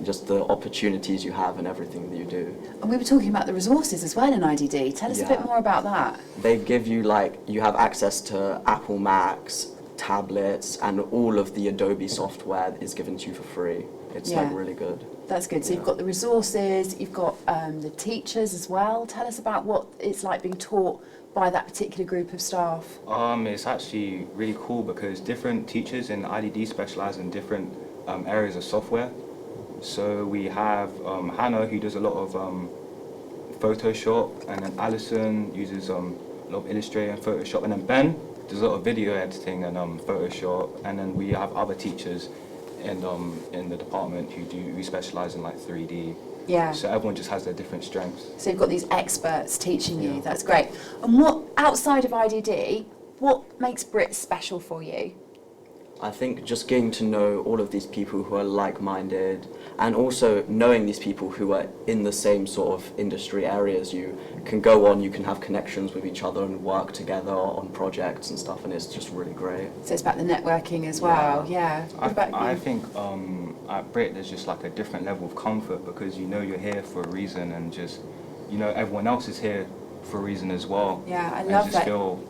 Just the opportunities you have and everything that you do. And we were talking about the resources as well in IDD. Tell us a bit more about that. They give you you have access to Apple Macs, tablets, and all of the Adobe software is given to you for free. It's really good. That's good. So you've got the resources, you've got the teachers as well. Tell us about what it's like being taught by that particular group of staff. It's actually really cool, because different teachers in IDD specialise in different areas of software. So we have Hannah, who does a lot of Photoshop, and then Alison uses a lot of Illustrator and Photoshop, and then Ben does a lot of video editing and Photoshop, and then we have other teachers in the department who specialise in 3D. Yeah. So everyone just has their different strengths. So you've got these experts teaching you. That's great. And what outside of IDD, what makes BRIT special for you? I think just getting to know all of these people who are like-minded, and also knowing these people who are in the same sort of industry areas. You can go on, you can have connections with each other and work together on projects and stuff, and it's just really great. So it's about the networking as well, yeah. I think at BRIT there's just a different level of comfort, because you're here for a reason, and just everyone else is here for a reason as well. Yeah, I love that. Feel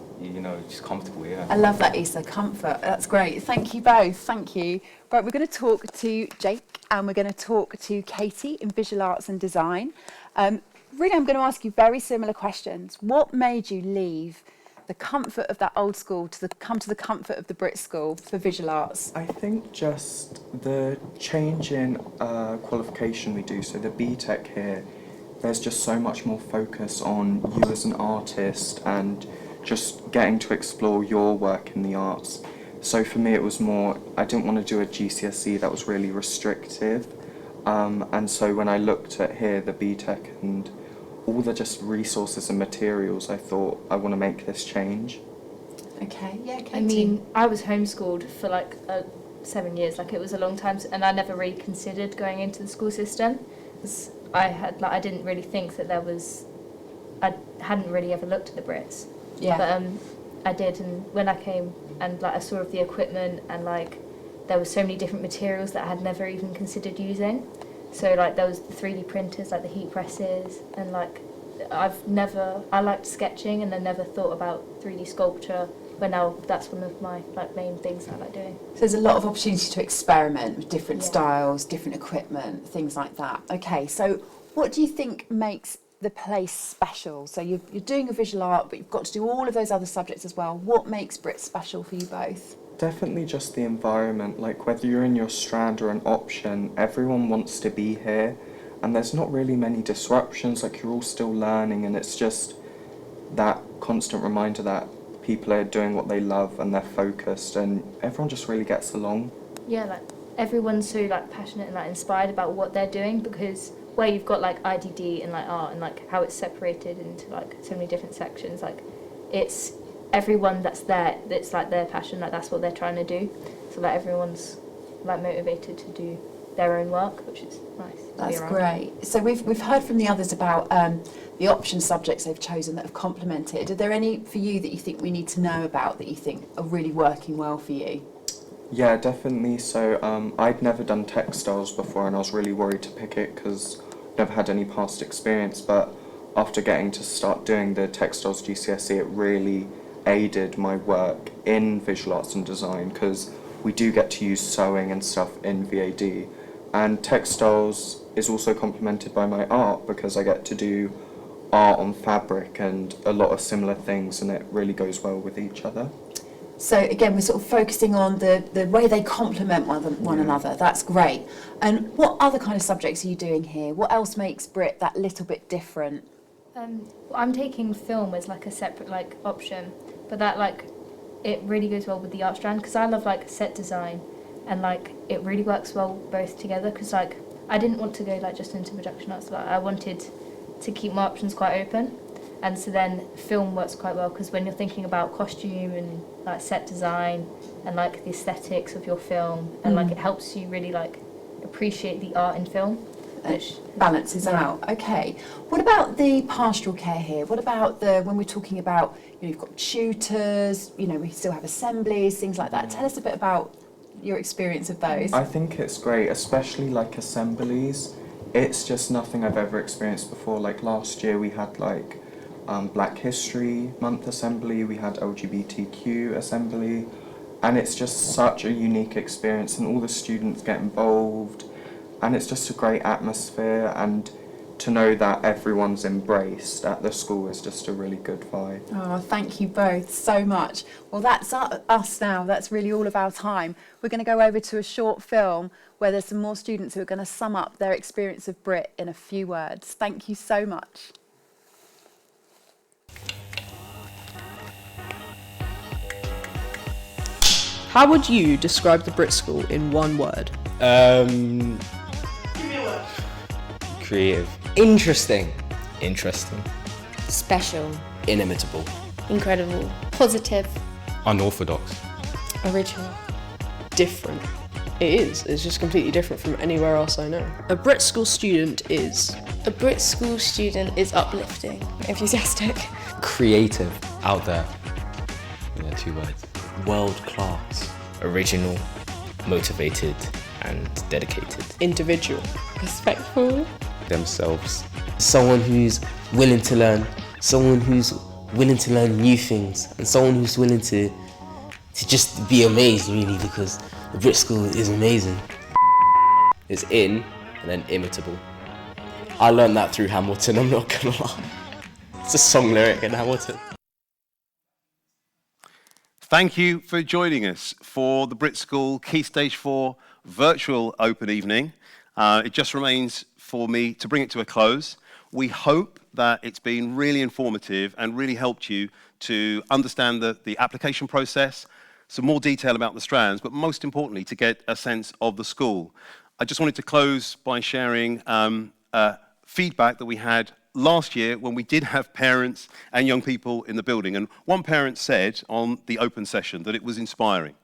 just comfortable, yeah. I love that, Isa, comfort. That's great. Thank you both. Thank you. Right, we're going to talk to Jake, and we're going to talk to Katie in visual arts and design. Really, I'm going to ask you very similar questions. What made you leave the comfort of that old school to come to the comfort of the BRIT School for visual arts? I think just the change in qualification we do. So the BTEC here, there's just so much more focus on you as an artist and just getting to explore your work in the arts. So for me it was more, I didn't want to do a GCSE that was really restrictive, and so when I looked at here, the BTEC and all the just resources and materials, I thought I want to make this change. Okay, yeah, Katie. I mean, I was homeschooled for like 7 years, like it was a long time, and I never really considered going into the school system. I didn't really think that I hadn't really ever looked at the Brits. Yeah. But I did, and when I came and like I saw of the equipment, and like there were so many different materials that I had never even considered using. So like there was the 3D printers, like the heat presses, and like I liked sketching and I never thought about 3D sculpture, but now that's one of my like main things I like doing. So there's a lot of opportunity to experiment with different styles, different equipment, things like that. Okay, so what do you think makes the place special? So you're doing a visual art, but you've got to do all of those other subjects as well. What makes BRIT special for you both? Definitely just the environment, like whether you're in your strand or an option, everyone wants to be here, and there's not really many disruptions, like you're all still learning, and it's just that constant reminder that people are doing what they love and they're focused, and everyone just really gets along. Yeah, like everyone's so like passionate and like inspired about what they're doing, because where you've got like IDD and like art and like how it's separated into like so many different sections, like it's everyone that's there, that's like their passion, like that's what they're trying to do. So like everyone's like motivated to do their own work, which is nice. That's great. So we've heard from the others about the option subjects they've chosen that have complemented. Are there any for you that you think we need to know about that you think are really working well for you? Yeah, definitely. So I'd never done textiles before, and I was really worried to pick it because I've never had any past experience, but after getting to start doing the textiles GCSE, it really aided my work in visual arts and design, because we do get to use sewing and stuff in VAD, and textiles is also complemented by my art because I get to do art on fabric and a lot of similar things, and it really goes well with each other. So again, we're sort of focusing on the way they complement one another. That's great. And what other kind of subjects are you doing here? What else makes BRIT that little bit different? I'm taking film as like a separate like option, but that like it really goes well with the art strand, because I love like set design, and like it really works well both together, because like I didn't want to go like just into production arts, like I wanted to keep my options quite open, and so then film works quite well, because when you're thinking about costume and like set design and like the aesthetics of your film, and like it helps you really like appreciate the art in film. Which balances out. Okay. What about the pastoral care here? What about when we're talking about, you've got tutors, we still have assemblies, things like that. Tell us a bit about your experience of those. I think it's great, especially like assemblies. It's just nothing I've ever experienced before. Like last year we had like Black History Month assembly, we had LGBTQ assembly, and it's just such a unique experience, and all the students get involved, and it's just a great atmosphere, and to know that everyone's embraced at the school is just a really good vibe. Oh, thank you both so much. Well, that's us now. That's really all of our time. We're going to go over to a short film where there's some more students who are going to sum up their experience of BRIT in a few words. Thank you so much. How would you describe the BRIT School in one word? Creative. Interesting. Interesting. Special. Inimitable. Incredible. Positive. Unorthodox. Original. Different. It is. It's just completely different from anywhere else I know. A BRIT School student is... A BRIT School student is uplifting, enthusiastic. Creative. Out there. Yeah, 2 words. World class. Original. Motivated. And dedicated. Individual. Respectful. Themselves. Someone who's willing to learn. Someone who's willing to learn new things. And someone who's willing to just be amazed, really, because the BRIT School is amazing. Is in and then imitable. I learned that through Hamilton, I'm not gonna lie. It's a song lyric in Hamilton. Thank you for joining us for the BRIT School Key Stage 4 virtual open evening. It just remains for me to bring it to a close. We hope that it's been really informative and really helped you to understand the application process, some more detail about the strands, but most importantly, to get a sense of the school. I just wanted to close by sharing feedback that we had last year when we did have parents and young people in the building. And one parent said on the open session that it was inspiring.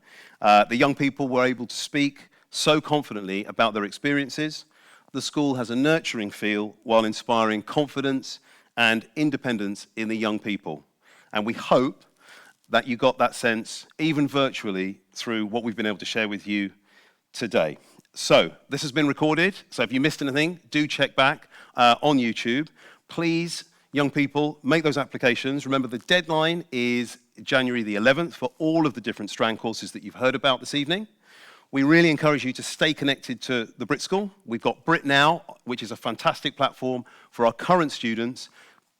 The young people were able to speak so confidently about their experiences. The school has a nurturing feel while inspiring confidence and independence in the young people. And we hope that you got that sense, even virtually, through what we've been able to share with you today. So, this has been recorded, so if you missed anything, do check back on YouTube. Please, young people, make those applications. Remember, the deadline is January the 11th for all of the different strand courses that you've heard about this evening. We really encourage you to stay connected to the BRIT School. We've got BRIT Now, which is a fantastic platform for our current students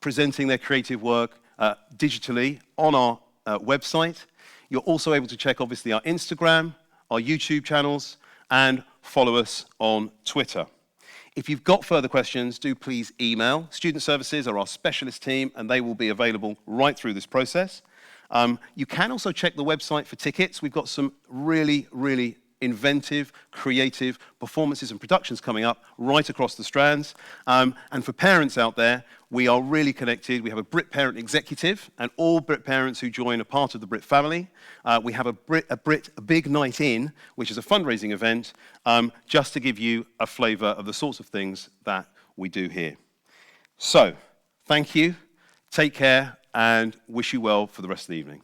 presenting their creative work digitally on our website. You're also able to check, obviously, our Instagram, our YouTube channels, and follow us on Twitter. If you've got further questions, do please email. Student Services are our specialist team, and they will be available right through this process. You can also check the website for tickets. We've got some really, really inventive, creative performances and productions coming up right across the strands. And for parents out there, we are really connected. We have a BRIT Parent Executive, and all BRIT parents who join are part of the BRIT family. We have a Big Night In, which is a fundraising event, just to give you a flavour of the sorts of things that we do here. So, thank you, take care, and wish you well for the rest of the evening.